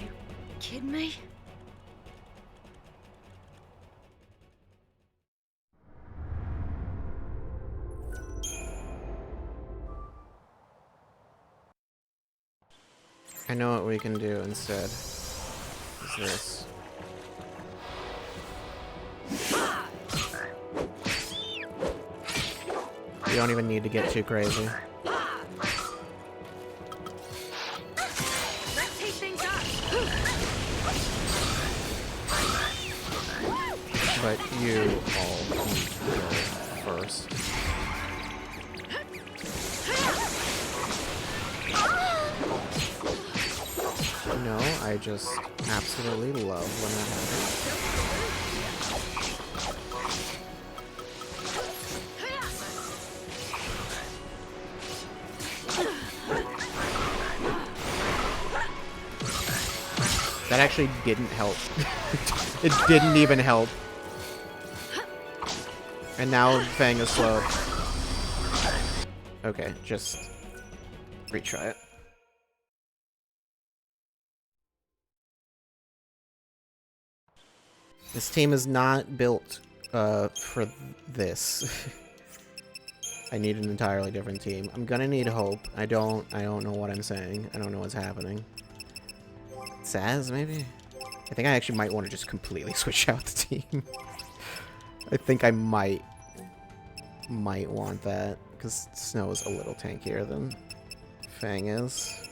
You kidding me? I know what we can do instead. Is this. You don't even need to get too crazy. Let's heat things up. But you all need to go first. No, I I just absolutely love when that happens. That actually didn't help. It didn't even help. And now Fang is slowed. Okay, just retry it. This team is not built for this. I need an entirely different team. I'm gonna need hope. I don't know what I'm saying. I don't know what's happening. Saz, maybe? I think I actually might want to just completely switch out the team. I think I might want that, because Snow is a little tankier than Fang is.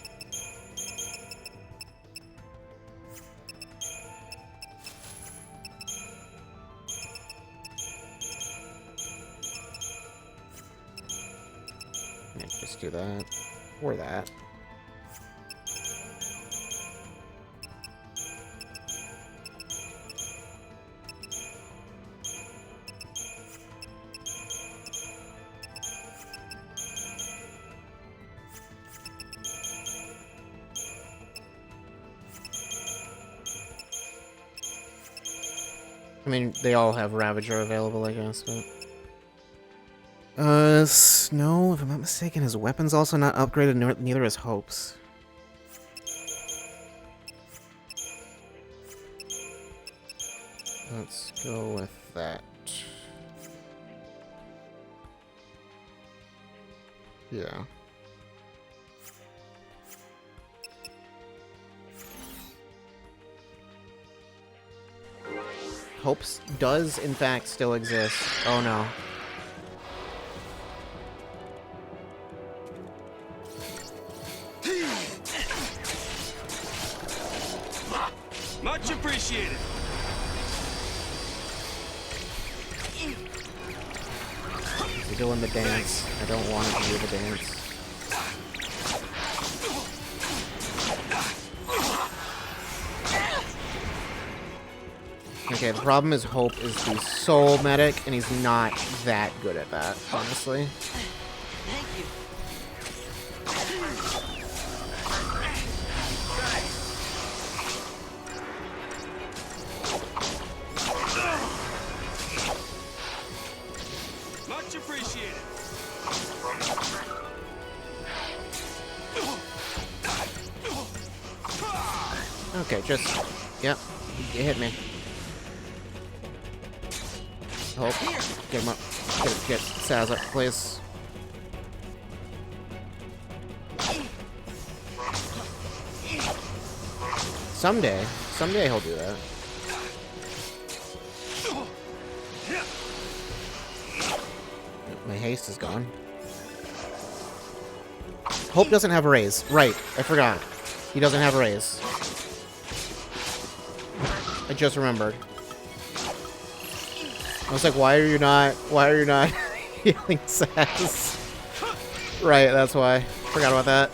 Yeah, just do that. Or that. I mean, they all have Ravager available, I guess, but... Snow, if I'm not mistaken, his weapon's also not upgraded, neither is Hope's. Let's go with that. Yeah. Hope's does, in fact, still exist. Oh no. Much appreciated. You're doing the dance. I don't want to do the dance. Okay, the problem is Hope is the soul medic, and he's not that good at that, honestly. Thank you. Much appreciated. Okay, just... Yep, you hit me. Hope. Get him up. Get Saz up, please. Someday he'll do that. My haste is gone. Hope doesn't have a raise. Right, I forgot. He doesn't have a raise. I just remembered. I was like, why are you not healing Saz? Right, that's why. Forgot about that.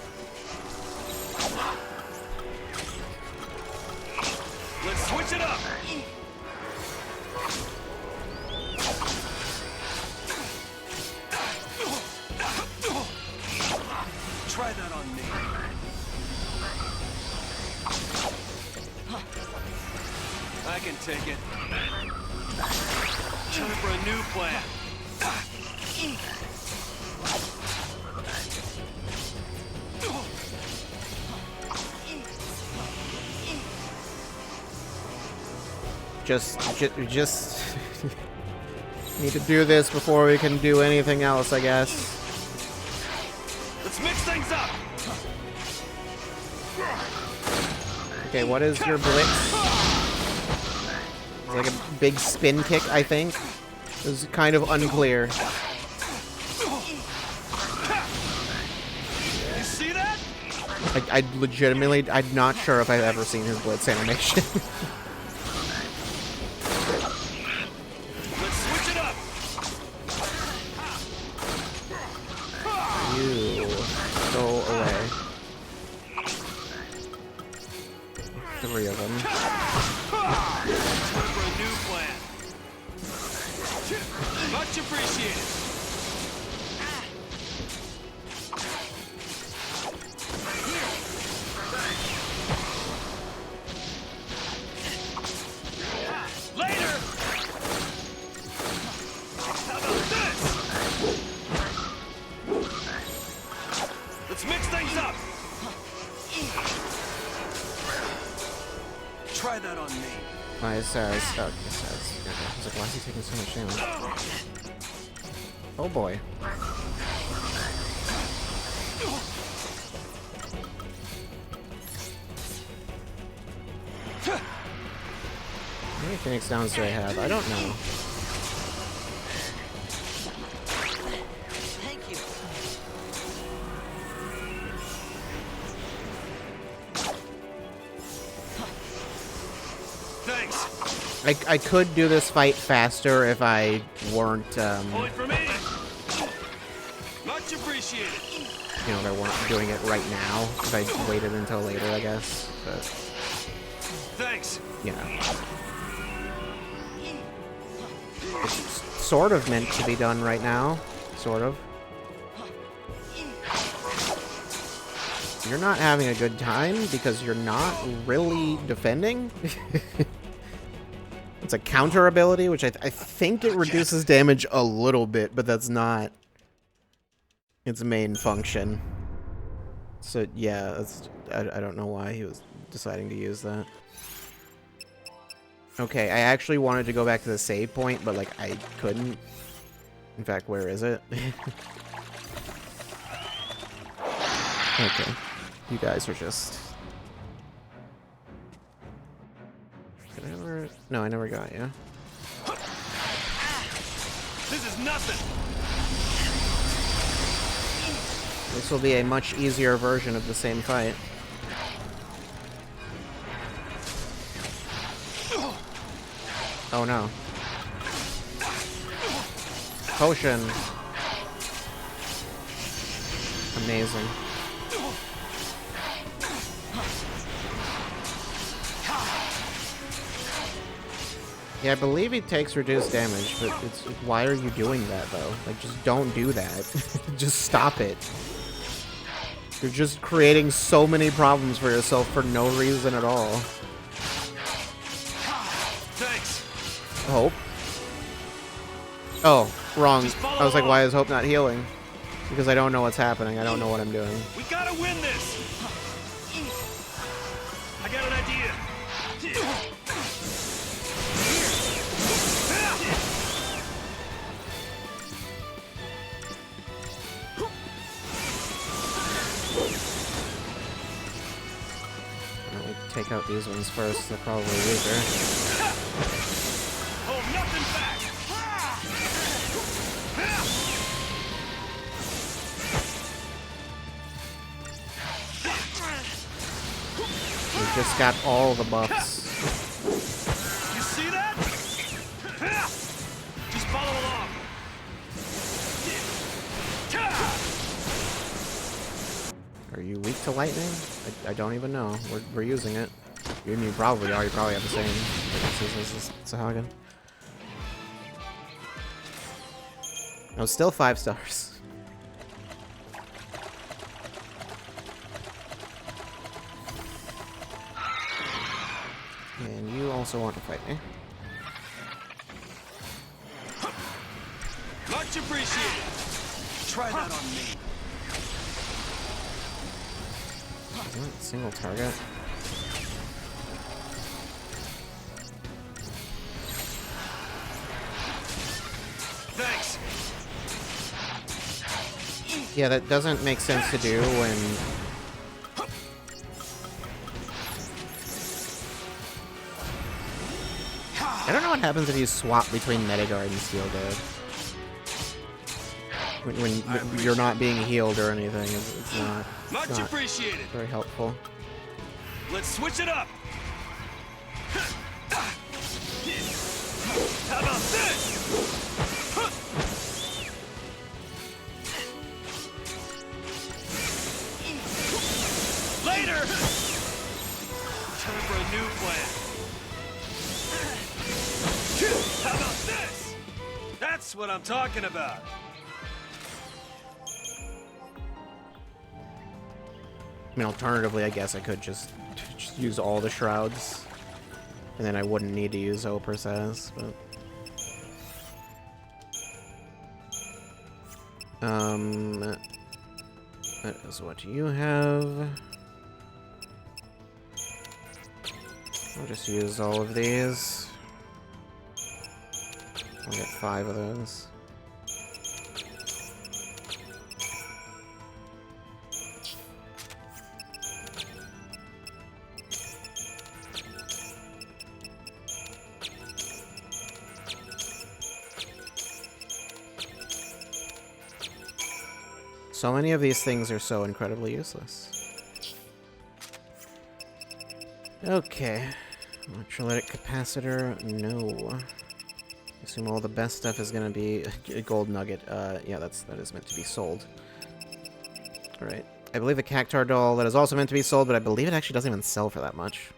Let's switch it up. Try that on me. I can take it. Time for a new plan. Just need to do this before we can do anything else, I guess. Let's mix things up. Okay, what is your blitz? It's like a big spin kick, I think. It was kind of unclear. You see that? I legitimately, I'm not sure if I've ever seen his blitz animation. Let's switch it up. You go away. Try that on me. Why is Saz? Oh, Saz. Okay. I was like, why is he taking so much damage? Oh boy. How many Phoenix Downs do I have? I don't know. Thank you. Thanks. I could do this fight faster if I weren't, Point for me. Much appreciated. you know, if I weren't doing it right now. If I waited until later, I guess. But, Thanks. you know. It's sort of meant to be done right now. Sort of. You're not having a good time because you're not really defending. It's a counter ability, which I think it reduces damage a little bit, but that's not its main function. So yeah, I don't know why he was deciding to use that. Okay, I actually wanted to go back to the save point, but like I couldn't. In fact, where is it? Okay. You guys are just... Did I ever... No, I never got you. This is nothing. This will be a much easier version of the same fight. Oh no. Potion. Amazing. Yeah, I believe he takes reduced damage, but it's why are you doing that though? Like, just don't do that. Just stop it. You're just creating so many problems for yourself for no reason at all. Thanks. Hope. Oh, wrong. I was like, why is Hope not healing? Because I don't know what's happening. I don't know what I'm doing. We gotta win this. I got an idea. Let me take out these ones first. They're probably weaker. Hold nothing back. We've just got all the buffs. You see that? Just follow along. Are you weak to lightning? I don't even know. We're using it. You probably are. You probably have the same weaknesses as Sahagin. No, still 5 stars. And you also want to fight me. Much appreciated. Try that on me. Isn't it single target? Thanks. Yeah, that doesn't make sense to do when... I don't know what happens if you swap between Metagard and Steel Guard. When you're not being healed or anything, it's not Appreciated. very helpful. Let's switch it up. How about this? Later. Time for a new plan. How about this? That's what I'm talking about. I mean, alternatively, I guess I could just use all the shrouds, and then I wouldn't need to use Oprah says, but... That is what you have. I'll just use all of these. I'll get 5 of those. So many of these things are so incredibly useless. Okay. Electrolytic capacitor, no. Assume all the best stuff is gonna be a gold nugget. Yeah, that is meant to be sold. Alright. I believe the Cactar doll that is also meant to be sold, but I believe it actually doesn't even sell for that much.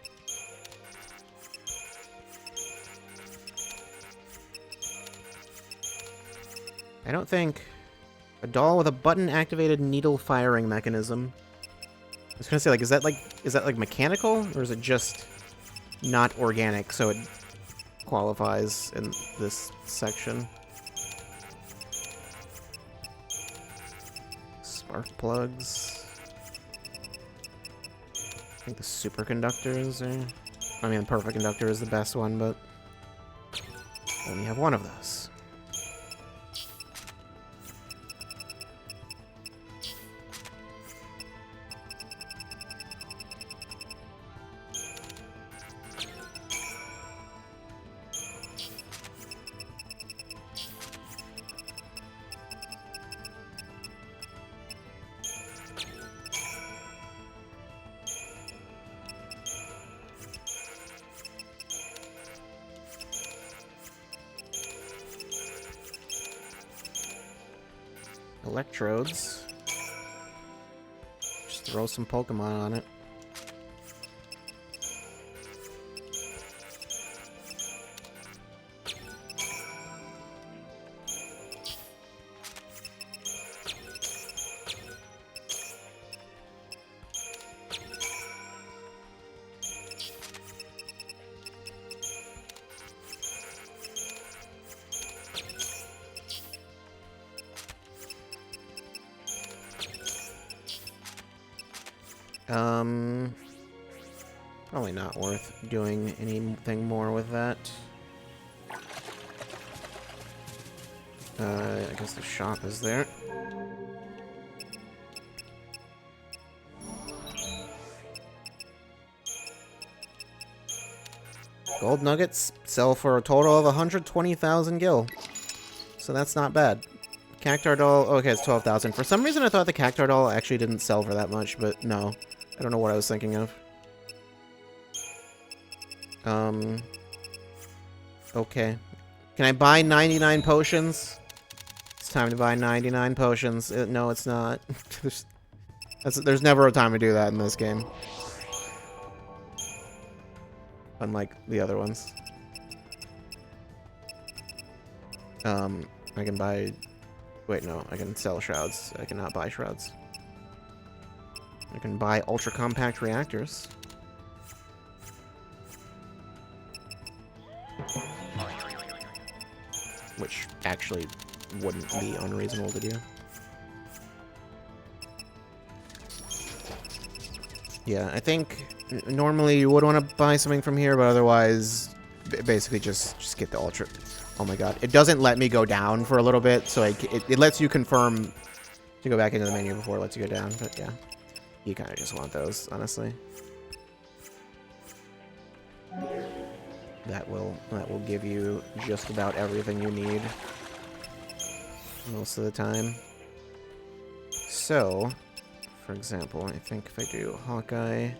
I don't think... A doll with a button-activated needle firing mechanism. I was gonna say, like, is that like mechanical, or is it just not organic, so it qualifies in this section? Spark plugs. I think the superconductors are... I mean, the perfect conductor is the best one, but only have one of those. Electrodes. Just throw some Pokemon on it. Probably not worth doing anything more with that. I guess the shop is there. Gold nuggets sell for a total of 120,000 gil. So that's not bad. Cactar doll, okay, it's 12,000. For some reason I thought the Cactar doll actually didn't sell for that much, but no. I don't know what I was thinking of. Okay. Can I buy 99 potions? It's time to buy 99 potions. No, it's not. There's never a time to do that in this game. Unlike the other ones. I can buy... Wait, no. I can sell shrouds. I cannot buy shrouds. I can buy ultra-compact reactors. Which actually wouldn't be unreasonable to do. Yeah, I think normally you would want to buy something from here, but otherwise, basically just get the ultra. Oh my god. It doesn't let me go down for a little bit, so it lets you confirm to go back into the menu before it lets you go down, but yeah. You kind of just want those, honestly. That will give you just about everything you need most of the time. So, for example, I think if I do Hawkeye,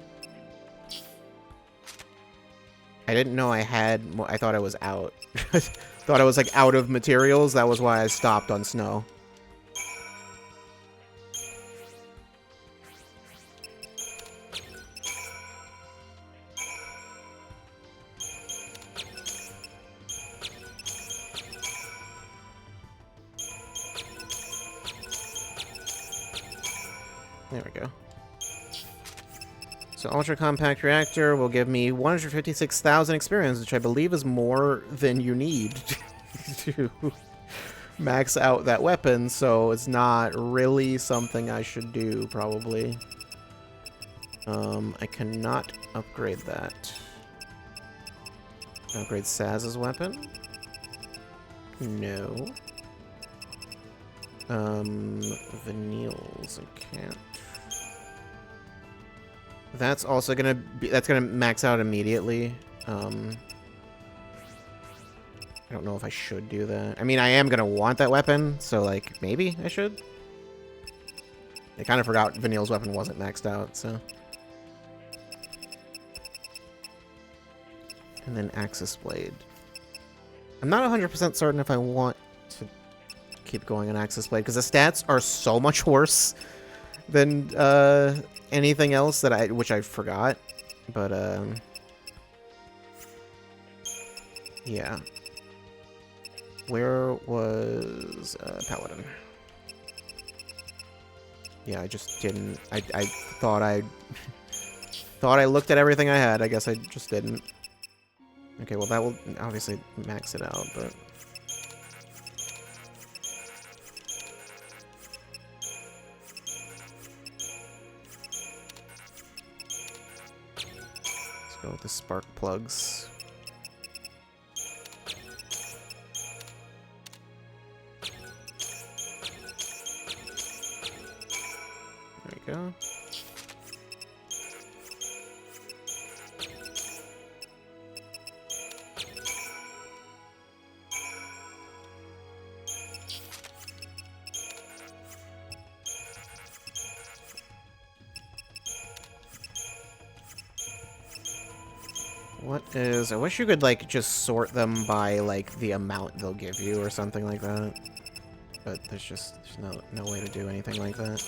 I didn't know I had more. I thought I was out. Thought I was like out of materials. That was why I stopped on snow. There we go. So Ultra Compact Reactor will give me 156,000 experience, which I believe is more than you need to max out that weapon, so it's not really something I should do, probably. I cannot upgrade that. Upgrade Saz's weapon? No. Vanille's, I can't. That's also gonna be, that's gonna max out immediately. I don't know if I should do that. I mean, I am gonna want that weapon, so like, maybe I should. I kind of forgot Vanille's weapon wasn't maxed out, so. And then Axis Blade. I'm not 100% certain if I want to keep going on Axis Blade, because the stats are so much worse than anything else that which I forgot. But, yeah. Where was Paladin? Yeah, I just didn't. I thought thought I looked at everything I had. I guess I just didn't. Okay, well that will obviously max it out, but let's go with the spark plugs. There we go. What is... I wish you could, like, just sort them by, like, the amount they'll give you or something like that. But there's no way to do anything like that.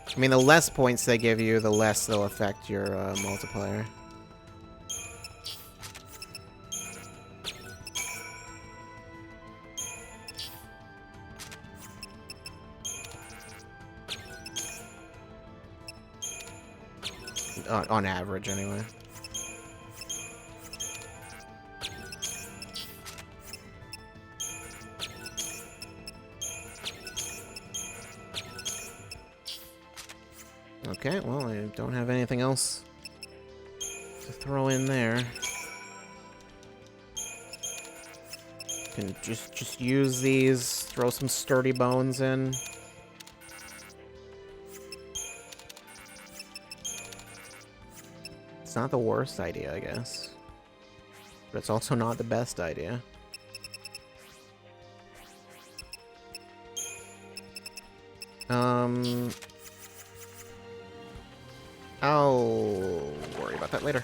I mean, the less points they give you, the less they'll affect your multiplier. On average, anyway. Okay, well, I don't have anything else to throw in there. Can just use these, throw some sturdy bones in. It's not the worst idea, I guess. But it's also not the best idea. I'll worry about that later,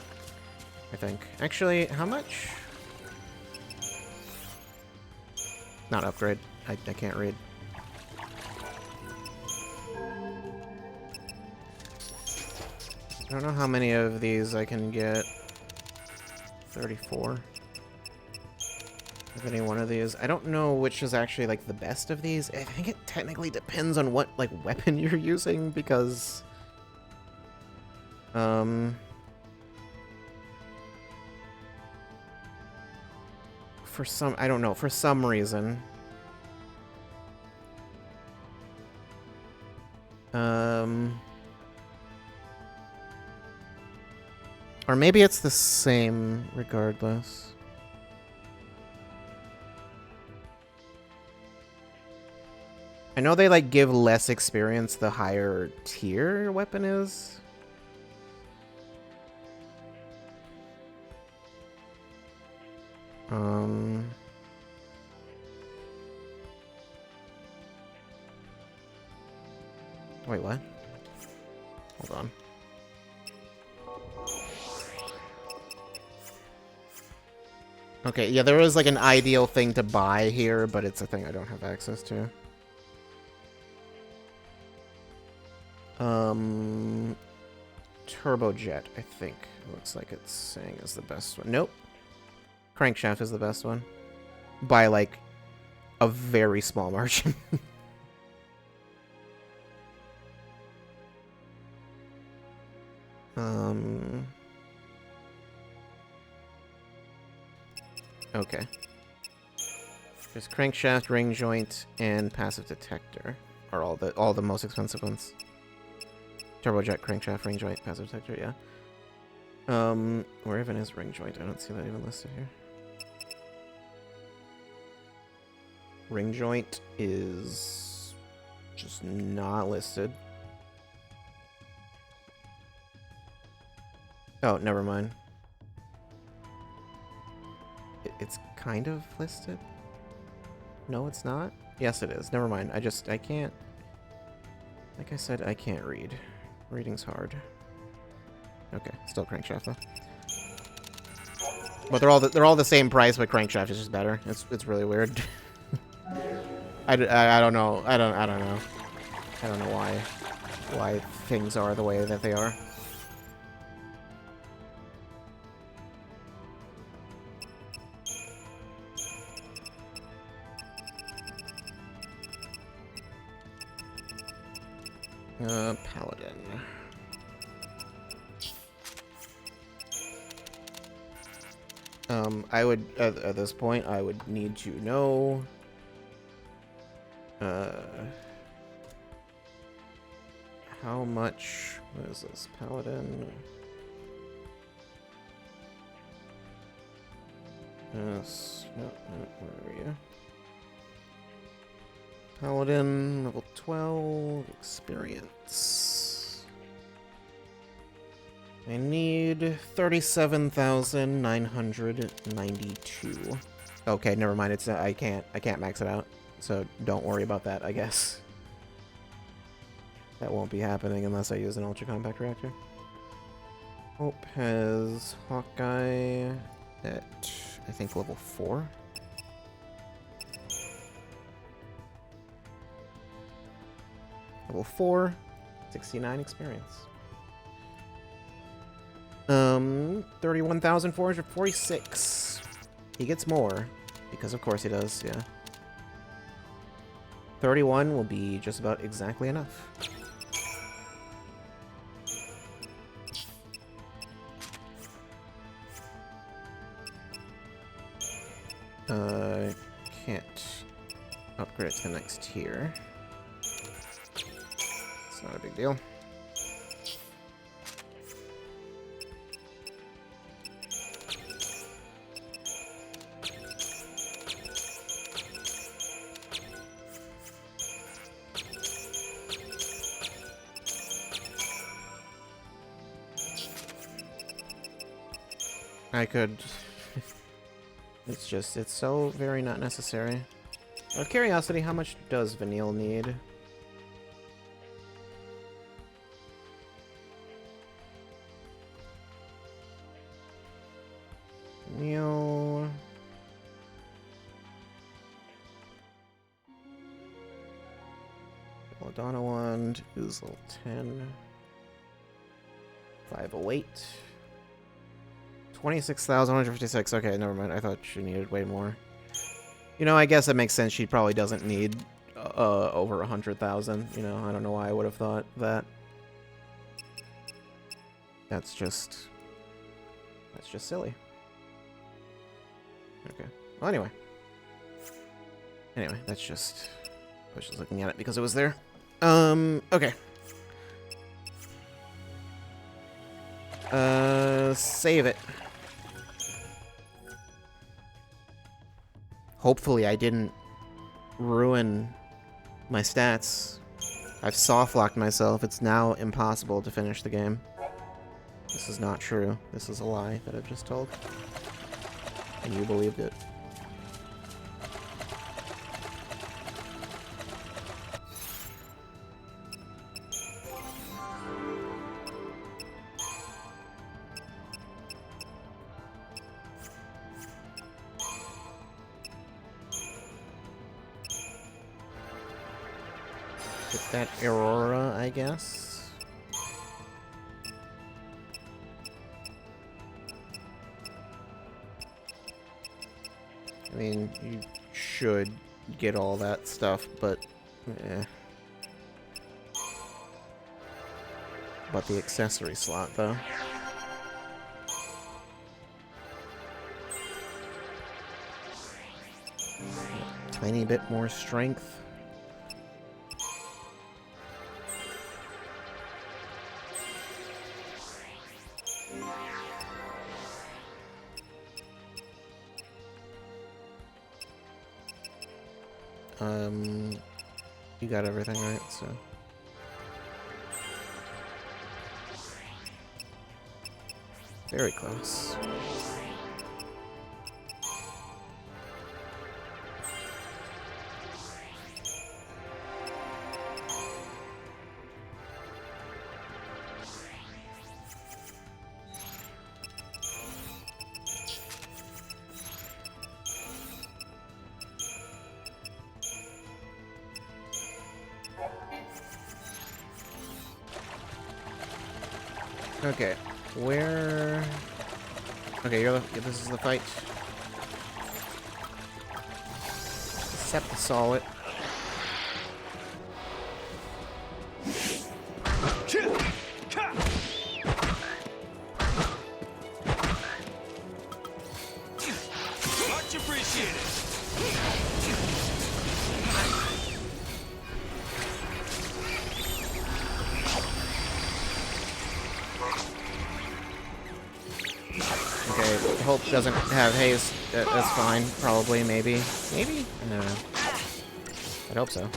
I think. Actually, how much? Not upgrade. I can't read. I don't know how many of these I can get. 34. Of any one of these. I don't know which is actually, like, the best of these. I think it technically depends on what, like, weapon you're using, because... for some... I don't know. For some reason... or maybe it's the same regardless. I know they, like, give less experience the higher tier your weapon is. Wait, what? Hold on. Okay, yeah, there is, like, an ideal thing to buy here, but it's a thing I don't have access to. Turbojet, I think. Looks like it's saying is the best one. Nope. Crankshaft is the best one. By, like, a very small margin. Okay. There's crankshaft, ring joint, and passive detector are all the most expensive ones. Turbojet, crankshaft, ring joint, passive detector, yeah. Where even is ring joint? I don't see that even listed here. Ring joint is just not listed. Oh, never mind. It's kind of listed? No, it's not? Yes, it is. Never mind. I can't... Like I said, I can't read. Reading's hard. Okay, still crankshaft though. But they're all the same price, but crankshaft is just better. It's really weird. I don't know. I don't know. I don't know why things are the way that they are. Paladin. I would, at this point, I would need to know, how much, what is this, Paladin? Yes, no, where are you? Paladin, level 12, experience. I need 37,992. Okay, never mind. It's I can't max it out. So don't worry about that, I guess. That won't be happening unless I use an ultra compact reactor. Hope has Hawkeye at I think level 4. Level 4, 69 experience. 31,446. He gets more, because of course he does, yeah. 31 will be just about exactly enough. Can't upgrade to the next tier. It's not a big deal. I could... It's just, it's so very not necessary. Out of curiosity, how much does Vanille need? Vanille... Belladonna wand is level 10. 508. 26,156. Okay, never mind. I thought she needed way more. You know, I guess it makes sense. She probably doesn't need over 100,000. You know, I don't know why I would have thought that. That's just silly. Okay. Well, anyway. Anyway, that's just... I was just looking at it because it was there. Okay. Save it. Hopefully I didn't ruin my stats. I've soft-locked myself. It's now impossible to finish the game. This is not true. This is a lie that I've just told. And you believed it. Get that Aurora, I guess. I mean, you should get all that stuff, but... eh. But the accessory slot, though. Tiny bit more strength. You got everything right, so. Very close. Okay, where... Okay, this is the fight. Septisol it. Much appreciated. Okay, Hope doesn't have haste. That's fine. Probably, maybe. Maybe? I don't know. I'd hope so.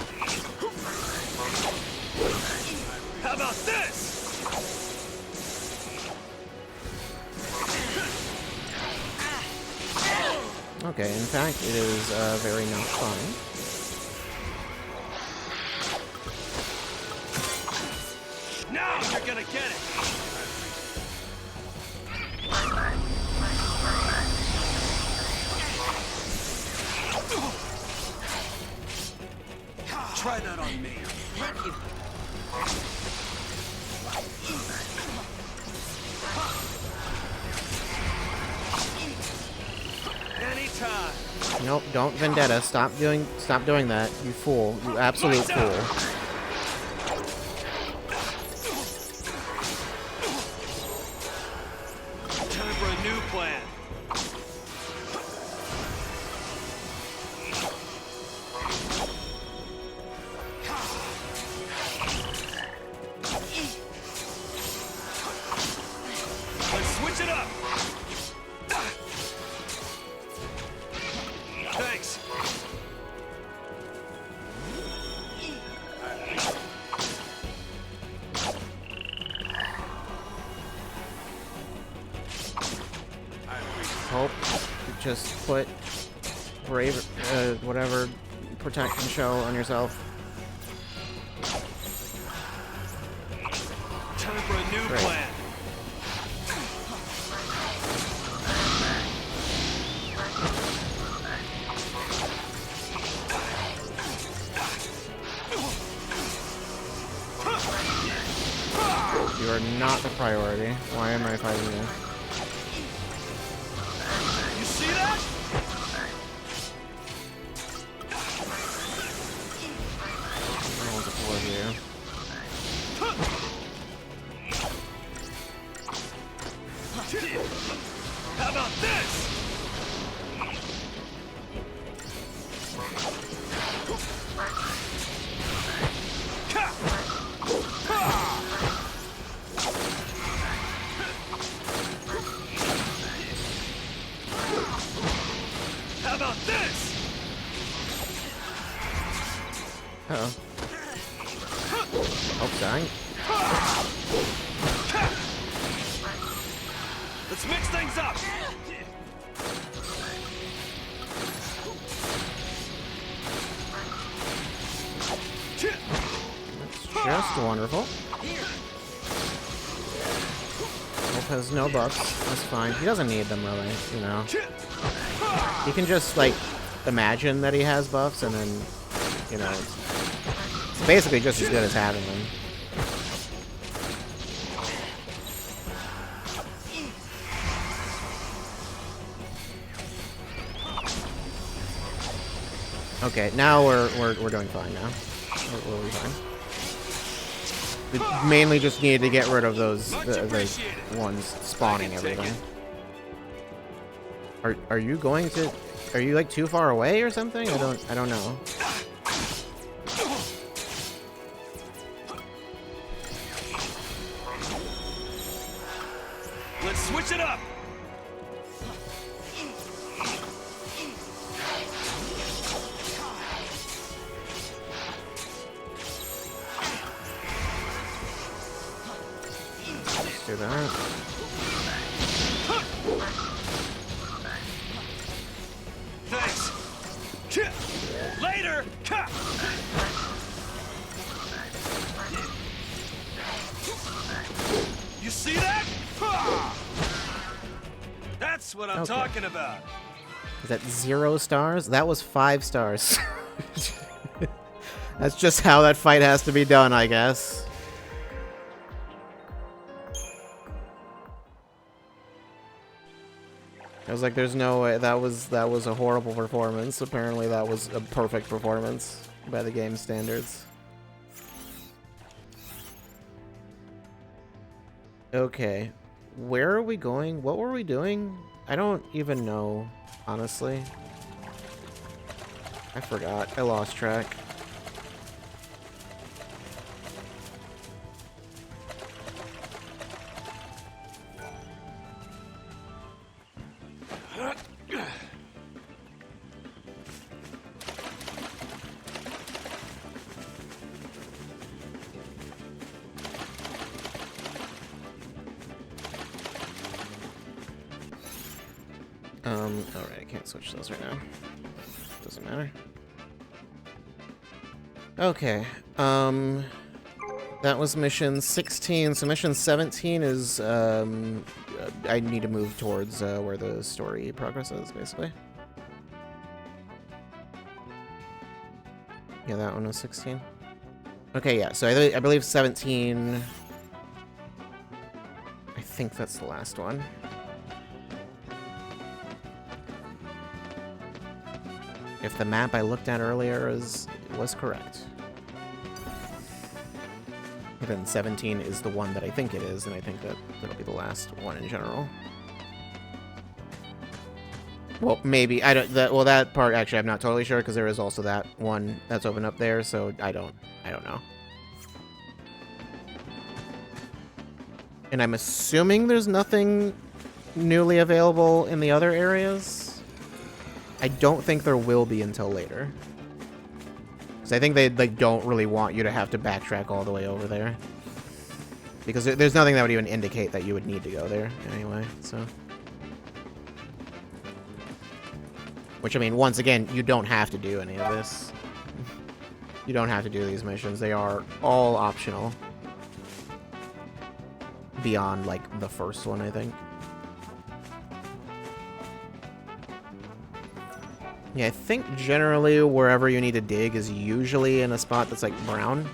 How about this? Okay, in fact, it is very not fine. Now you're gonna get it. Try that on me. Thank you. Anytime. Nope, don't vendetta. Stop doing that. You fool. You absolute fool. Time for a new plan. Let's switch it up. Thanks. Hope you just put brave, whatever, protect and show on yourself. Time for a new Great. plan. You are not the priority. Why am I fighting you? You see that? I want to pull you. How about this? How about this? Uh-oh. Hope's dying. Let's mix things up. That's just wonderful. Hope has no buffs. That's fine. He doesn't need them, really, you know. He can just, like, imagine that he has buffs, and then, you know, it's basically just as good as having them. Okay, now we're doing fine now. We'll be fine. We mainly just needed to get rid of those the ones spawning everything. Are you going to? Are you like too far away or something? I don't know. Let's switch it up. do that. Thanks. Later. You see that? That's what I'm Okay. talking about. Is that 0 stars? That was 5 stars. That's just how that fight has to be done, I guess. I was like, there's no way. That was a horrible performance. Apparently that was a perfect performance by the game standards. Okay. Where are we going? What were we doing? I don't even know, honestly. I forgot. I lost track. Alright, I can't switch those right now. Doesn't matter. Okay, that was mission 16, so mission 17 is, I need to move towards, where the story progresses, basically. Yeah, that one was 16. Okay, yeah, so I believe 17... I think that's the last one. If the map I looked at earlier was correct. And then 17 is the one that I think it is, and I think that that'll be the last one in general. Well, maybe. I don't. That part, actually, I'm not totally sure, because there is also that one that's open up there, so I don't know. And I'm assuming there's nothing newly available in the other areas. I don't think there will be until later. Because I think they don't really want you to have to backtrack all the way over there. Because there's nothing that would even indicate that you would need to go there anyway, so. Which, I mean, once again, you don't have to do any of this. You don't have to do these missions. They are all optional. Beyond, like, the first one, I think. Yeah, I think generally wherever you need to dig is usually in a spot that's, like, brown.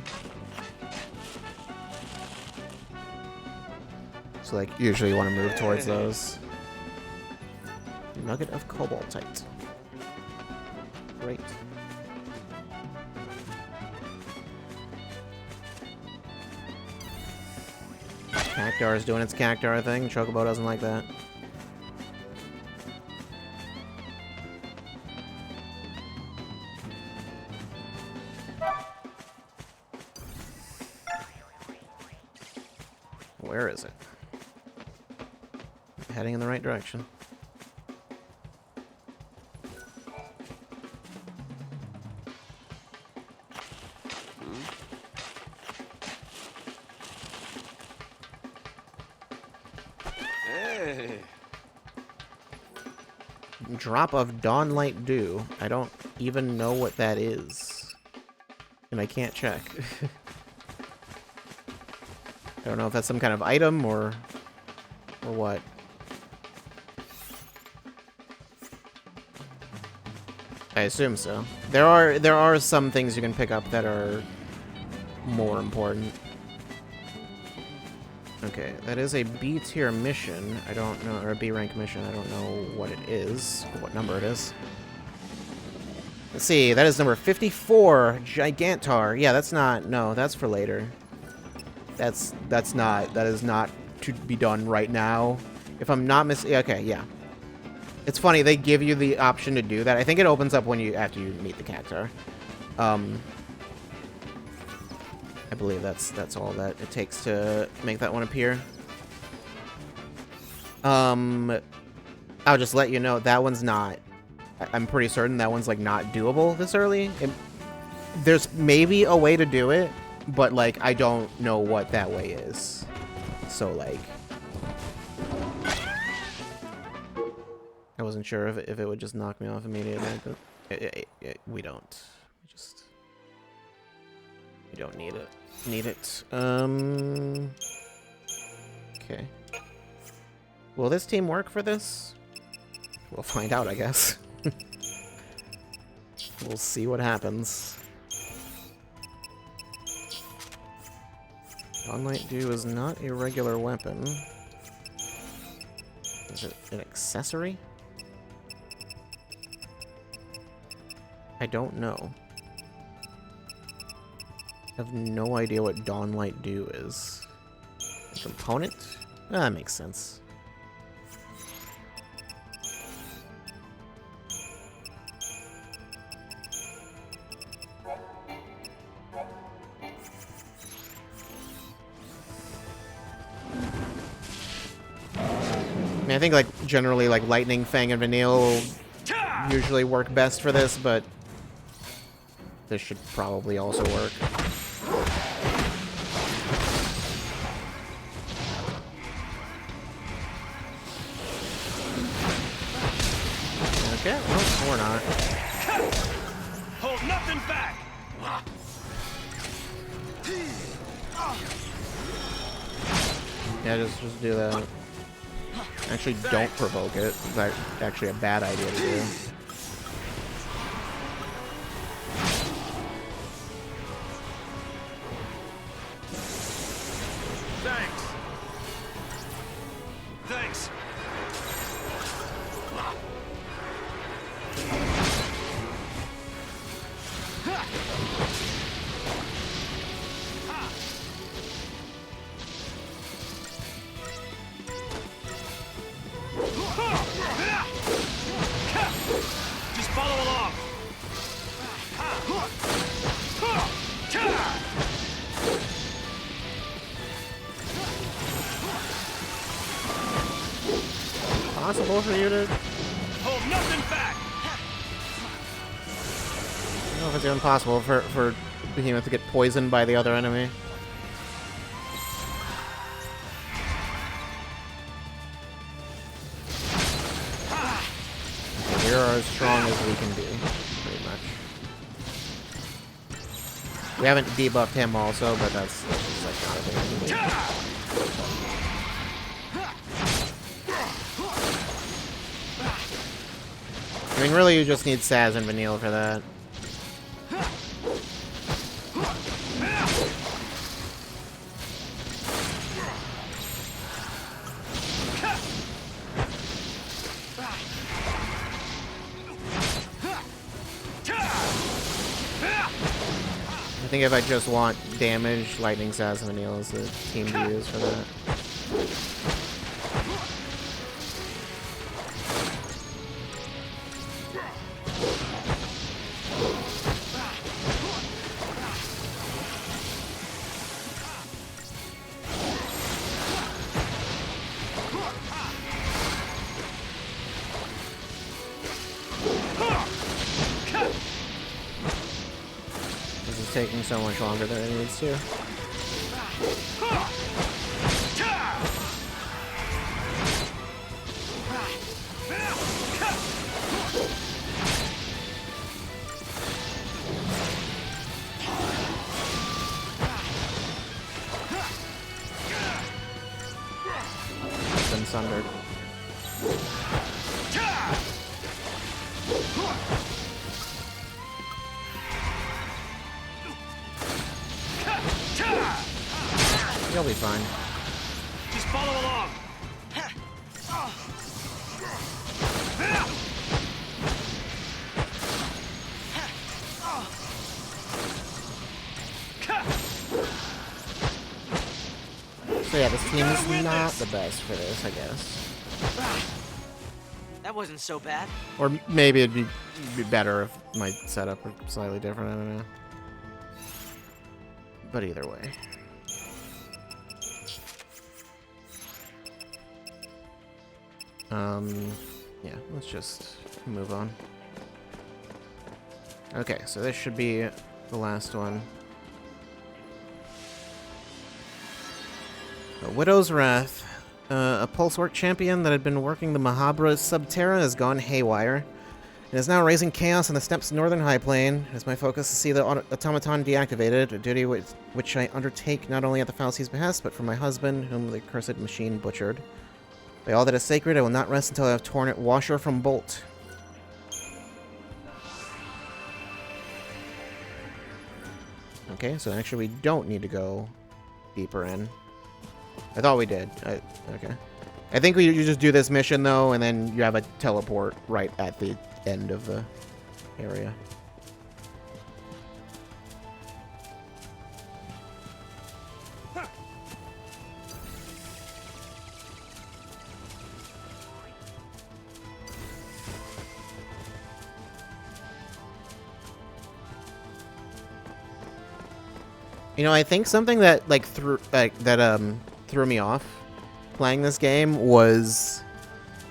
So, like, usually you want to move towards those. Nugget of cobaltite. Great. Cactar is doing its Cactar thing. Chocobo doesn't like that. Where is it? Heading in the right direction. Hey. Drop of Dawnlight Dew. I don't even know what that is. And I can't check. I don't know if that's some kind of item or what. I assume so. There are some things you can pick up that are more important. Okay, that is a B tier mission. I don't know, or a B rank mission. I don't know what it is, or what number it is. Let's see, that is number 54, Gigantar. Yeah, that's not, no, that's for later. That is not to be done right now. If I'm not okay, yeah. It's funny, they give you the option to do that. I think it opens up after you meet the Cactar. I believe that's all that it takes to make that one appear. I'll just let you know that one's not. I'm pretty certain that one's like not doable this early. There's maybe a way to do it, but like I don't know what that way is. So like I wasn't sure if it would just knock me off immediately, but we don't. We don't need it. Okay. Will this team work for this? We'll find out, I guess. We'll see what happens. Dawnlight Dew is not a regular weapon. Is it an accessory? I don't know. I have no idea what Dawnlight Dew is. A component? Ah, that makes sense. I mean, I think, like, generally, like, Lightning, Fang, and Vanille usually work best for this, but this should probably also work. Okay, well, or not. Hold nothing back. Yeah, just do that. Actually, don't provoke it. It's actually a bad idea to do. Thanks. Thanks. Just follow along. Possible for you to... Hold nothing back. I don't know if it's even possible for Behemoth to get poisoned by the other enemy. We are as strong as we can be, pretty much. We haven't debuffed him also, but that's just like not a thing we can do. I mean, really, you just need Saz and Vanille for that. I think if I just want damage, Lightning, Saz, and Vanille is the team to use for that. This is taking so much longer than it needs to. It's been sundered. You'll be fine. Just follow along. So yeah, this team is not the best for this, I guess. That wasn't so bad. Or maybe it'd be better if my setup were slightly different, I don't know. But either way. Yeah, let's just move on. Okay, so this should be the last one. The Widow's Wrath. A Pulsework champion that had been working the Mahabra Subterra has gone haywire, and is now raising chaos in the steppes northern high plain. It is my focus to see the automaton deactivated, a duty which I undertake not only at the fallacy's behest, but for my husband, whom the cursed machine butchered. By all that is sacred, I will not rest until I have torn it washer from bolt. Okay, so actually we don't need to go deeper in. I thought we did. Okay. I think you just do this mission, though, and then you have a teleport right at the end of the area. You know, I think something that threw me off playing this game was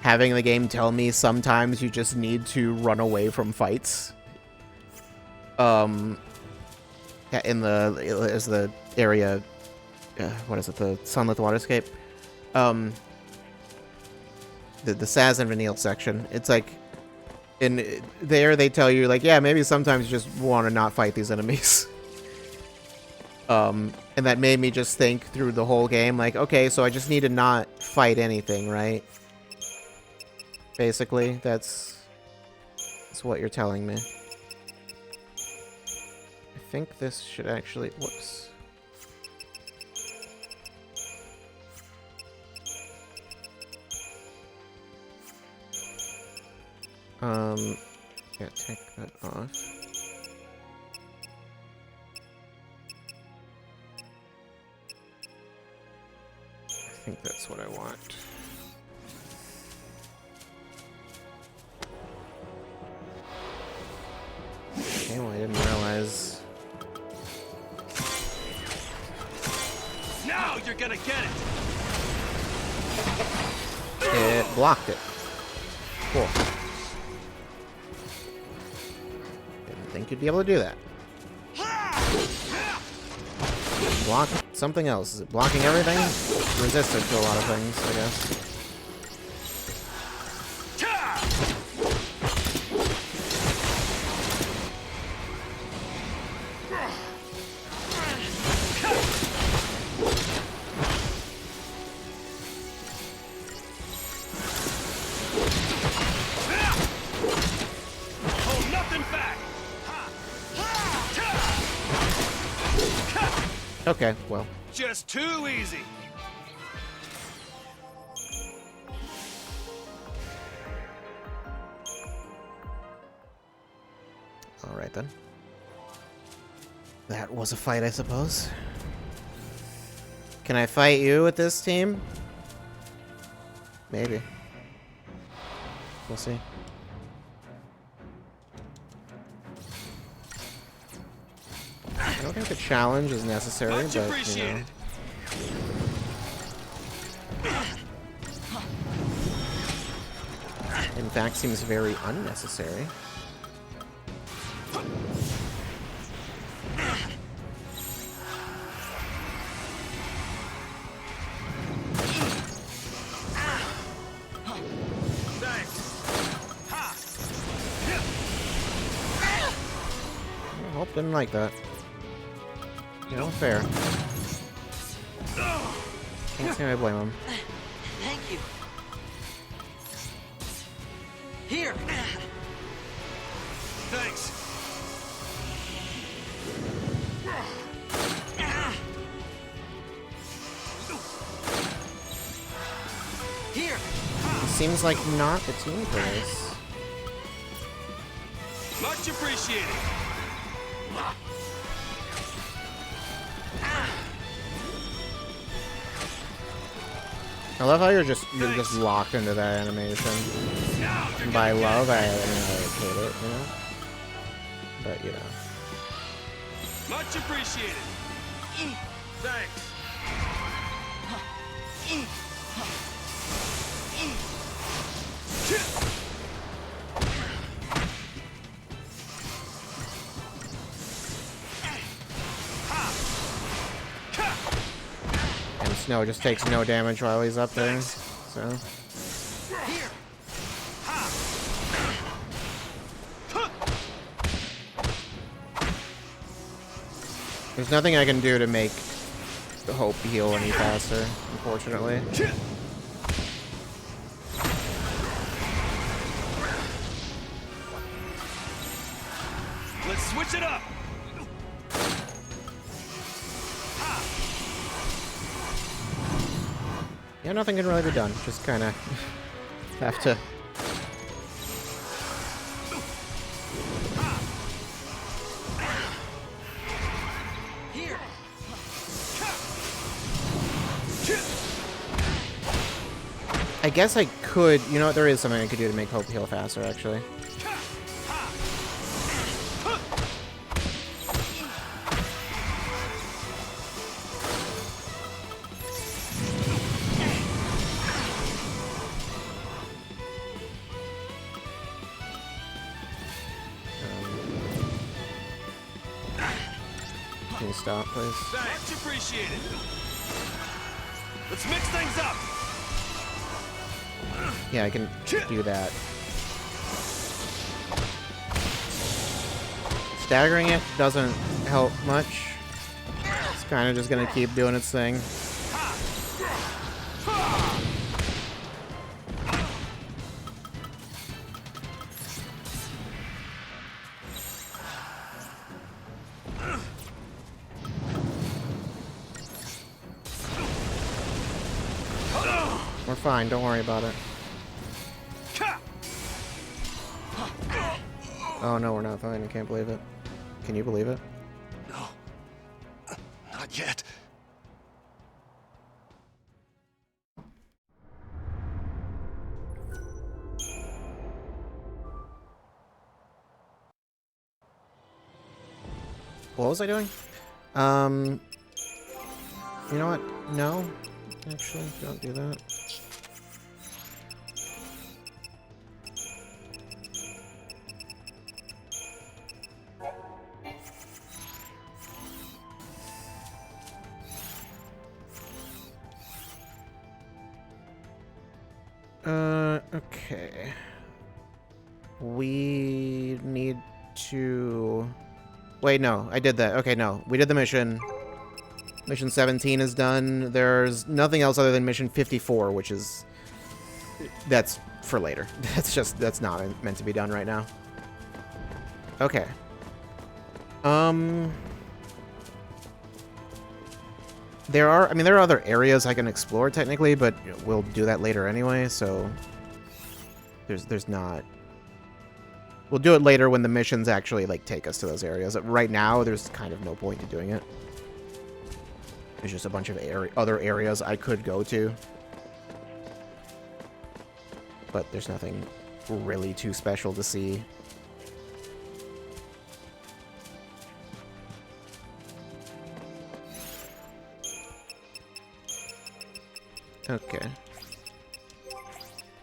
having the game tell me sometimes you just need to run away from fights. In the area, what is it? The Sunlit Waterscape. The Saz and Vanille section. It's like, in there they tell you like, yeah, maybe sometimes you just want to not fight these enemies. And that made me just think through the whole game, like, okay, so I just need to not fight anything, right? Basically, that's what you're telling me. I think this should actually, whoops. Yeah, take that off. I think that's what I want. Okay, well, I didn't realize. Now you're gonna get it. It blocked it. Cool. Didn't think you'd be able to do that. Block something else. Is it blocking everything? Resistant to a lot of things, I guess. Hold nothing back. Okay, well. Just too easy. Alright then. That was a fight, I suppose. Can I fight you with this team? Maybe. We'll see. I don't think the challenge is necessary, Much but, you know. appreciated. In fact, seems very unnecessary. Hope didn't like that. You know, fair. Can't say I blame him. Thank you. Here. Thanks. Here. Seems like not the team for this. Much appreciated. I love how you're just locked into that animation. And by love, I hate it, you know. But you know. Much appreciated. Thanks. And Snow just takes no damage while he's up there, so... Here. There's nothing I can do to make the Hope heal any faster, unfortunately. Let's switch it up. Yeah, nothing can really be done. Just kind of have to... Here. I guess I could... You know what? There is something I could do to make Hope heal faster, actually. Can you stop, please? Much appreciated. Let's mix things up. Yeah, I can do that. Staggering it doesn't help much. It's kind of just going to keep doing its thing. We're fine, don't worry about it. Oh no, we're not fine. I can't believe it. Can you believe it? No, not yet. What was I doing? You know what? No. Actually, don't do that. Okay. We need to... Wait, no, I did that. Okay, no. We did the mission. Mission 17 is done. There's nothing else other than mission 54, which is... That's for later. That's not meant to be done right now. Okay. There are other areas I can explore technically, but we'll do that later anyway, so there's not... We'll do it later when the missions actually, like, take us to those areas. Right now, there's kind of no point to doing it. There's just a bunch of other areas I could go to. But there's nothing really too special to see. Okay.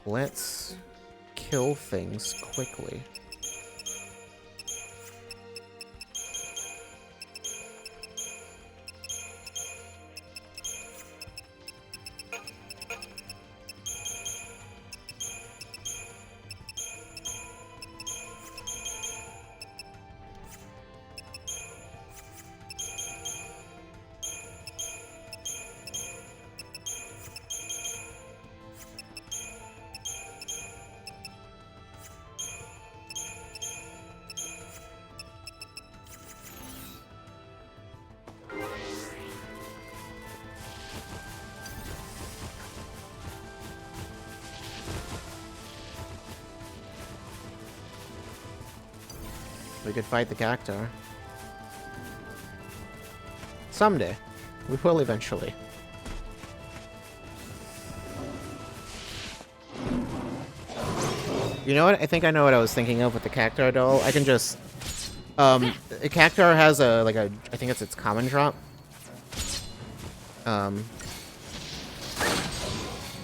Let's kill things quickly. We could fight the Cactar. Someday. We will eventually. You know what? I think I know what I was thinking of with the Cactar doll. I can just... the Cactar has a, like a... I think it's its common drop.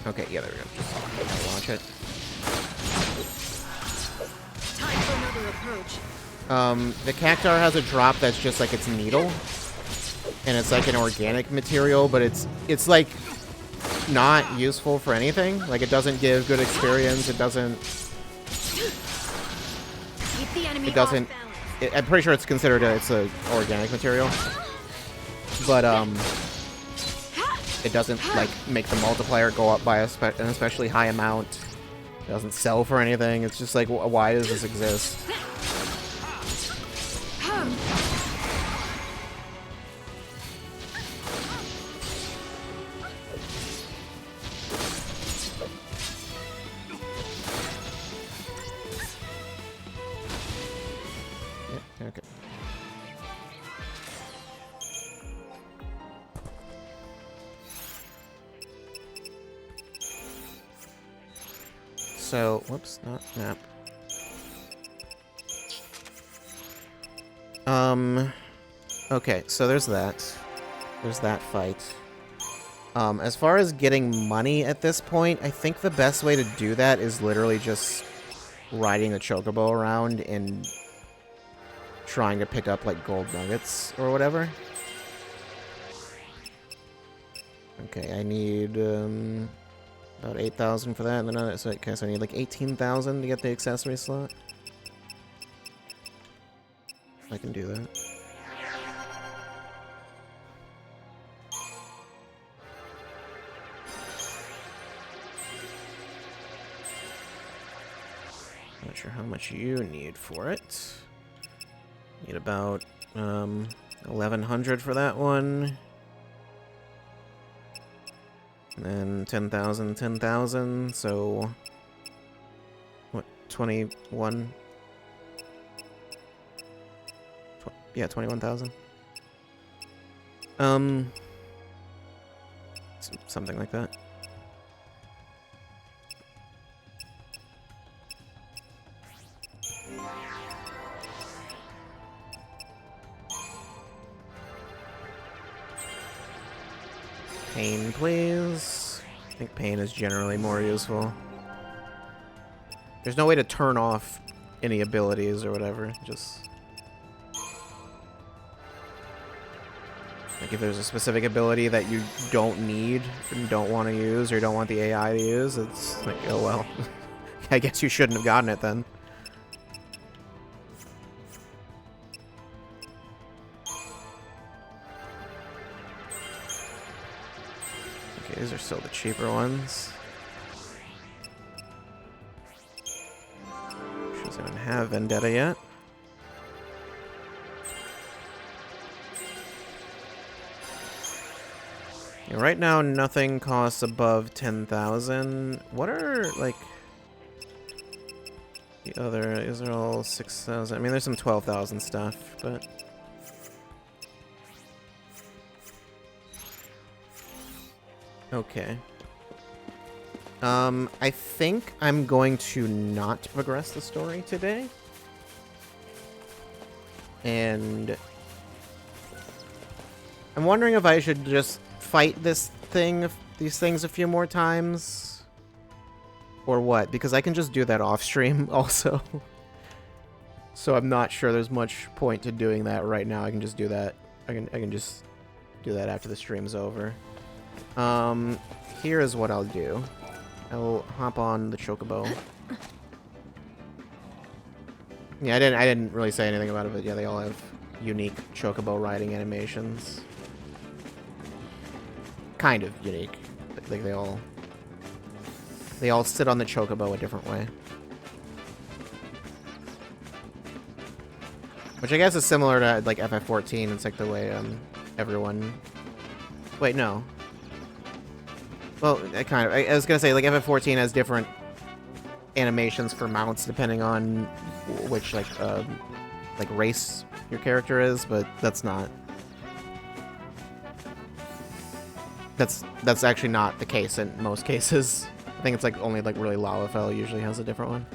Okay, yeah, there we go. Just launch it. Time for another approach. The Cactar has a drop that's just like its needle. and it's like an organic material, but it's like not useful for anything. Like it doesn't give good experience. It doesn't. Keep the enemy It doesn't. off balance. I'm pretty sure it's considered it's a organic material, but it doesn't like make the multiplier go up by an especially high amount. It doesn't sell for anything. It's just like, why does this exist? Yeah, okay. So, whoops, not map. Okay, so there's that. There's that fight. As far as getting money at this point, I think the best way to do that is literally just riding the chocobo around and trying to pick up, like, gold nuggets or whatever. Okay, I need, about 8,000 for that, and then so I need like 18,000 to get the accessory slot. I can do that. Not sure how much you need for it. Need about 1,100 for that one. And then 10,000, 10,000, so what, 21? Yeah, 21,000. Something like that. Pain, please. I think pain is generally more useful. There's no way to turn off any abilities or whatever. Just like if there's a specific ability that you don't need and don't want to use or don't want the AI to use, it's like, oh well. I guess you shouldn't have gotten it then. Okay, these are still the cheaper ones. She doesn't even have Vendetta yet. Yeah, right now, nothing costs above 10,000. What are, like, the other... These are all 6,000. I mean, there's some 12,000 stuff, but... Okay. I think I'm going to not progress the story today. And... I'm wondering if I should just fight these things a few more times. Or what? Because I can just do that off stream also. So I'm not sure there's much point to doing that right now. I can just do that. I can just do that after the stream's over. Here is what I'll do. I will hop on the chocobo. Yeah, I didn't really say anything about it, but yeah, they all have unique chocobo riding animations. Kind of unique. Like they all sit on the chocobo a different way. Which I guess is similar to like FF14. It's like the way everyone. Wait, no. Well, I was gonna say like FF14 has different animations for mounts depending on which like race your character is, but that's not. That's actually not the case in most cases. I think it's like only like really Lalafell usually has a different one.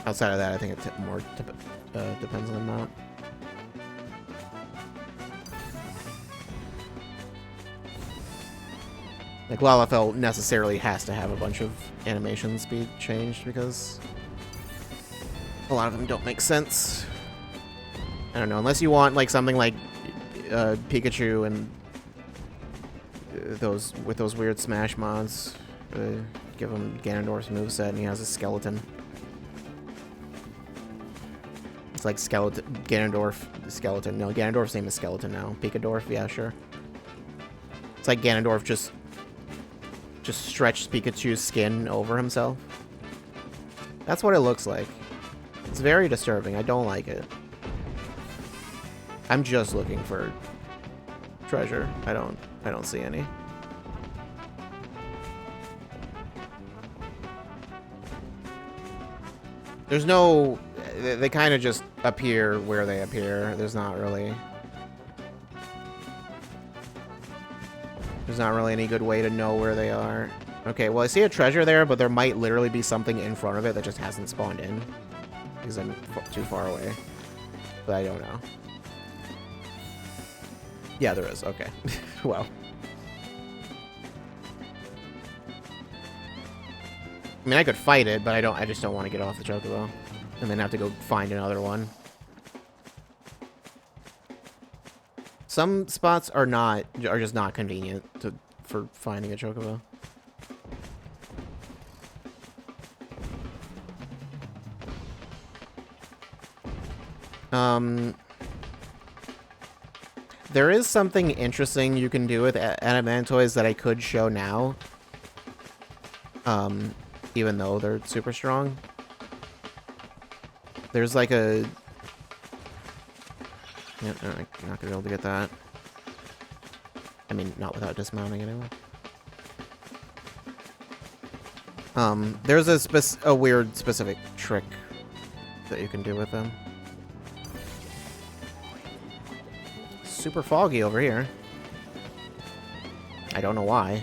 Outside of that, I think it more depends on the mount. Like Lalafell necessarily has to have a bunch of animation speed changed because a lot of them don't make sense. I don't know, unless you want like something like Pikachu and those with those weird Smash mods. Give him Ganondorf's moveset and he has a skeleton. It's like skeleton Ganondorf skeleton. No, Ganondorf's name is Skeleton now. Picadorf, yeah, sure. It's like Ganondorf just stretched Pikachu's skin over himself. That's what it looks like. It's very disturbing. I don't like it. I'm just looking for treasure. I don't see any. There's no... They kind of just appear where they appear. There's not really any good way to know where they are. Okay, well, I see a treasure there, but there might literally be something in front of it that just hasn't spawned in. Because I'm too far away. But I don't know. Yeah, there is. Okay. Well. I mean, I could fight it, but I just don't want to get off the chocobo. And then have to go find another one. Some spots are just not convenient for finding a chocobo. There is something interesting you can do with Adamantoids that I could show now. Even though they're super strong. There's like a... Yeah, no, I'm not gonna be able to get that. I mean, not without dismounting anyway. There's a weird specific trick that you can do with them. Super foggy over here. I don't know why.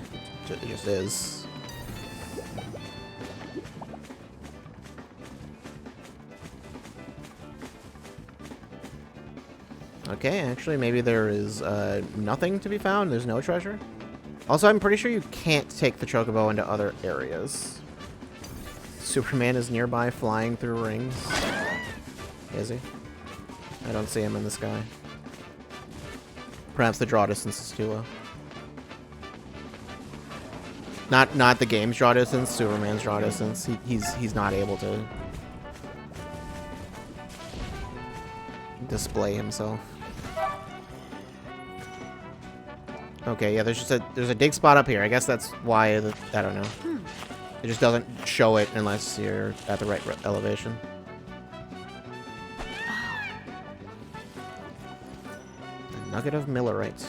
It just is. Okay, actually, maybe there is nothing to be found. There's no treasure. Also, I'm pretty sure you can't take the chocobo into other areas. Superman is nearby, flying through rings. Is he? I don't see him in the sky. Perhaps the draw distance is too low. Not the game's draw distance, Superman's draw distance. He's not able to display himself. Okay, yeah, there's a dig spot up here. I guess that's why I don't know. It just doesn't show it unless you're at the right elevation. A nugget of Millerite.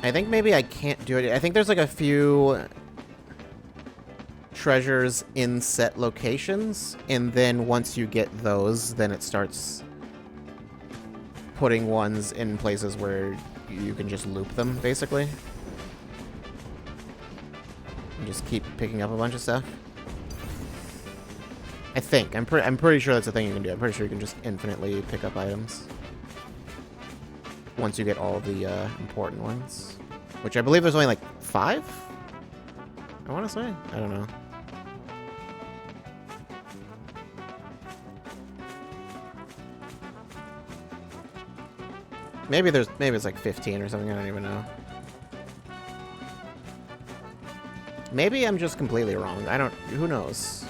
I think maybe I can't do it. I think there's like a few treasures in set locations, and then once you get those, then it starts putting ones in places where you can just loop them, basically. And just keep picking up a bunch of stuff. I think. I'm pretty sure that's a thing you can do. I'm pretty sure you can just infinitely pick up items. Once you get all the important ones. Which I believe there's only like 5? I want to say. I don't know. Maybe it's like 15 or something. I don't even know. Maybe I'm just completely wrong. Who knows?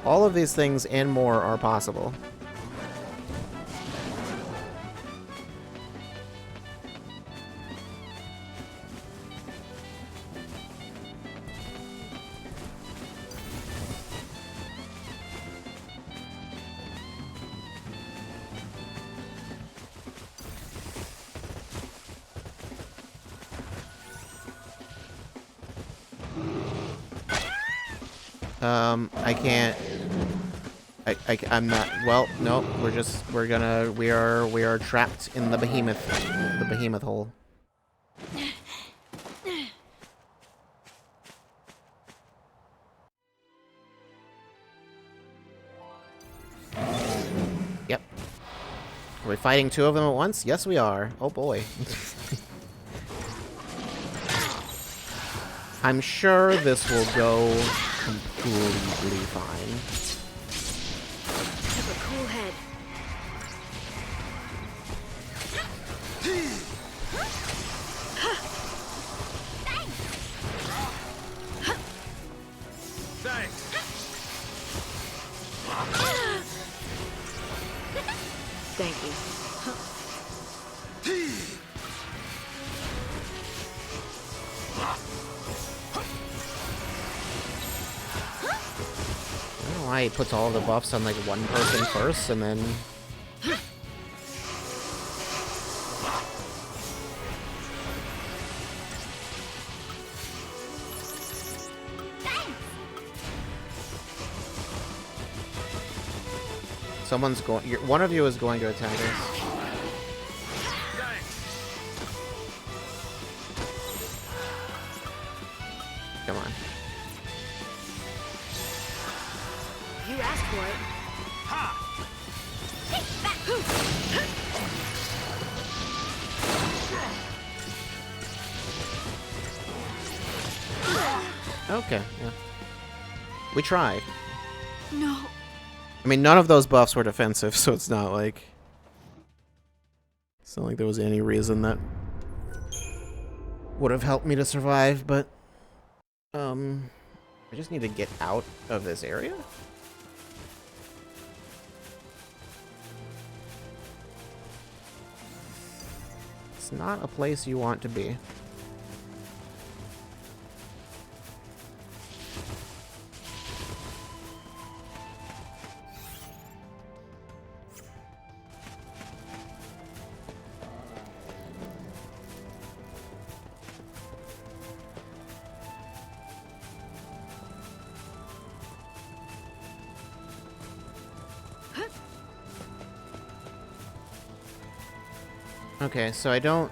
All of these things and more are possible. I can't. I'm not. Well, no. We are trapped in the behemoth hole. Yep. Are we fighting two of them at once? Yes, we are. Oh boy. I'm sure this will go completely fine. Have a cool head. Thanks. Thank you. I don't know why he puts all of the buffs on like one person first and then... Someone's going... One of you is going to attack us. Thanks. Come on. You asked for it. Ha! Okay, yeah. We tried. No. I mean, none of those buffs were defensive, so it's not like... It's not like there was any reason that would have helped me to survive, but... I just need to get out of this area? It's not a place you want to be. Okay, so I don't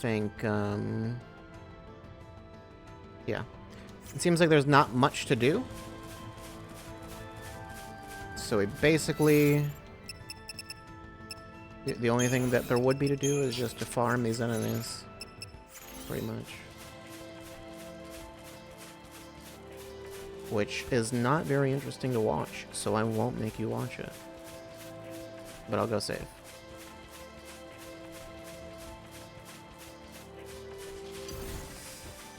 think, yeah. It seems like there's not much to do. So we basically... The only thing that there would be to do is just to farm these enemies. Pretty much. Which is not very interesting to watch, so I won't make you watch it. But I'll go save.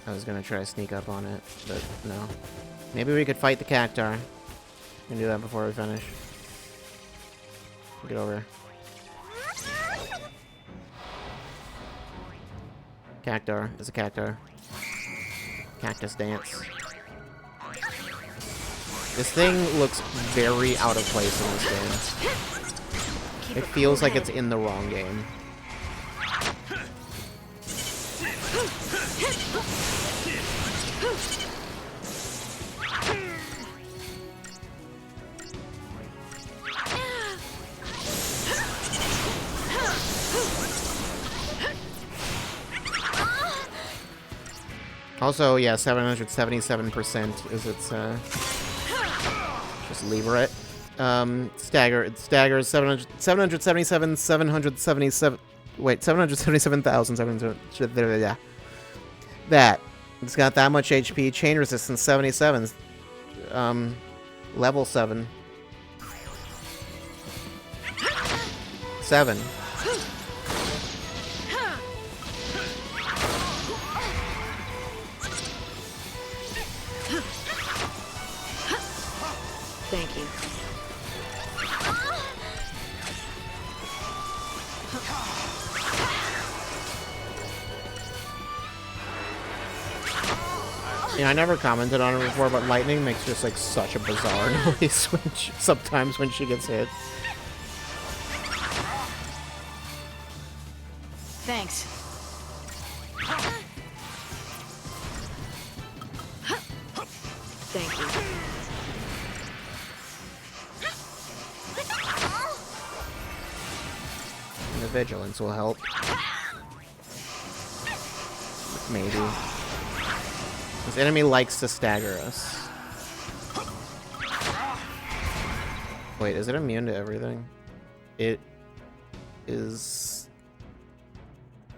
I was gonna try to sneak up on it, but no. Maybe we could fight the cactar. We can do that before we finish. Get over here. Cactar is a cactar. Cactus dance. This thing looks very out of place in this game. It feels like it's in the wrong game. Also, yeah, 777% is its, just lever it. Stagger, it staggers 777, wait, 777,700, yeah. That. It's got that much HP, chain resistance 77, level 7. 7. Thank you. Yeah, I never commented on it before, but lightning makes just like such a bizarre noise sometimes when she gets hit. Thanks. Thank you. And the vigilance will help. Maybe. This enemy likes to stagger us. Wait, is it immune to everything? It is...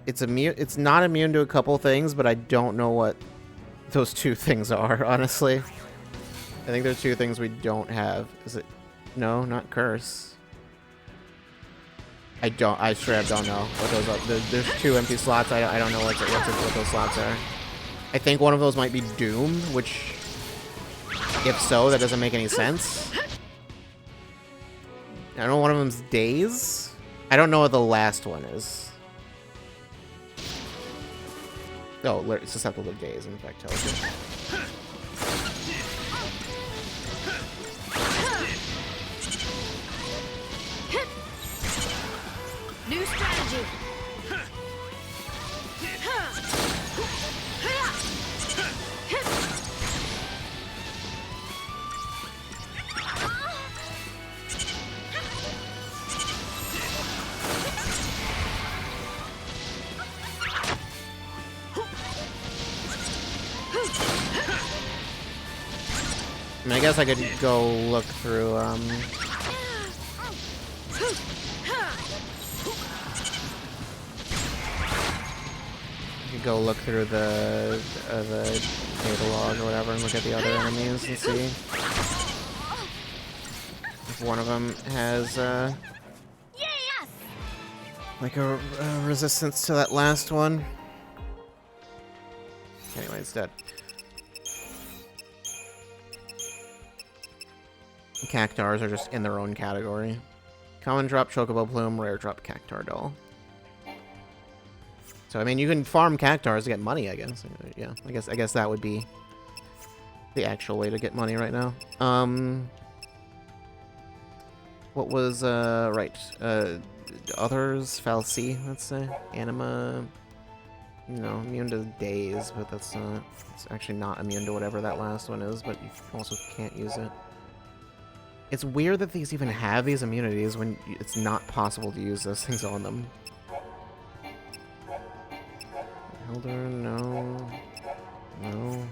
It's immune. It's not immune to a couple things, but I don't know what those two things are, honestly. I think there's two things we don't have. Is it... No, not curse. I straight up don't know what those are. There's two empty slots. I don't know what those slots are. I think one of those might be Doom, which, if so, that doesn't make any sense. I know one of them's Daze. I don't know what the last one is. Oh, it's susceptible to Daze, in fact, tells you. New strategy. I mean, I guess I could go look through, go look through the data log or whatever and look at the other enemies and see if one of them has Yes! like a resistance to that last one. Anyway, it's dead. Cactars are just in their own category. Common drop Chocobo Plume, rare drop Cactar Doll. So I mean, you can farm Cactars to get money, I guess. Yeah, I guess that would be the actual way to get money right now. What was right? Others, Falsi, let's say. Anima, no, immune to Daze, but that's not. It's actually not immune to whatever that last one is, but you also can't use it. It's weird that these even have these immunities when it's not possible to use those things on them. Elder, no. No.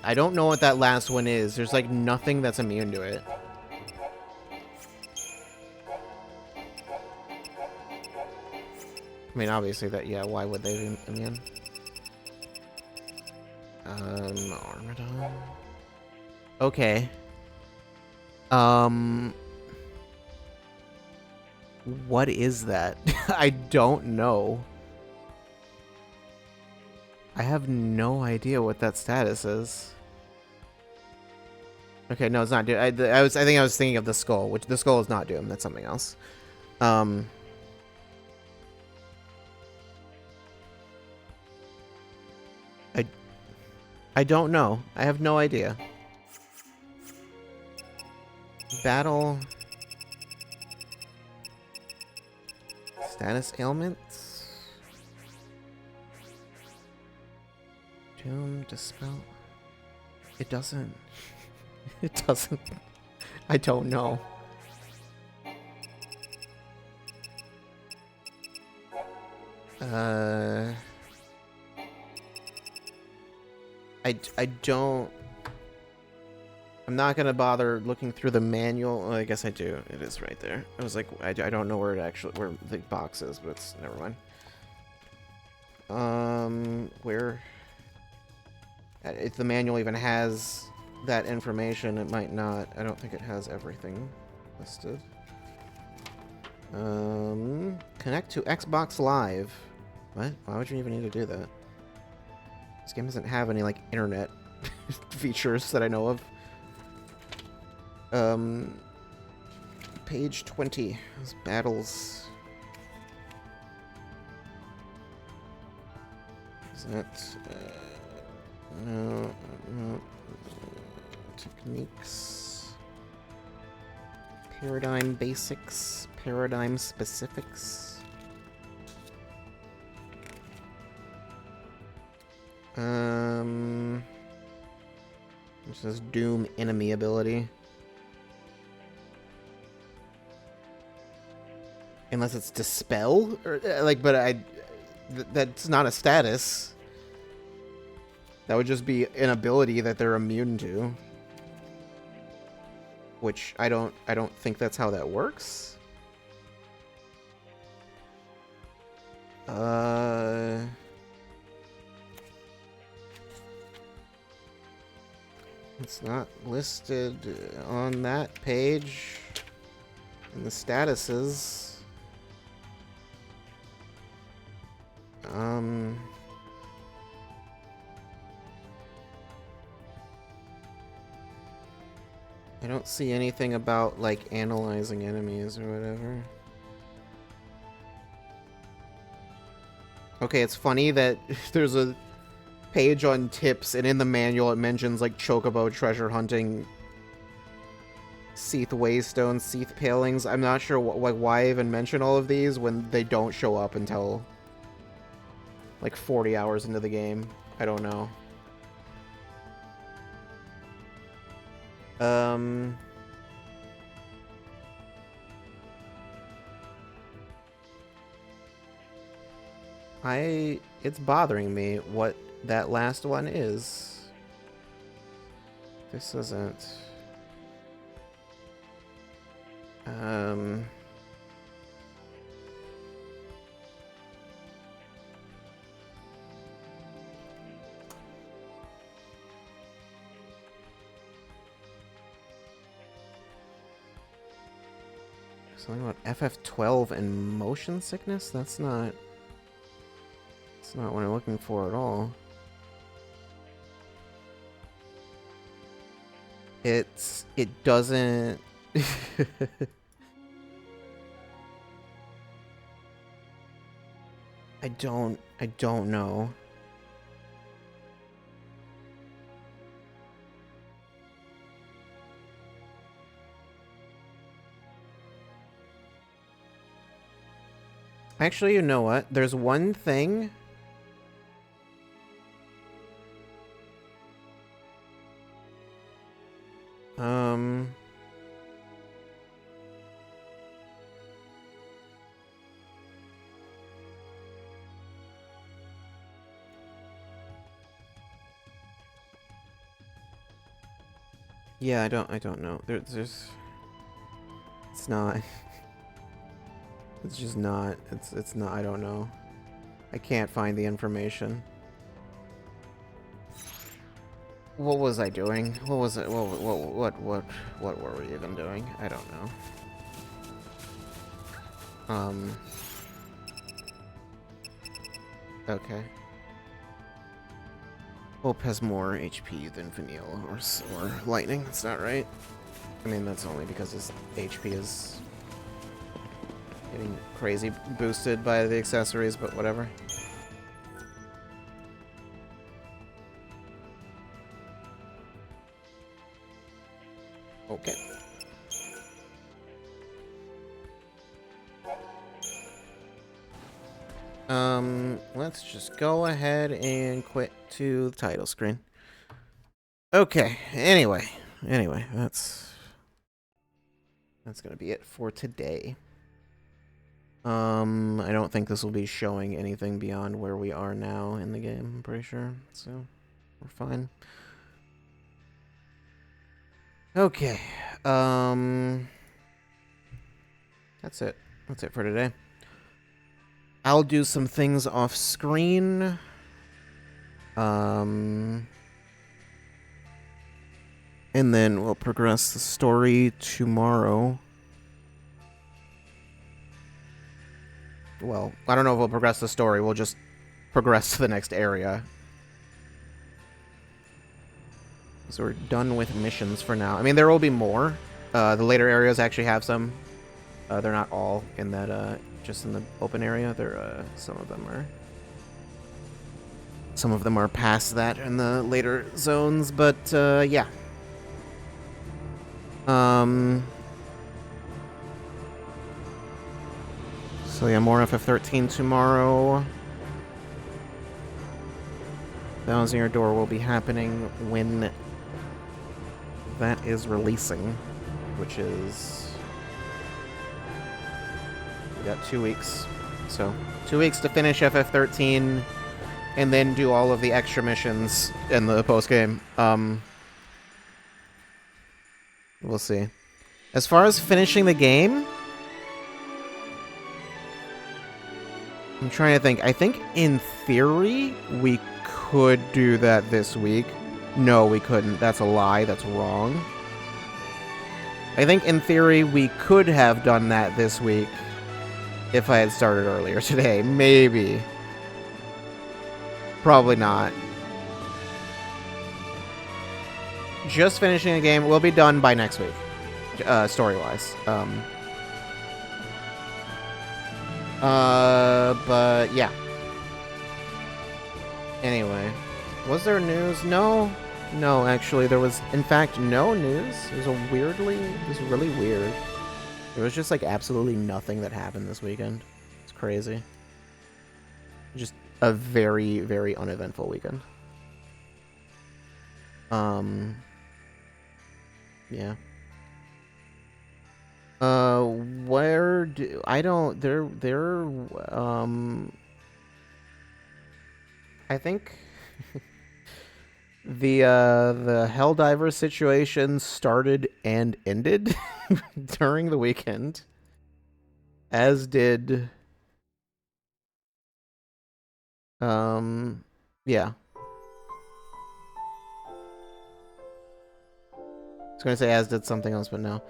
I don't know what that last one is. There's like nothing that's immune to it. I mean, obviously that, yeah, why would they be immune? Armadon. Okay. What is that? I don't know. I have no idea what that status is. Okay, no, it's not Doom. I think I was thinking of the skull, which the skull is not Doom. That's something else. I don't know. I have no idea. Battle. Status ailments. Doom, dispel. It doesn't. It doesn't. I don't know. I don't... I'm not gonna bother looking through the manual. Well, I guess I do. It is right there. I was like, I don't know where it actually... where the box is, but it's... never mind. Where... If the manual even has that information, it might not. I don't think it has everything listed. Connect to Xbox Live. What? Why would you even need to do that? This game doesn't have any, like, internet features that I know of. Page 20. Those battles. Is that... no. Techniques. Paradigm basics. Paradigm specifics. This is Doom enemy ability. Unless it's dispel, or like, but that's not a status. That would just be an ability that they're immune to. Which I don't think that's how that works. It's not listed on that page in the statuses. I don't see anything about, like, analyzing enemies or whatever. Okay, it's funny that there's a page on tips, and in the manual it mentions, like, chocobo treasure hunting, Seath Waystone, Seath Palings. I'm not sure why I even mention all of these when they don't show up until, like, 40 hours into the game. I don't know. It's bothering me what that last one is. This isn't. Something about FF12 and motion sickness? That's not what I'm looking for at all. It doesn't I don't know. Actually, you know what? There's one thing. Yeah, I don't know. There's it's not. It's just not. It's not. I don't know. I can't find the information. What was I doing? What was it? What were we even doing? I don't know. Okay. Hope has more HP than Vanille or Lightning. That's not right. I mean, that's only because his HP is getting crazy boosted by the accessories, but whatever. Okay. Let's just go ahead and quit to the title screen. Okay, anyway, that's gonna be it for today. I don't think this will be showing anything beyond where we are now in the game, I'm pretty sure, so we're fine. Okay, that's it. That's it for today. I'll do some things off screen. And then we'll progress the story tomorrow. Well, I don't know if we'll progress the story. We'll just progress to the next area. So we're done with missions for now. I mean, there will be more. The later areas actually have some. They're not all in that, just in the open area. They're, some of them are past that in the later zones, but, yeah. So yeah, more FF13 tomorrow. Bowsing Your Door will be happening when that is releasing, which is... we got 2 weeks. So, 2 weeks to finish FF13, and then do all of the extra missions in the post game. We'll see. As far as finishing the game, I'm trying to think. I think in theory we could do that this week. No, we couldn't. That's a lie. That's wrong. I think in theory we could have done that this week if I had started earlier today. Maybe. Probably not. Just finishing a game will be done by next week, story-wise. But yeah. Anyway, was there news? No, actually, there was, in fact, no news. It was really weird. There was just, like, absolutely nothing that happened this weekend. It's crazy. Just a very, very uneventful weekend. Yeah. Where do... I don't... I think... the Helldiver situation started and ended during the weekend. As did... yeah. I was gonna say as did something else, but no.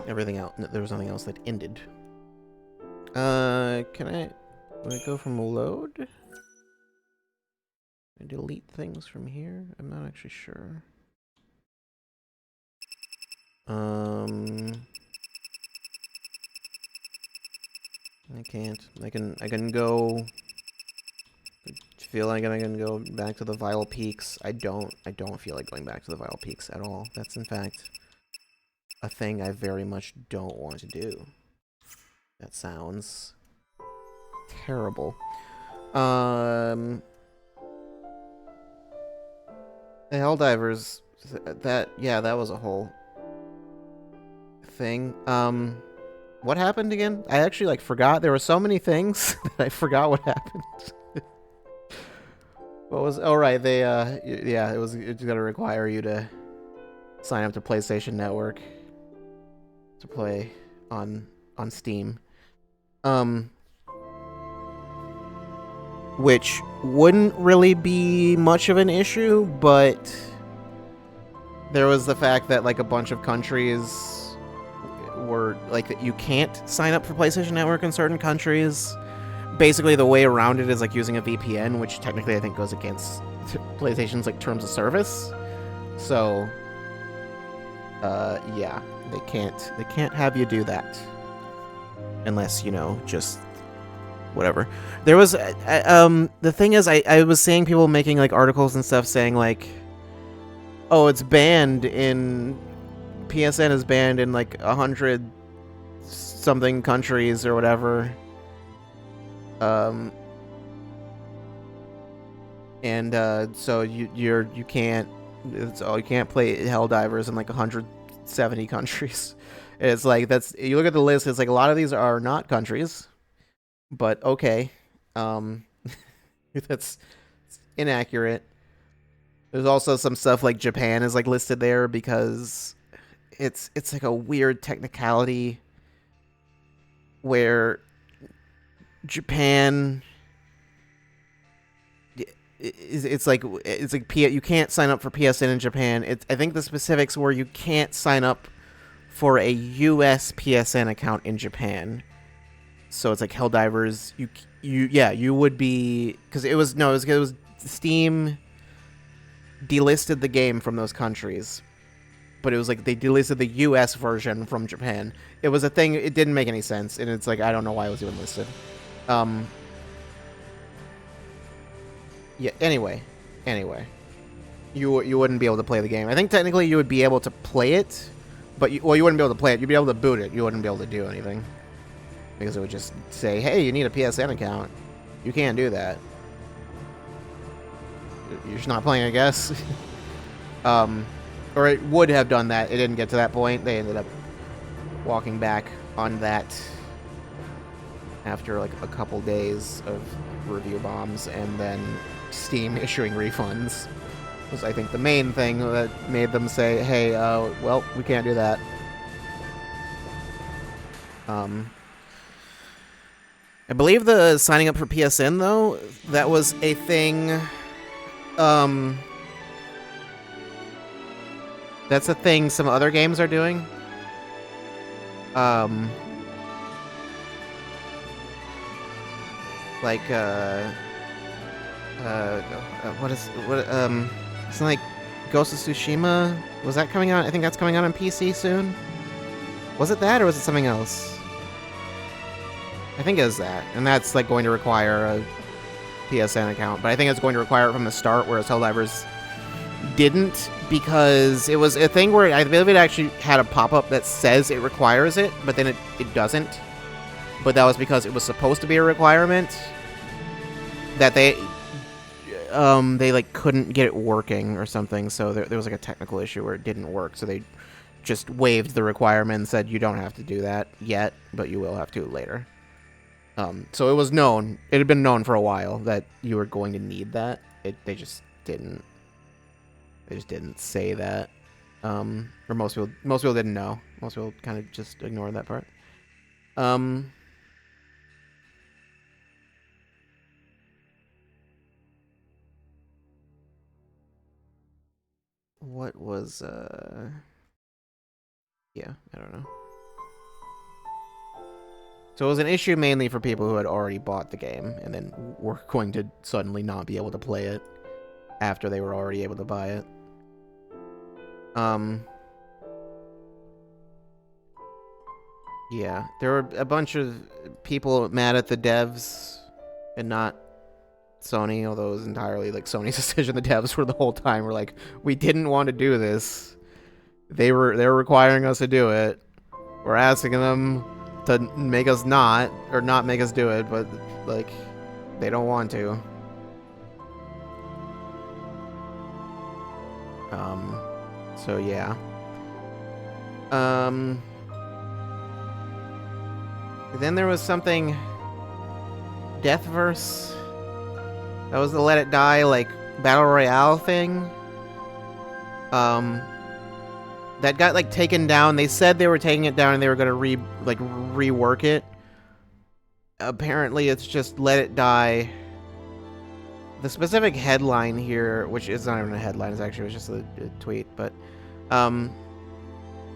Everything else, there was nothing else that ended. Can I go from load? Can I delete things from here? I'm not actually sure. I can't. I can go. I feel like I can go back to the Vile Peaks. I don't feel like going back to the Vile Peaks at all. That's in fact a thing I very much don't want to do. That sounds terrible. The Helldivers, that was a whole thing. What happened again? I actually like forgot. There were so many things that I forgot what happened. What was? Oh right, they yeah, it's gonna require you to sign up to PlayStation Network to play on Steam. Which wouldn't really be much of an issue, but there was the fact that like a bunch of countries were like that you can't sign up for PlayStation Network in certain countries. Basically, the way around it is like using a VPN, which technically I think goes against PlayStation's like terms of service. So, yeah, they can't have you do that unless, you know, just whatever. There was the thing is I was seeing people making like articles and stuff saying like, oh, it's banned in PSN is banned in like 100 something countries or whatever. So you can't play Helldivers in like 170 countries. It's like you look at the list, it's like a lot of these are not countries, but okay. That's inaccurate. There's also some stuff like Japan is like listed there because it's like a weird technicality where Japan it's like you can't sign up for PSN in Japan. I think the specifics were you can't sign up for a US PSN account in Japan. So it's like Helldivers. You would be because it was Steam delisted the game from those countries, but it was like they delisted the US version from Japan. It was a thing. It didn't make any sense, and it's like I don't know why it was even listed. Yeah. Anyway, you wouldn't be able to play the game. I think technically you would be able to play it, but you wouldn't be able to play it. You'd be able to boot it. You wouldn't be able to do anything because it would just say, "Hey, you need a PSN account." You can't do that. You're just not playing, I guess. Or it would have done that. It didn't get to that point. They ended up walking back on that after like a couple days of review bombs, and then Steam issuing refunds was, I think, the main thing that made them say, hey, well, we can't do that. I believe the signing up for PSN, though, that was a thing. That's a thing some other games are doing. Like, it's like Ghost of Tsushima? Was that coming out? I think that's coming out on PC soon. Was it that, or was it something else? I think it was that, and that's like going to require a PSN account, but I think it's going to require it from the start, whereas Helldivers didn't, because it was a thing where I believe it actually had a pop-up that says it requires it, but then it doesn't. But that was because it was supposed to be a requirement that they like couldn't get it working or something, so there was like a technical issue where it didn't work, so they just waived the requirement and said you don't have to do that yet, but you will have to later. So it was known, it had been known for a while that you were going to need that. They just didn't say that. Or most people didn't know. Most people kind of just ignored that part. What was, yeah, I don't know. So it was an issue mainly for people who had already bought the game and then were going to suddenly not be able to play it after they were already able to buy it. Yeah, there were a bunch of people mad at the devs and not Sony, although it was entirely like Sony's decision. The devs were the whole time were like, we didn't want to do this. They were requiring us to do it. We're asking them to make us not make us do it, but like they don't want to. So yeah. Then there was something Deathverse. That was the Let It Die like battle royale thing. That got like taken down. They said they were taking it down and they were gonna rework it. Apparently, it's just Let It Die. The specific headline here, which is not even a headline, it was just a tweet, but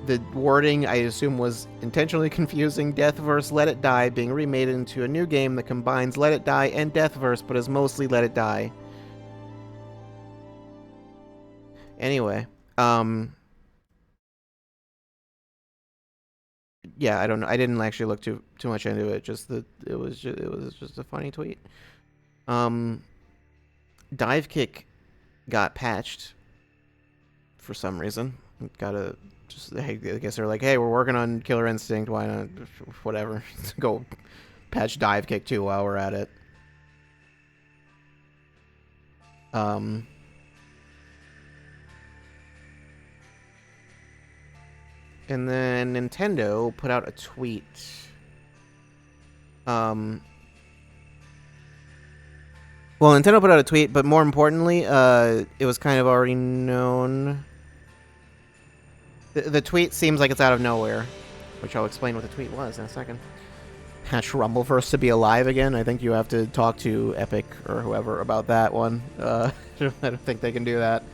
the wording, I assume, was intentionally confusing. Deathverse Let It Die being remade into a new game that combines Let It Die and Deathverse, but is mostly Let It Die. Anyway, yeah, I don't know. I didn't actually look too much into it. Just that it was just a funny tweet. Dive Kick got patched for some reason. I guess they're like, hey, we're working on Killer Instinct. Why not? Whatever. Go patch Dive Kick 2 while we're at it. And then Nintendo put out a tweet. Well, Nintendo put out a tweet, but more importantly, it was kind of already known. The tweet seems like it's out of nowhere, which I'll explain what the tweet was in a second. Patch Rumbleverse to be alive again. I think you have to talk to Epic or whoever about that one. I don't think they can do that.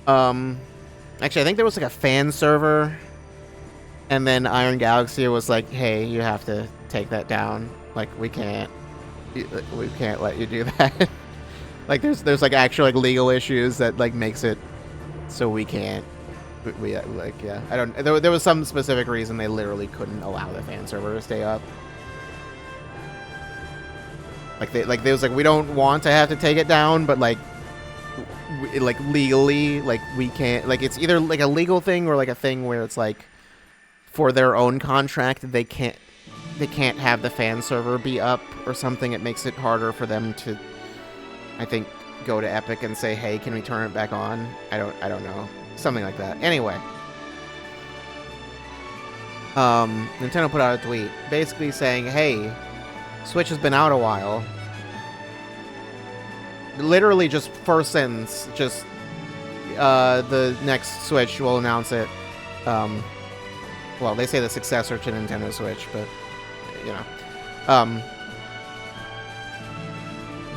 Actually, I think there was like a fan server, and then Iron Galaxy was like, hey, you have to take that down. Like, we can't let you do that. Like, there's like actual like legal issues that like makes it so we can't. Yeah. I don't. There was some specific reason they literally couldn't allow the fan server to stay up. They was like, we don't want to have to take it down, but like legally, like we can't. Like, it's either like a legal thing or like a thing where it's like for their own contract they can't have the fan server be up or something. It makes it harder for them to, I think, go to Epic and say, hey, can we turn it back on? I don't know. Something like that. Anyway. Nintendo put out a tweet basically saying, hey, Switch has been out a while. literally just first sentence, just the next Switch will announce it. Well, they say the successor to Nintendo Switch, but you know,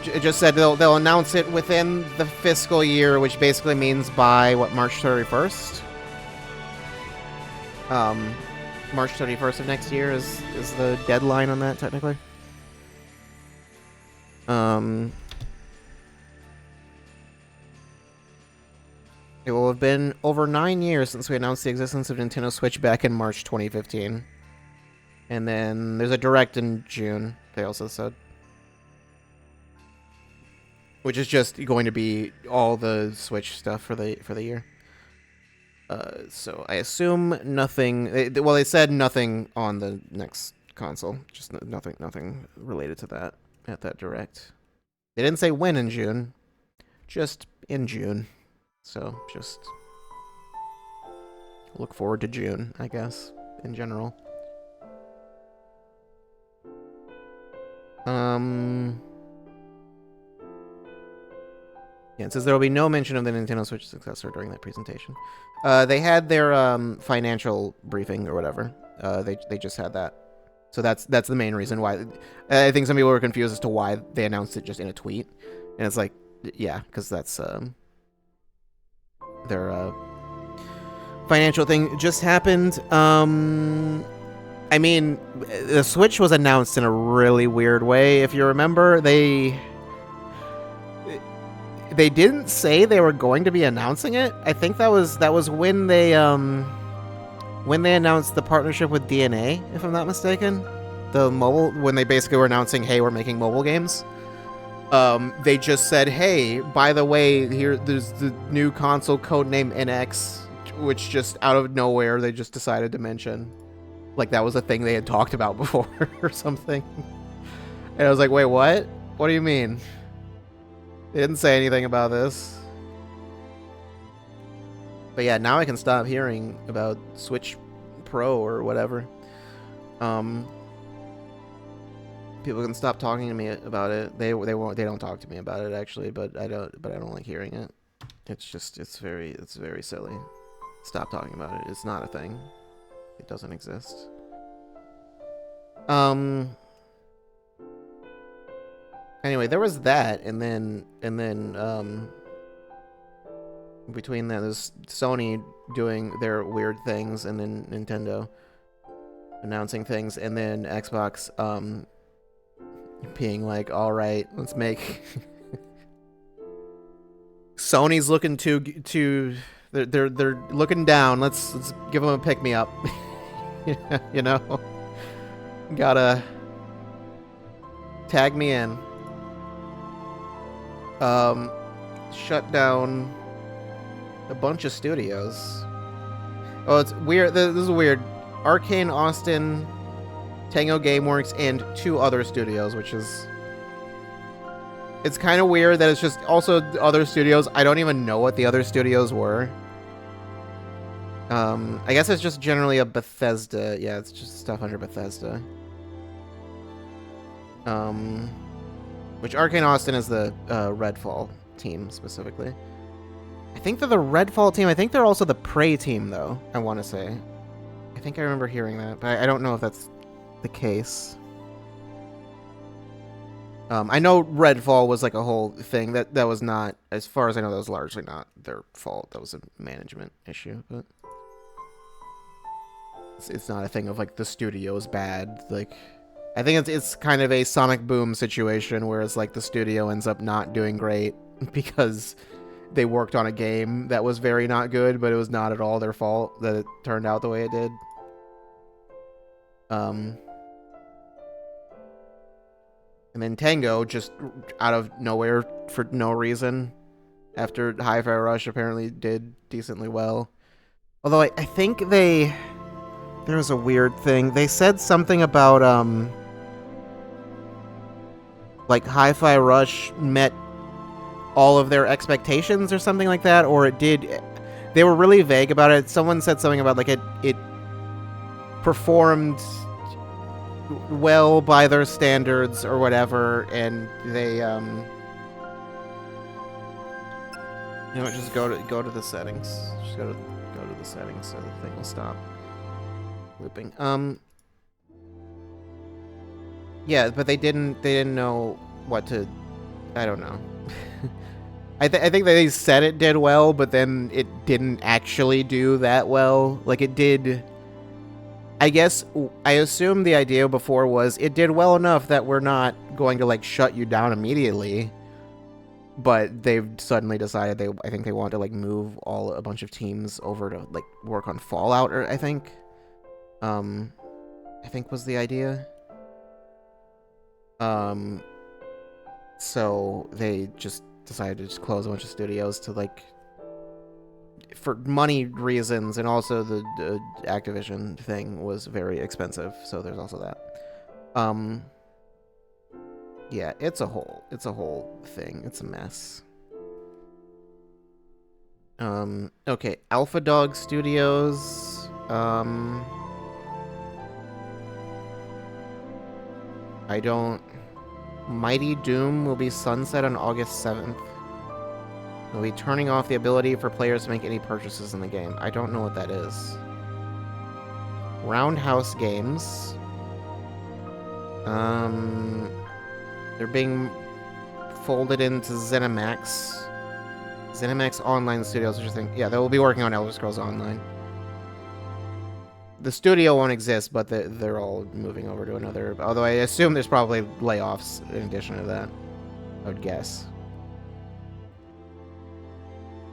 it just said they'll announce it within the fiscal year, which basically means by what, March 31st. March 31st of next year is the deadline on that technically. It will have been over 9 years since we announced the existence of Nintendo Switch back in March 2015. And then there's a Direct in June, they also said. Which is just going to be all the Switch stuff for the year. So I assume nothing... Well, they said nothing on the next console. Just nothing related to that at that Direct. They didn't say when in June. Just in June. So, just look forward to June, I guess, in general. Yeah, it says there will be no mention of the Nintendo Switch successor during that presentation. They had their financial briefing or whatever. They just had that. So that's the main reason why. I think some people were confused as to why they announced it just in a tweet. And it's like, yeah, because that's... their financial thing just happened. I mean, the Switch was announced in a really weird way. If you remember, they didn't say they were going to be announcing it. I think that was when they announced the partnership with DNA, if I'm not mistaken. The mobile, when they basically were announcing, hey, we're making mobile games. They just said, hey, by the way, there's the new console codename NX, which just out of nowhere they just decided to mention. Like that was a thing they had talked about before or something. And I was like, wait, what? What do you mean? They didn't say anything about this. But yeah, now I can stop hearing about Switch Pro or whatever. People can stop talking to me about it. They don't talk to me about it actually, but I don't like hearing it. It's very silly. Stop talking about it. It's not a thing. It doesn't exist. Anyway, there was that, and then between that, there's Sony doing their weird things, and then Nintendo announcing things, and then Xbox being like, all right, let's make... Sony's looking to they're looking down. Let's give them a pick me up. You know, gotta tag me in. Shut down a bunch of studios. Oh, it's weird. This is weird. Arcane Austin, Tango Gameworks, and 2 other studios, which is... It's kind of weird that it's just also other studios. I don't even know what the other studios were. I guess it's just generally a Bethesda. Yeah, it's just stuff under Bethesda. Which Arcane Austin is the Redfall team, specifically. I think they're the Redfall team. I think they're also the Prey team, though, I want to say. I think I remember hearing that, but I don't know if that's the case. I know Redfall was like a whole thing. That was not, as far as I know, that was largely not their fault. That was a management issue, but... It's not a thing of, like, the studio is bad. Like... I think it's kind of a Sonic Boom situation where it's like the studio ends up not doing great because they worked on a game that was very not good, but it was not at all their fault that it turned out the way it did. And then Tango, just out of nowhere for no reason, after Hi-Fi Rush apparently did decently well. Although I think there was a weird thing. They said something about, like Hi-Fi Rush met all of their expectations or something like that, or it did. They were really vague about it. Someone said something about like it performed well by their standards or whatever, and they You know what, just go to the settings. Just go to the settings so the thing will stop looping. Yeah, but they didn't know what to, I don't know. I think they said it did well, but then it didn't actually do that well. Like, it did, I guess, I assume the idea before was it did well enough that we're not going to, like, shut you down immediately. But they've suddenly decided I think they want to, like, move a bunch of teams over to, like, work on Fallout, or I think was the idea. So they just decided to just close a bunch of studios to, like, for money reasons, and also the Activision thing was very expensive, so there's also that. Yeah, it's a whole thing. It's a mess. Okay, Alpha Dog Studios. I don't. Mighty Doom will be sunset on August 7th. We'll be turning off the ability for players to make any purchases in the game. I don't know what that is. Roundhouse Games. They're being folded into ZeniMax. ZeniMax Online Studios, which I think, yeah, they will be working on Elder Scrolls Online. The studio won't exist, but they're all moving over to another. Although I assume there's probably layoffs in addition to that, I would guess.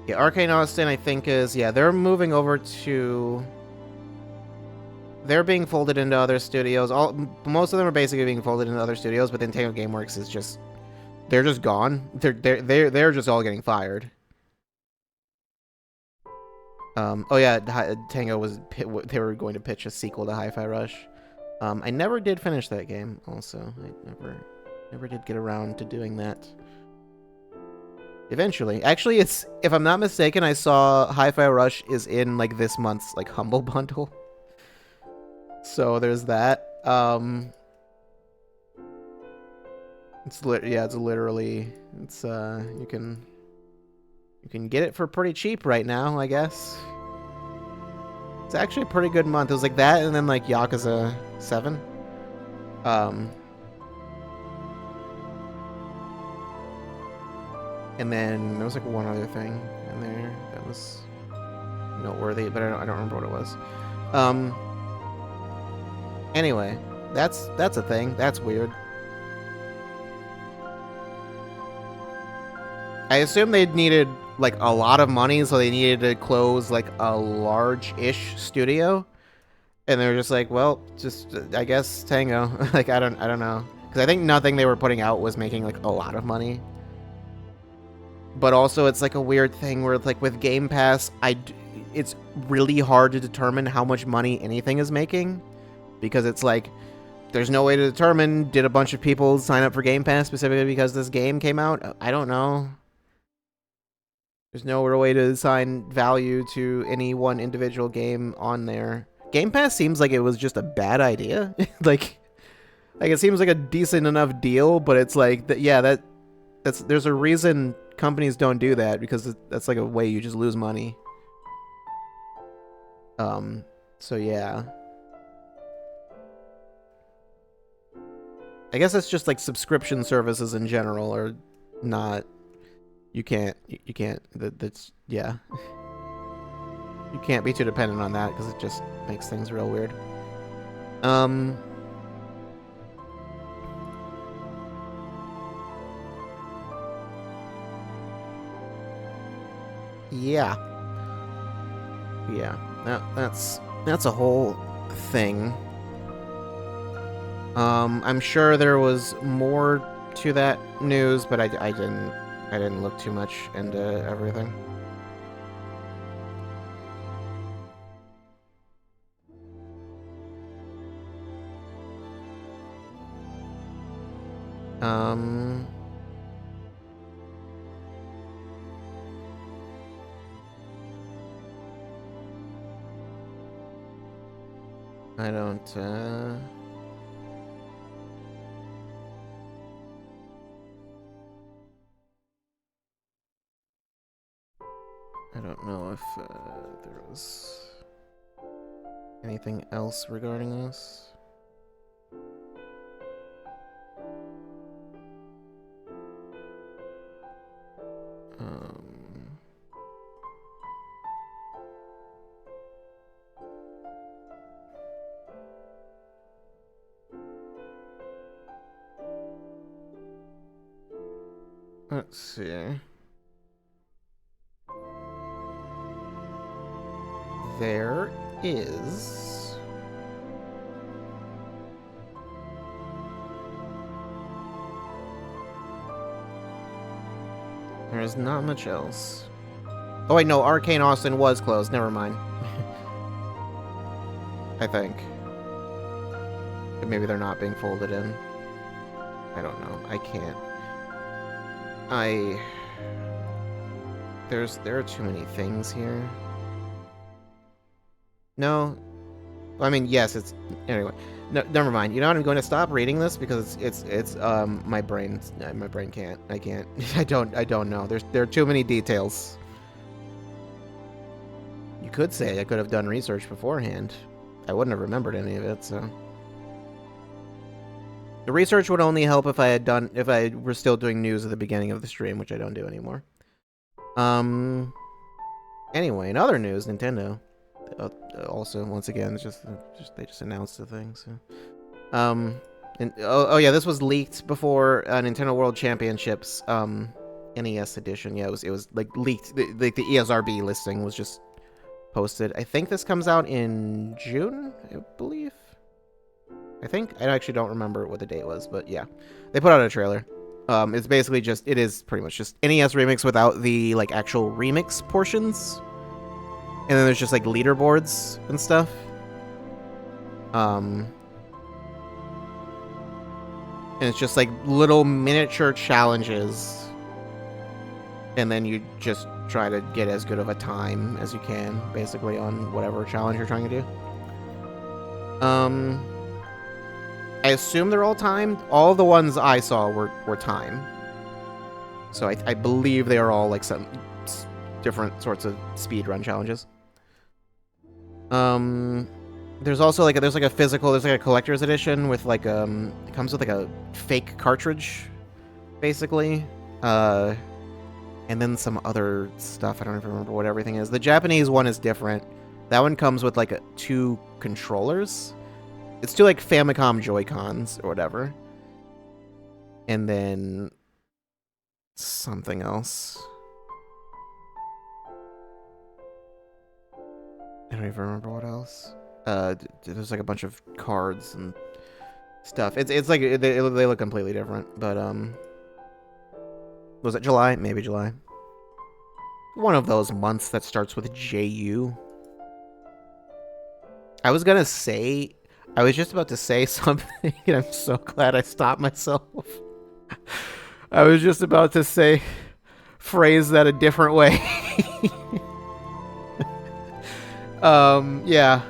Yeah, Arcane Austin, I think, is, yeah, they're moving over to... They're being folded into other studios. Most of them are basically being folded into other studios, but then Tango Gameworks is just... They're just gone. They're just all getting fired. Oh yeah, Tango was... They were going to pitch a sequel to Hi-Fi Rush. I never did finish that game, also. I never did get around to doing that. Eventually. Actually, it's... If I'm not mistaken, I saw Hi-Fi Rush is in, like, this month's, like, Humble Bundle. So there's that. It's literally... It's, you can get it for pretty cheap right now, I guess. It's actually a pretty good month. It was like that, and then like Yakuza 7. And then there was like one other thing in there that was noteworthy, but I don't remember what it was. Anyway, that's a thing. That's weird. I assume they needed like a lot of money, so they needed to close like a large-ish studio, and they're just like, well, just I guess Tango. Like I don't know, because I think nothing they were putting out was making like a lot of money. But also, it's like a weird thing where, like, with Game Pass, it's really hard to determine how much money anything is making, because it's like there's no way to determine, did a bunch of people sign up for Game Pass specifically because this game came out? I don't know. There's no real way to assign value to any one individual game on there. Game Pass seems like it was just a bad idea. like it seems like a decent enough deal, but it's like there's a reason companies don't do that, because that's like a way you just lose money. So yeah. I guess it's just like subscription services in general are not... You can't, that's, yeah. You can't be too dependent on that, because it just makes things real weird. Yeah. That's a whole thing. I'm sure there was more to that news, but I didn't look too much into everything. I don't, know if there was anything else regarding this. Let's see. There is... There's not much else. Oh wait, no, Arcane Austin was closed. Never mind. I think. But maybe they're not being folded in. I don't know. I can't. There are too many things here. No. I mean, yes, it's... Anyway. No, never mind. You know what? I'm going to stop reading this because it's my brain can't. I can't. I don't know. There are too many details. You could say I could have done research beforehand. I wouldn't have remembered any of it, so... The research would only help if I were still doing news at the beginning of the stream, which I don't do anymore. Anyway, in other news, Nintendo also, once again, they just announced the thing. So, and oh yeah, this was leaked before Nintendo World Championships NES edition. Yeah, it was like leaked. The ESRB listing was just posted. I think this comes out in June, I believe. I actually don't remember what the date was, but yeah, they put out a trailer. It's basically it is pretty much just NES remix without the like actual remix portions, and then there's just like leaderboards and stuff. And it's just like little miniature challenges, and then you just try to get as good of a time as you can, basically, on whatever challenge you're trying to do. I assume they're all timed. All the ones I saw were timed. So I believe they are all like some different sorts of speedrun challenges. There's also like there's like a collector's edition with like it comes with like a fake cartridge, basically. And then some other stuff. I don't even remember what everything is. The Japanese one is different. That one comes with like 2 controllers. It's 2 like Famicom Joy-Cons or whatever. And then something else. I don't even remember what else. There's like a bunch of cards and stuff. It's like they look completely different, but was it July? Maybe July. One of those months that starts with JU. I was just about to say something, and I'm so glad I stopped myself. I was just about to phrase that a different way. Yeah.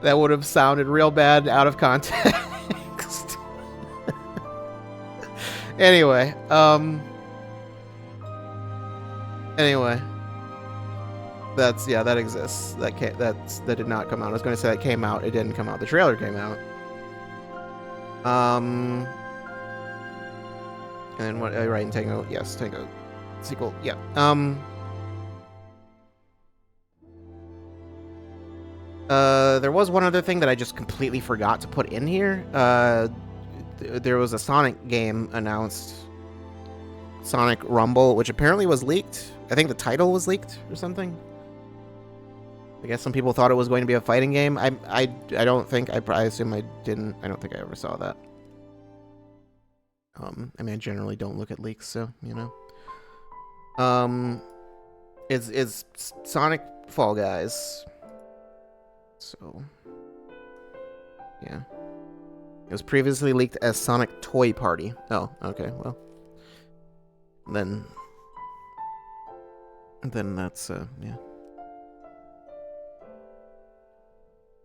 That would have sounded real bad out of context. Anyway, that exists. That did not come out. I was going to say that came out. It didn't come out. The trailer came out. And then what? Right, and Tango. Yes, Tango sequel. Yeah. There was one other thing that I just completely forgot to put in here. There was a Sonic game announced. Sonic Rumble, which apparently was leaked. I think the title was leaked or something. I guess some people thought it was going to be a fighting game. I don't think. I assume I didn't. I don't think I ever saw that. I mean, I generally don't look at leaks, so you know. It's Sonic Fall Guys. So, yeah. It was previously leaked as Sonic Toy Party. Oh, okay. Well, then that's yeah.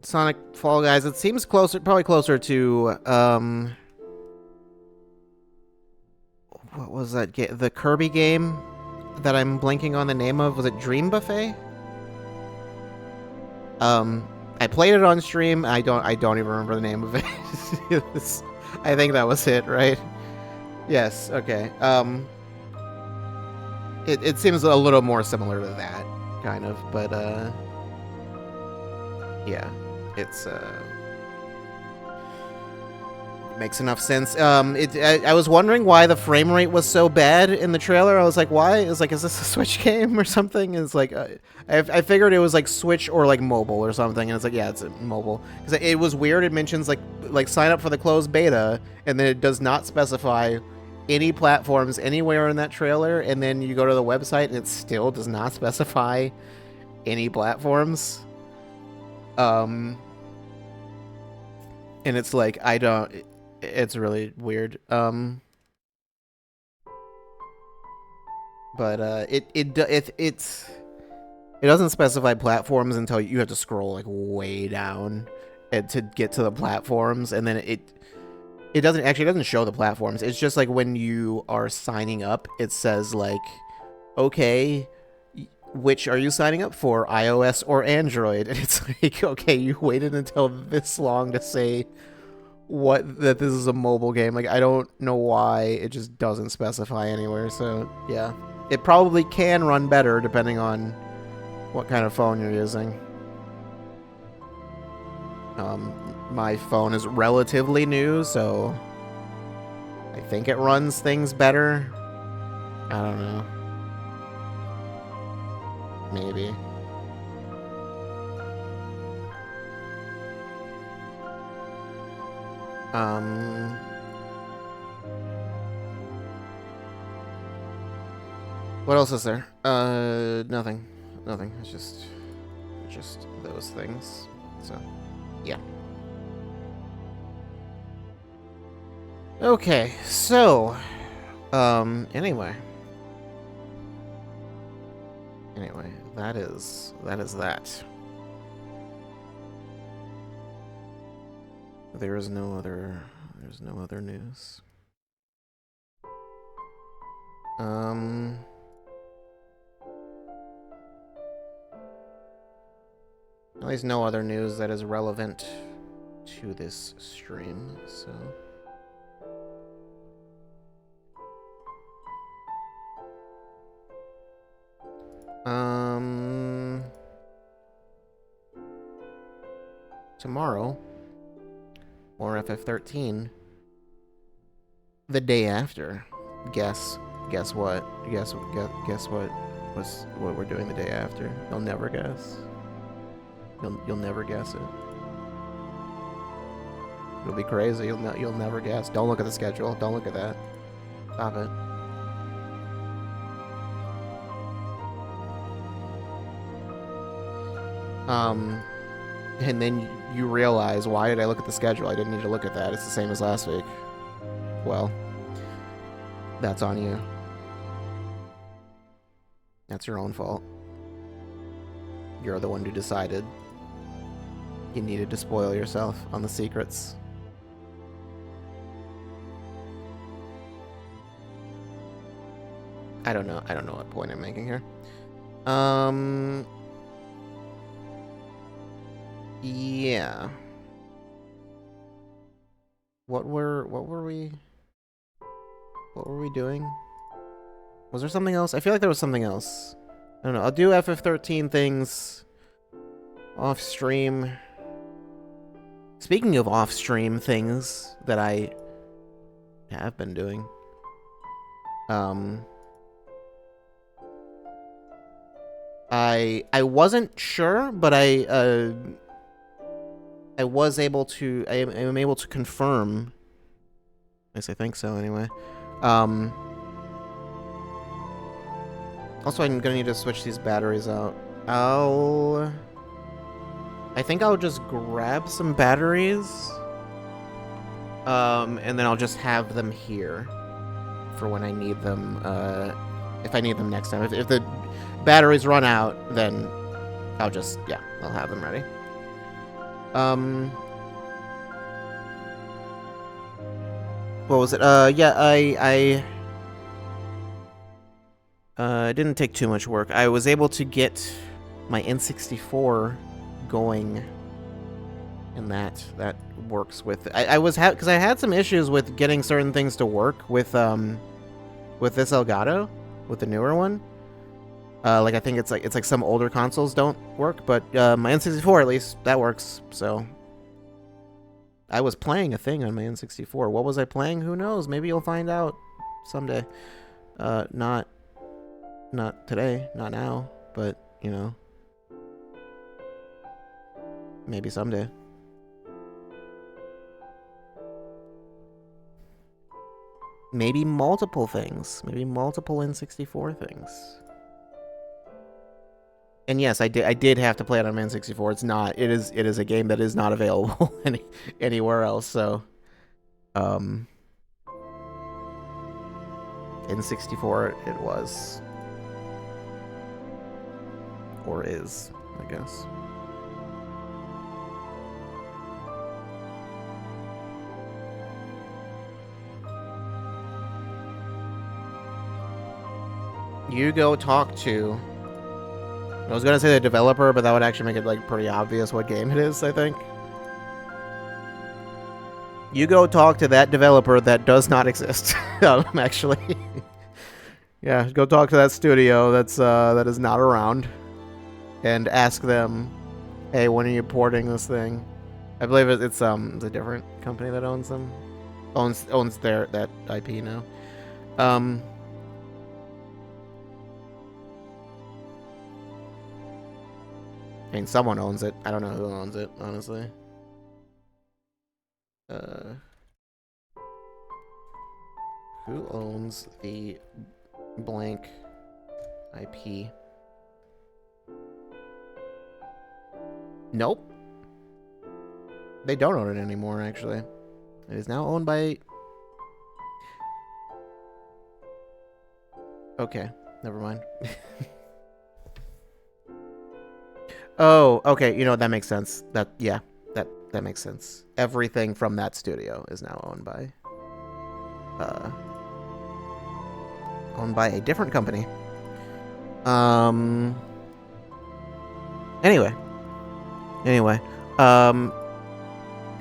Sonic Fall Guys. It seems probably closer to what was that game? The Kirby game that I'm blanking on the name of. Was it Dream Buffet? I played it on stream. I don't even remember the name of it. I think that was it, right? Yes, okay. It seems a little more similar to that, kind of, but yeah, it's it makes enough sense. I was wondering why the frame rate was so bad in the trailer. I was like, why? It's like, is this a Switch game or something? It's like, I figured it was like Switch or like mobile or something, and it's like, yeah, it's mobile. Because it was weird. It mentions like sign up for the closed beta, and then it does not specify any platforms anywhere in that trailer, and then you go to the website and it still does not specify any platforms. And it's like, it's really weird. But it doesn't specify platforms until you have to scroll like way down to get to the platforms, and then it doesn't show the platforms. It's just like when you are signing up, it says like, okay, which are you signing up for, iOS or Android? And it's like, okay, you waited until this long to say that this is a mobile game. Like, I don't know why it just doesn't specify anywhere. So yeah, it probably can run better depending on what kind of phone you're using. My phone is relatively new, so I think it runs things better. I don't know. Maybe. What else is there? Nothing. Nothing. It's just those things. So, yeah. Okay, so, anyway, that is that. There's no other news. At least no other news that is relevant to this stream, so. Tomorrow, or FF13, the day after. Guess what? Guess what we're doing the day after? You'll never guess. You'll never guess it. It'll be crazy. You'll never guess. Don't look at the schedule. Don't look at that. Stop it. And then you realize, why did I look at the schedule? I didn't need to look at that. It's the same as last week. Well, that's on you. That's your own fault. You're the one who decided you needed to spoil yourself on the secrets. I don't know what point I'm making here. Yeah. What were we doing? Was there something else? I feel like there was something else. I don't know. I'll do FF13 things off stream. Speaking of off stream things that I have been doing. I wasn't sure, but I was able to. I am able to confirm. At least I think so. Anyway. Also, I'm gonna need to switch these batteries out. I think I'll just grab some batteries. And then I'll just have them here for when I need them. If I need them next time. If the batteries run out, then I'll just, yeah, I'll have them ready. What was it? Yeah, It didn't take too much work. I was able to get my N64 going, and that works with. I was because I had some issues with getting certain things to work with this Elgato, with the newer one. Like I think it's like some older consoles don't work, but my N64 at least that works. So I was playing a thing on my N64. What was I playing? Who knows? Maybe you'll find out someday. Not today, not now, but you know, maybe someday. Maybe multiple things. Maybe multiple N64 things. And yes, I did have to play it on N64. It's not. It is a game that is not available anywhere else. So, N64 it was, or is, I guess. You go talk to. I was gonna say the developer, but that would actually make it like pretty obvious what game it is, I think. You go talk to that developer that does not exist. Actually. Yeah, go talk to that studio that is not around. And ask them, hey, when are you porting this thing? I believe it's a different company that owns them. Owns that IP now. I mean, someone owns it. I don't know who owns it, honestly. Who owns the blank IP? Nope. They don't own it anymore, actually. It is now owned by... Okay, never mind. Oh, okay. You know, that makes sense. That makes sense. Everything from that studio is now owned by a different company. Anyway.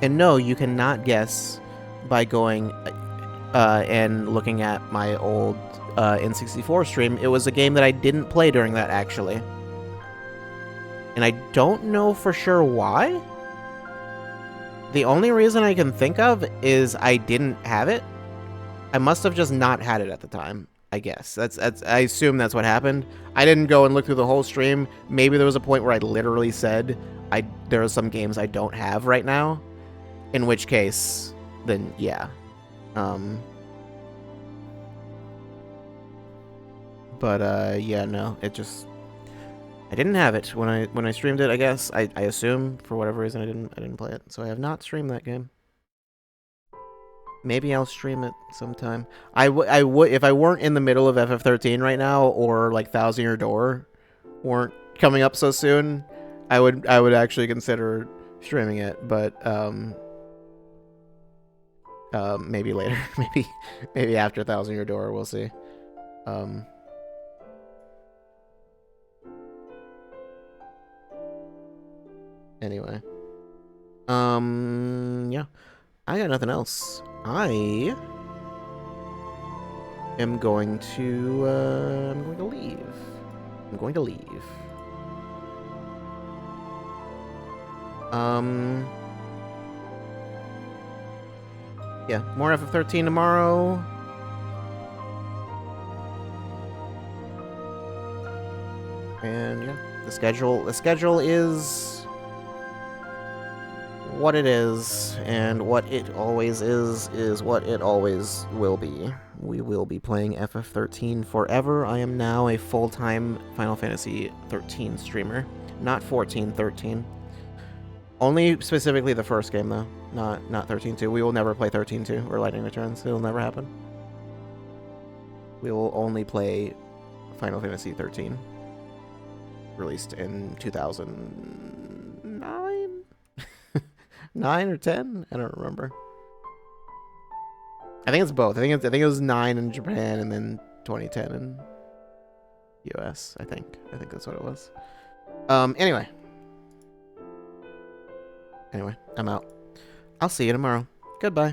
And no, you cannot guess by going and looking at my old N64 stream. It was a game that I didn't play during that, actually. And I don't know for sure why. The only reason I can think of is I didn't have it. I must have just not had it at the time, I guess. I assume that's what happened. I didn't go and look through the whole stream. Maybe there was a point where I literally said there are some games I don't have right now. In which case, then yeah. Yeah, no, it just... I didn't have it when I streamed it, I guess. I assume, for whatever reason, I didn't play it. So I have not streamed that game. Maybe I'll stream it sometime. I would if I weren't in the middle of FF13 right now, or like Thousand Year Door weren't coming up so soon, I would actually consider streaming it, but maybe later. maybe after Thousand Year Door, we'll see. Anyway. Yeah. I got nothing else. I am going to leave. I'm going to leave. Yeah, more FF13 tomorrow. And yeah, the schedule is what it is, and what it always is what it always will be. We will be playing FF13 forever. I am now a full-time Final Fantasy 13 streamer, not 14, 13. Only specifically the first game, though, not 13-2. We will never play 13-2 or Lightning Returns. It will never happen. We will only play Final Fantasy 13, released in 2009? 9 or 10? I don't remember. I think it's both. I think it was 9 in Japan and then 2010 in US, I think. I think that's what it was. Anyway. Anyway, I'm out. I'll see you tomorrow. Goodbye.